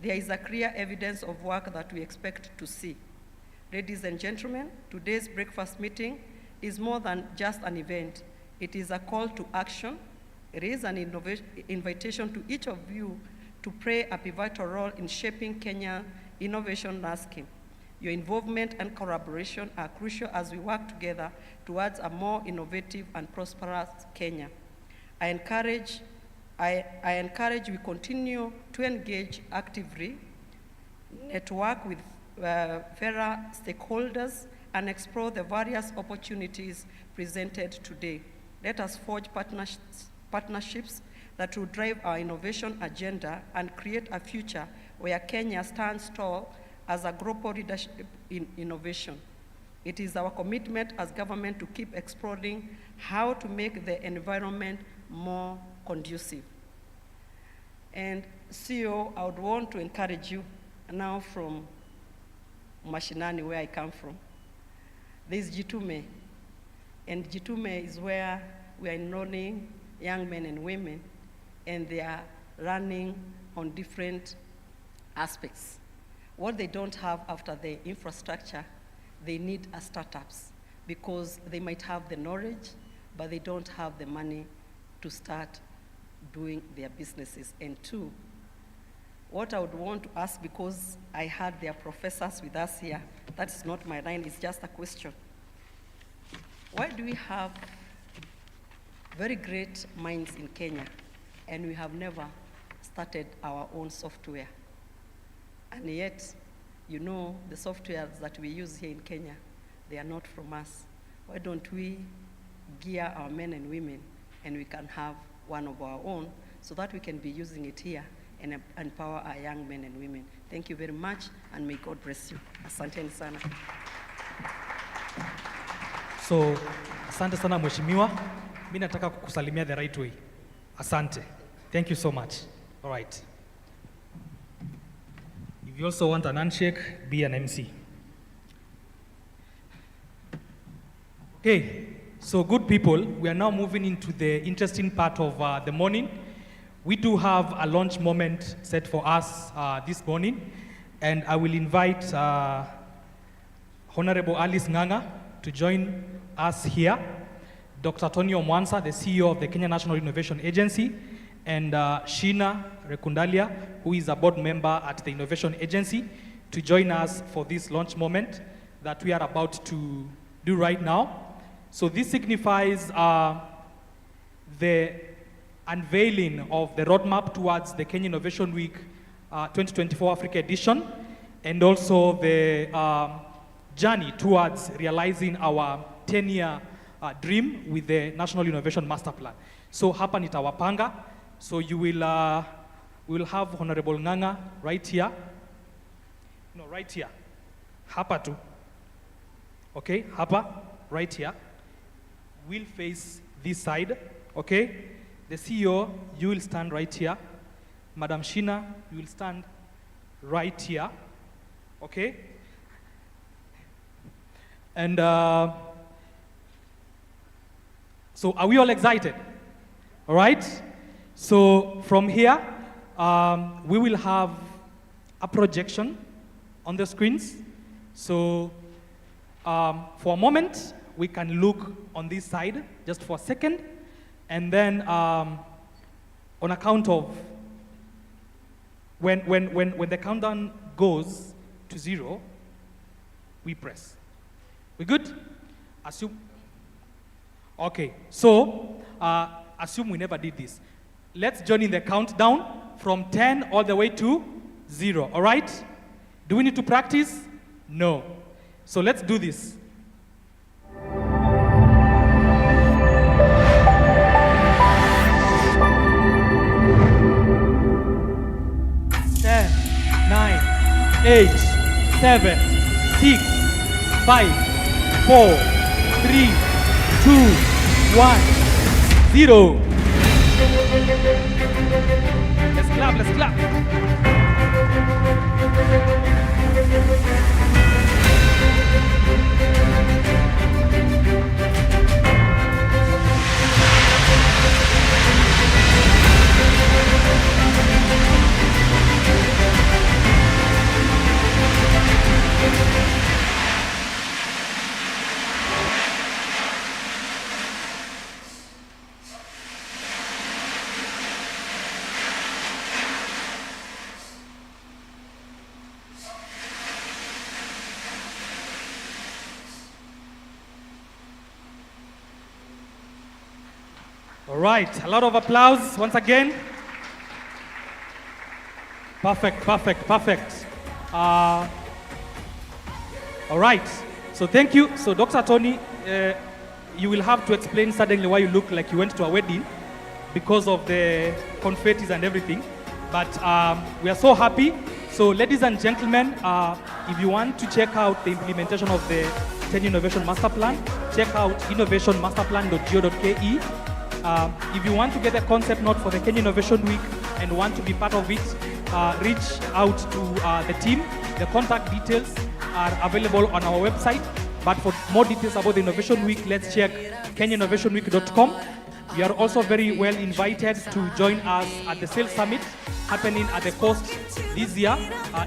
There is a clear evidence of work that we expect to see. Ladies and gentlemen, today's breakfast meeting is more than just an event. It is a call to action. It is an invitation to each of you to play a pivotal role in shaping Kenya's innovation landscape. Your involvement and collaboration are crucial as we work together towards a more innovative and prosperous Kenya. I encourage we continue to engage actively, network with fellow stakeholders, and explore the various opportunities presented today. Let us forge partnerships that will drive our innovation agenda and create a future where Kenya stands tall as a global leadership in innovation. It is our commitment as government to keep exploring how to make the environment more conducive. And CEO, I would want to encourage you now from Mashinani, where I come from. There's Jitume, and Jitume is where we are enrolling young men and women, and they are running on different aspects. What they don't have after the infrastructure, they need startups, because they might have the knowledge, but they don't have the money to start doing their businesses. And two, what I would want to ask, because I had their professors with us here, that's not my line, it's just a question. Why do we have very great minds in Kenya, and we have never started our own software? And yet, you know, the softwares that we use here in Kenya, they are not from us. Why don't we gear our men and women, and we can have one of our own, so that we can be using it here and empower our young men and women? Thank you very much, and may God bless you. Asanteni sana.
So, asante sana mheshimiwa. Mimi nataka kukusalimia the right way. Asante. Thank you so much. All right. If you also want an handshake, be an MC. Okay, so good people, we are now moving into the interesting part of the morning. We do have a launch moment set for us this morning, and I will invite Honorable Alice Nganga to join us here, Dr. Tony Omwansa, the CEO of the Kenya National Innovation Agency, and Sheena Rekundalia, who is a board member at the Innovation Agency, to join us for this launch moment that we are about to do right now. So this signifies the unveiling of the roadmap towards the Kenya Innovation Week 2024 Africa edition, and also the journey towards realizing our 10-year dream with the National Innovation Masterplan. So hapa nitawapanga. So you will have Honorable Nganga right here. No, right here. Hapa tu. Okay, hapa, right here. We'll face this side, okay? The CEO, you will stand right here. Madam Sheena, you will stand right here, okay? And so are we all excited? All right? So from here, we will have a projection on the screens. So for a moment, we can look on this side just for a second, and then on account of when the countdown goes to 0, we press. We good? Assume. Okay, so assume we never did this. Let's join in the countdown from 10 all the way to 0, all right? Do we need to practice? No. So let's do this. 8, 7, 6, 5, 4, 3, 2, 1, 0. Let's clap, let's clap. All right, a lot of applause once again. Perfect, perfect, perfect. All right, so thank you. So Dr. Tony, you will have to explain suddenly why you look like you went to a wedding because of the confettis and everything. But we are so happy. So ladies and gentlemen, if you want to check out the implementation of the Kenya Innovation Master Plan, check out innovationmasterplan.go.ke. If you want to get a concept note for the Kenya Innovation Week and want to be part of it, reach out to the team. The contact details are available on our website. But for more details about the Innovation Week, let's check kenyainnovationweek.com. You are also very well invited to join us at the Sales Summit happening at the coast this year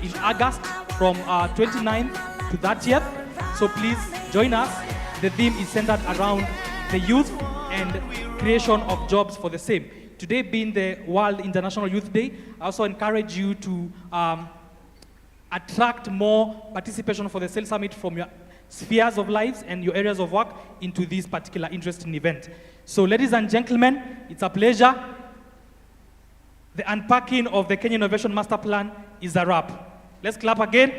in August from 29th to 30th. So please join us. The theme is centered around the youth and creation of jobs for the same. Today being the World International Youth Day, I also encourage you to attract more participation for the Sales Summit from your spheres of lives and your areas of work into this particular interesting event. So ladies and gentlemen, it's a pleasure. The unpacking of the Kenya Innovation Master Plan is a wrap. Let's clap again.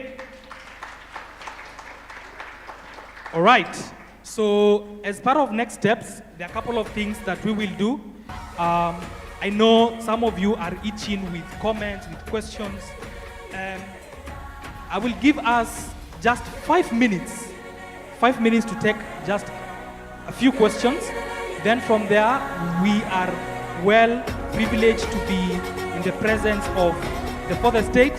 All right. So as part of next steps, there are a couple of things that we will do. I know some of you are itching with comments, with questions. I will give us just 5 minutes. 5 minutes to take just a few questions. Then from there, we are well privileged to be in the presence of the fourth estate.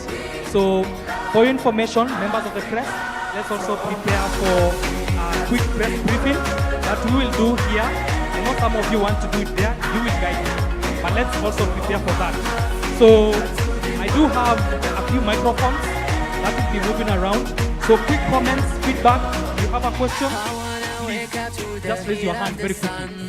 So for your information, members of the press, let's also prepare for a quick press briefing that we will do here. I know some of you want to do it there, you will guide me. But let's also prepare for that. So I do have a few microphones that will be moving around. So quick comments, feedback. If you have a question, please just raise your hand very quickly.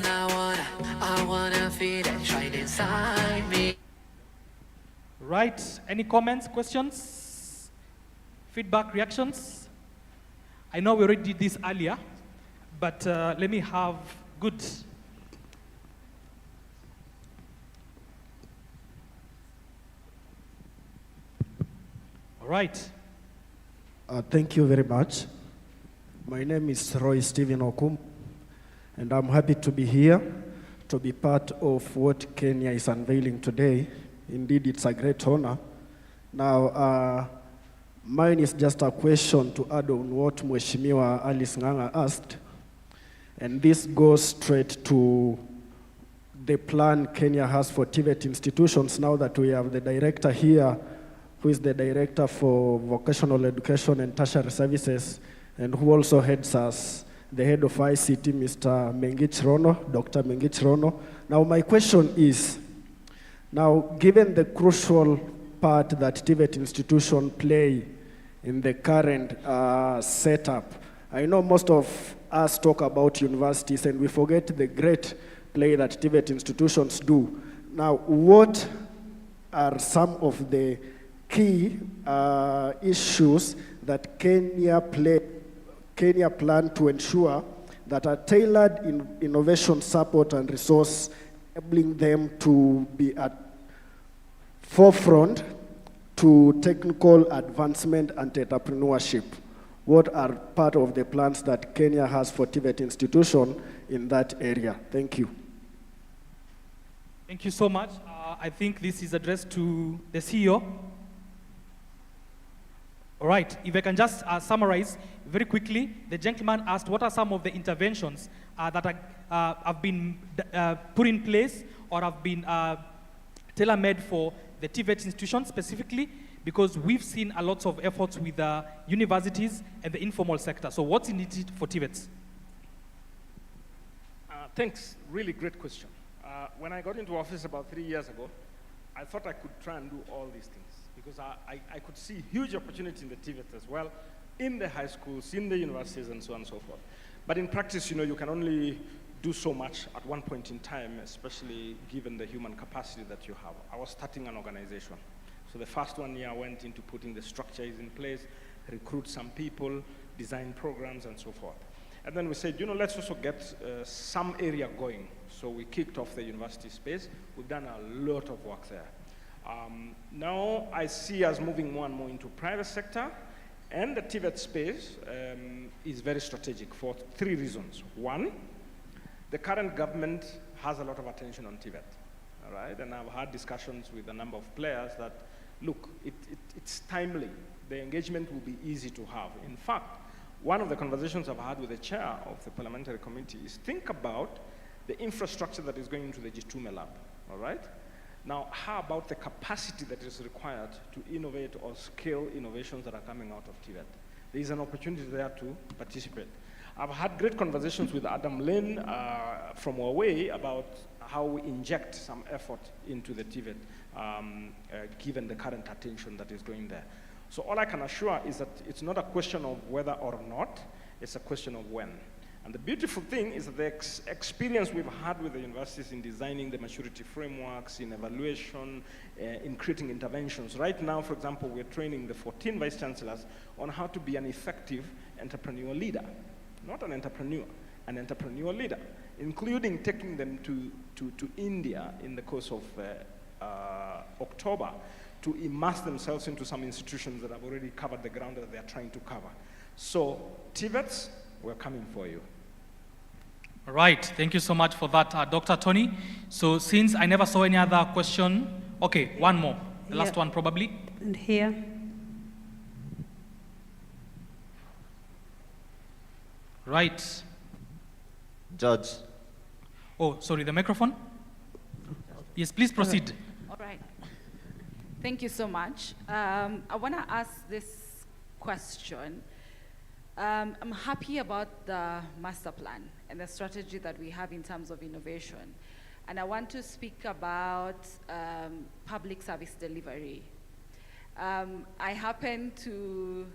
Right, any comments, questions, feedback, reactions? I know we already did this earlier, but let me have good. All right.
Thank you very much. My name is Roy Stephen Okum, and I'm happy to be here to be part of what Kenya is unveiling today. Indeed, it's a great honor. Now, mine is just a question to add on what Mheshimiwa Alice Ng'ang'a asked, and this goes straight to the plan Kenya has for TVET institutions. Now that we have the director here, who is the director for vocational education and tertiary services, and who also heads us, the head of ICT, Mr. Mengich Rono, Dr. Mengich Rono. Now my question is, now given the crucial part that TVET institutions play in the current setup, I know most of us talk about universities and we forget the great play that TVET institutions do. Now, what are some of the key issues that Kenya plan to ensure that are tailored in innovation support and resource, enabling them to be at forefront to technical advancement and entrepreneurship? What are part of the plans that Kenya has for TVET institution in that area? Thank you.
Thank you so much. I think this is addressed to the CEO. All right, if I can just summarize very quickly, the gentleman asked what are some of the interventions that have been put in place or have been tailor-made for the TVET institutions specifically, because we've seen a lot of efforts with universities and the informal sector. So what's in it for TVETs?
Thanks, really great question. When I got into office about 3 years ago, I thought I could try and do all these things because I could see huge opportunity in the TVET as well, in the high schools, in the universities, and so on and so forth. But in practice, you know, you can only do so much at one point in time, especially given the human capacity that you have. I was starting an organization. So the first 1 year I went into putting the structures in place, recruit some people, design programs, and so forth. And then we said, you know, let's also get some area going. So we kicked off the university space. We've done a lot of work there. Now I see us moving more and more into private sector, and the TVET space is very strategic for 3 reasons. One, the current government has a lot of attention on TVET, all right? And I've had discussions with a number of players that, look, it's timely. The engagement will be easy to have. In fact, one of the conversations I've had with the chair of the parliamentary committee is think about the infrastructure that is going into the Gitume lab, all right? Now, how about the capacity that is required to innovate or scale innovations that are coming out of TVET? There is an opportunity there to participate. I've had great conversations with Adam Lin from Huawei about how we inject some effort into the TVET, given the current attention that is going there. So all I can assure is that it's not a question of whether or not, it's a question of when. And the beautiful thing is that the experience we've had with the universities in designing the maturity frameworks, in evaluation, in creating interventions. Right now, for example, we're training the 14 vice chancellors on how to be an effective entrepreneur leader. Not an entrepreneur, an entrepreneur leader, including taking them to India in the course of October to immerse themselves into some institutions that have already covered the ground that they're trying to cover. So, TVETs, we're coming for you.
All right, thank you so much for that, Dr. Tony. So since I never saw any other question, okay, one more, the last one probably.
And here.
Right.
Judge.
Oh, sorry, the microphone? Yes, please proceed.
All right. Thank you so much. I want to ask this question. I'm happy about the master plan and the strategy that we have in terms of innovation. And I want to speak about public service delivery. I happen to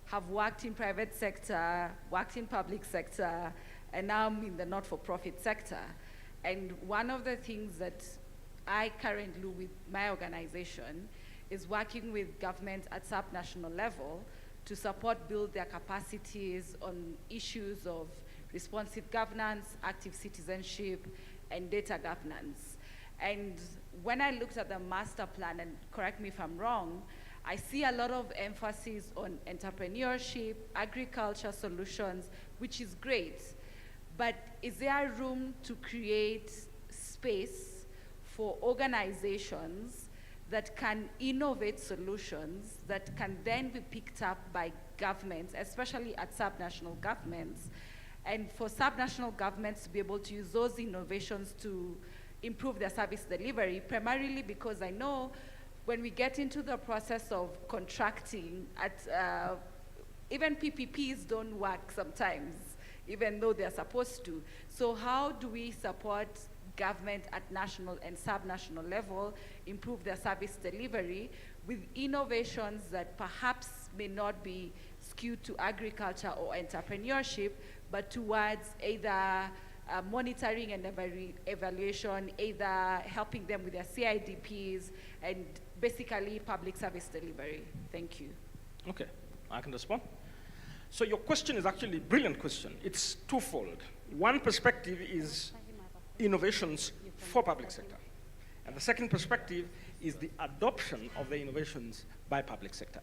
have worked in private sector, worked in public sector, and now I'm in the not-for-profit sector. And one of the things that I currently do with my organization is working with government at sub-national level to support build their capacities on issues of responsive governance, active citizenship, and data governance. And when I looked at the master plan, and correct me if I'm wrong, I see a lot of emphasis on entrepreneurship, agriculture solutions, which is great. But is there room to create space for organizations that can innovate solutions that can then be picked up by governments, especially at subnational governments, and for subnational governments to be able to use those innovations to improve their service delivery, primarily because I know when we get into the process of contracting, even PPPs don't work sometimes, even though they're supposed to. So how do we support government at national and subnational level improve their service delivery with innovations that perhaps may not be skewed to agriculture or entrepreneurship, but towards either monitoring and evaluation, either helping them with their CIDPs, and basically public service delivery. Thank you.
Okay, I can respond. So your question is actually a brilliant question. It's twofold. One perspective is innovations for public sector. And the second perspective is the adoption of the innovations by public sector.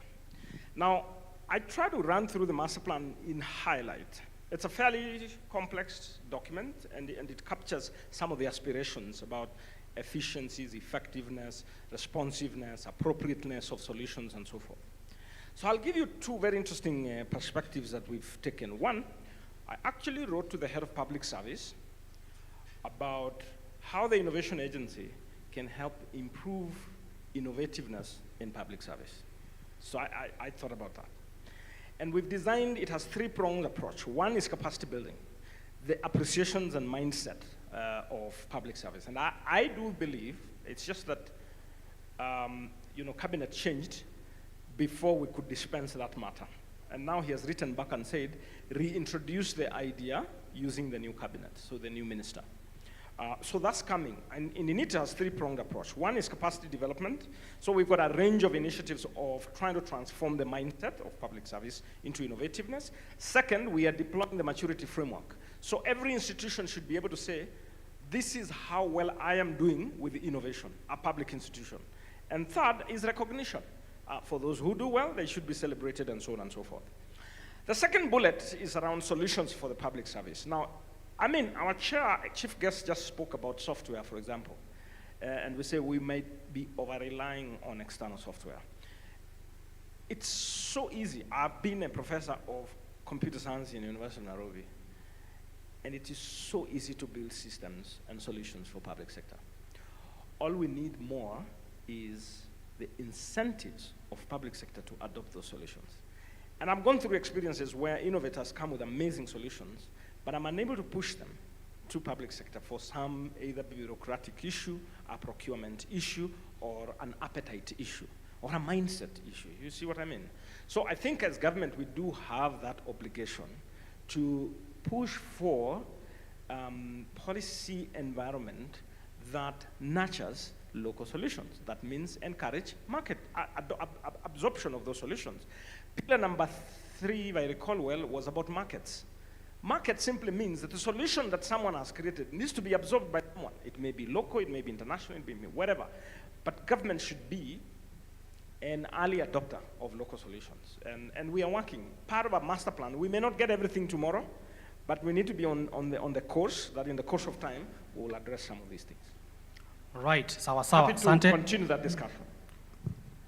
Now, I try to run through the master plan in highlight. It's a fairly complex document, and it captures some of the aspirations about efficiencies, effectiveness, responsiveness, appropriateness of solutions, and so forth. So I'll give you two very interesting perspectives that we've taken. One, I actually wrote to the head of public service about how the innovation agency can help improve innovativeness in public service. So I thought about that. And we've designed, it has three-pronged approach. One is capacity building, the appreciations and mindset of public service. And I do believe, it's just that, cabinet changed before we could dispense that matter. And now he has written back and said, reintroduce the idea using the new cabinet, so the new minister. So that's coming, and it has three-pronged approach. One is capacity development. So we've got a range of initiatives of trying to transform the mindset of public service into innovativeness. Second, we are deploying the maturity framework. So every institution should be able to say, this is how well I am doing with innovation, a public institution. And third is recognition. For those who do well, they should be celebrated and so on and so forth. The second bullet is around solutions for the public service. Now, I mean, our chief guest just spoke about software, for example. And we say we might be over-relying on external software. It's so easy. I've been a professor of computer science in the University of Nairobi. And it is so easy to build systems and solutions for public sector. All we need more is the incentives of public sector to adopt those solutions. And I've gone through experiences where innovators come with amazing solutions, but I'm unable to push them to public sector for some either bureaucratic issue, a procurement issue, or an appetite issue, or a mindset issue. You see what I mean? So I think as government, we do have that obligation to push for policy environment that nurtures local solutions. That means encourage market absorption of those solutions. Pillar number 3, if I recall well, was about markets. Market simply means that the solution that someone has created needs to be absorbed by someone. It may be local, it may be international, it may be whatever. But government should be an early adopter of local solutions. And we are working. Part of our master plan, we may not get everything tomorrow, but we need to be on the course, that in the course of time, we will address some of these things.
Right, sawa sawa.
Happy to continue that discussion.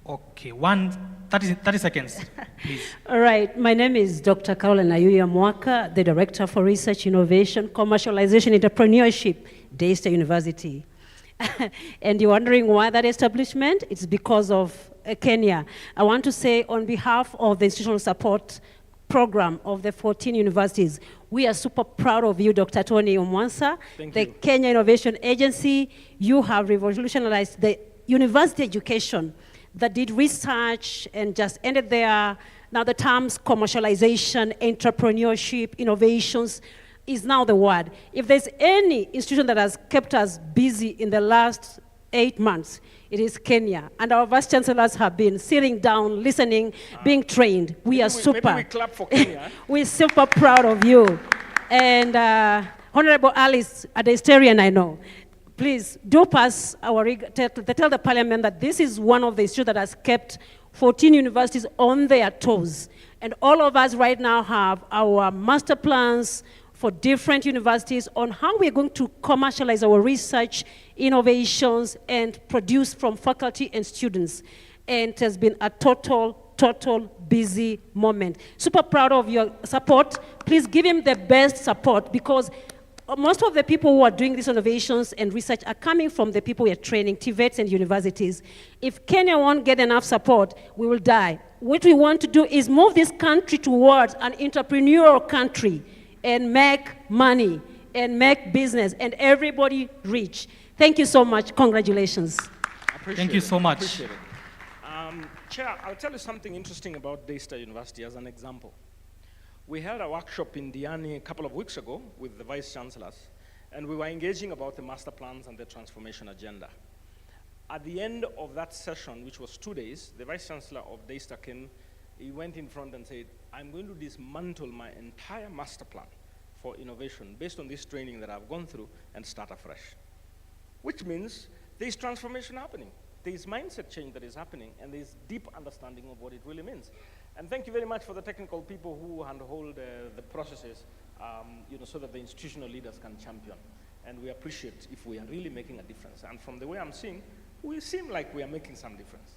Okay, 30 seconds, please.
All right, my name is Dr. Caroline Ayuya Mwaka, the Director for Research, Innovation, Commercialization, Entrepreneurship, Daystar University. And you're wondering why that establishment? It's because of Kenya. I want to say on behalf of the institutional support program of the 14 universities, we are super proud of you, Dr. Tony Omwansa, the Kenya Innovation Agency. You have revolutionized the university education that did research and just ended there. Now the terms commercialization, entrepreneurship, innovations is now the word. If there's any institution that has kept us busy in the last 8 months, it is Kenya. And our vice chancellors have been sitting down, listening, being trained. We are super.
Maybe we clap for Kenya.
We're super proud of you. And Honorable Alice, a Daystarian, I know. Please do pass tell the parliament that this is one of the issues that has kept 14 universities on their toes. And all of us right now have our master plans for different universities on how we're going to commercialize our research, innovations, and produce from faculty and students. And it has been a total busy moment. Super proud of your support. Please give him the best support, because most of the people who are doing these innovations and research are coming from the people we are training, TVETs and universities. If Kenya won't get enough support, we will die. What we want to do is move this country towards an entrepreneurial country and make money and make business and everybody rich. Thank you so much. Congratulations.
Thank you so much.
Appreciate it. Chair, I'll tell you something interesting about Daystar University as an example. We held a workshop in Diani a couple of weeks ago with the vice chancellors, and we were engaging about the master plans and the transformation agenda. At the end of that session, which was 2 days, the vice chancellor of Daystar he went in front and said, I'm going to dismantle my entire master plan for innovation based on this training that I've gone through and start afresh. Which means there's transformation happening. There's mindset change that is happening, and there's deep understanding of what it really means. And thank you very much for the technical people who handhold the processes, so that the institutional leaders can champion. And we appreciate if we are really making a difference. And from the way I'm seeing, we seem like we are making some difference.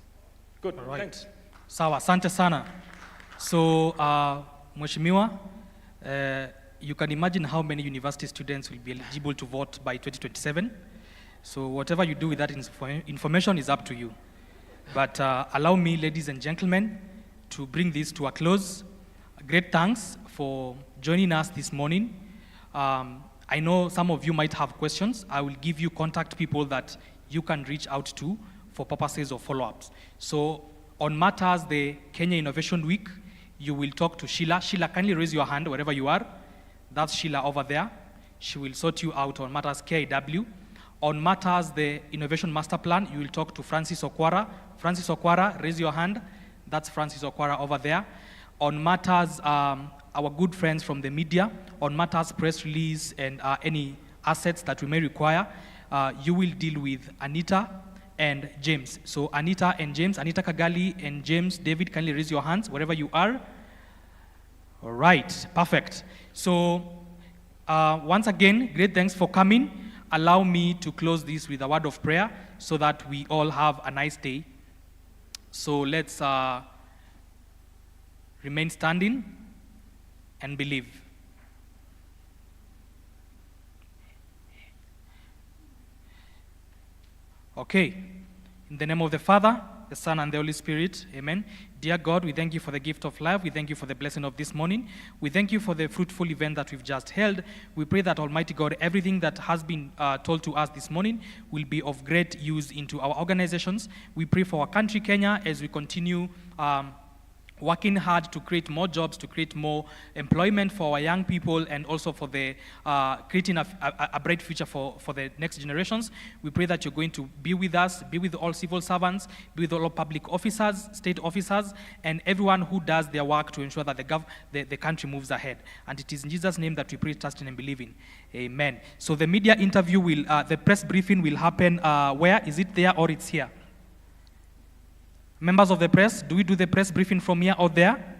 Good,
all right.
Thanks.
Sawa, asante sana. So, Mheshimiwa, you can imagine how many university students will be eligible to vote by 2027. So whatever you do with that information is up to you. But allow me, ladies and gentlemen, to bring this to a close. Great thanks for joining us this morning. I know some of you might have questions. I will give you contact people that you can reach out to for purposes of follow-ups. So on matters the Kenya Innovation Week, you will talk to Sheila. Sheila, kindly raise your hand wherever you are. That's Sheila over there. She will sort you out on matters KIW. On matters the Innovation Master Plan, you will talk to Francis Okwara. Francis Okwara, raise your hand. That's Francis Okwara over there. On matters, our good friends from the media, on matters press release and any assets that we may require, you will deal with Anita and James. So Anita and James, Anita Kagali and James David, kindly raise your hands wherever you are. All right, perfect. So once again, great thanks for coming. Allow me to close this with a word of prayer so that we all have a nice day. So let's remain standing and believe. Okay. In the name of the Father, the Son, and the Holy Spirit, amen. Dear God, we thank you for the gift of life. We thank you for the blessing of this morning. We thank you for the fruitful event that we've just held. We pray that Almighty God, everything that has been told to us this morning will be of great use into our organizations. We pray for our country, Kenya, as we continue working hard to create more jobs, to create more employment for our young people, and also for the creating a bright future for the next generations. We pray that you're going to be with us, be with all civil servants, be with all public officers, state officers, and everyone who does their work to ensure that the country moves ahead. And it is in Jesus' name that we pray, trusting, and believing. Amen. So the media interview will, the press briefing will happen where? Is it there or it's here? Members of the press, do we do the press briefing from here or there?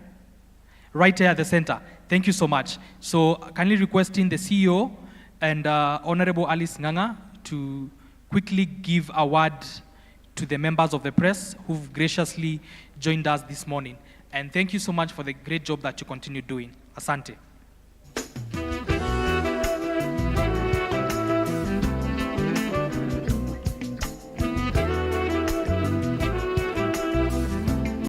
Right here at the center. Thank you so much. So kindly requesting the CEO and Honorable Alice Nganga to quickly give a word to the members of the press who've graciously joined us this morning. And thank you so much for the great job that you continue doing. Asante.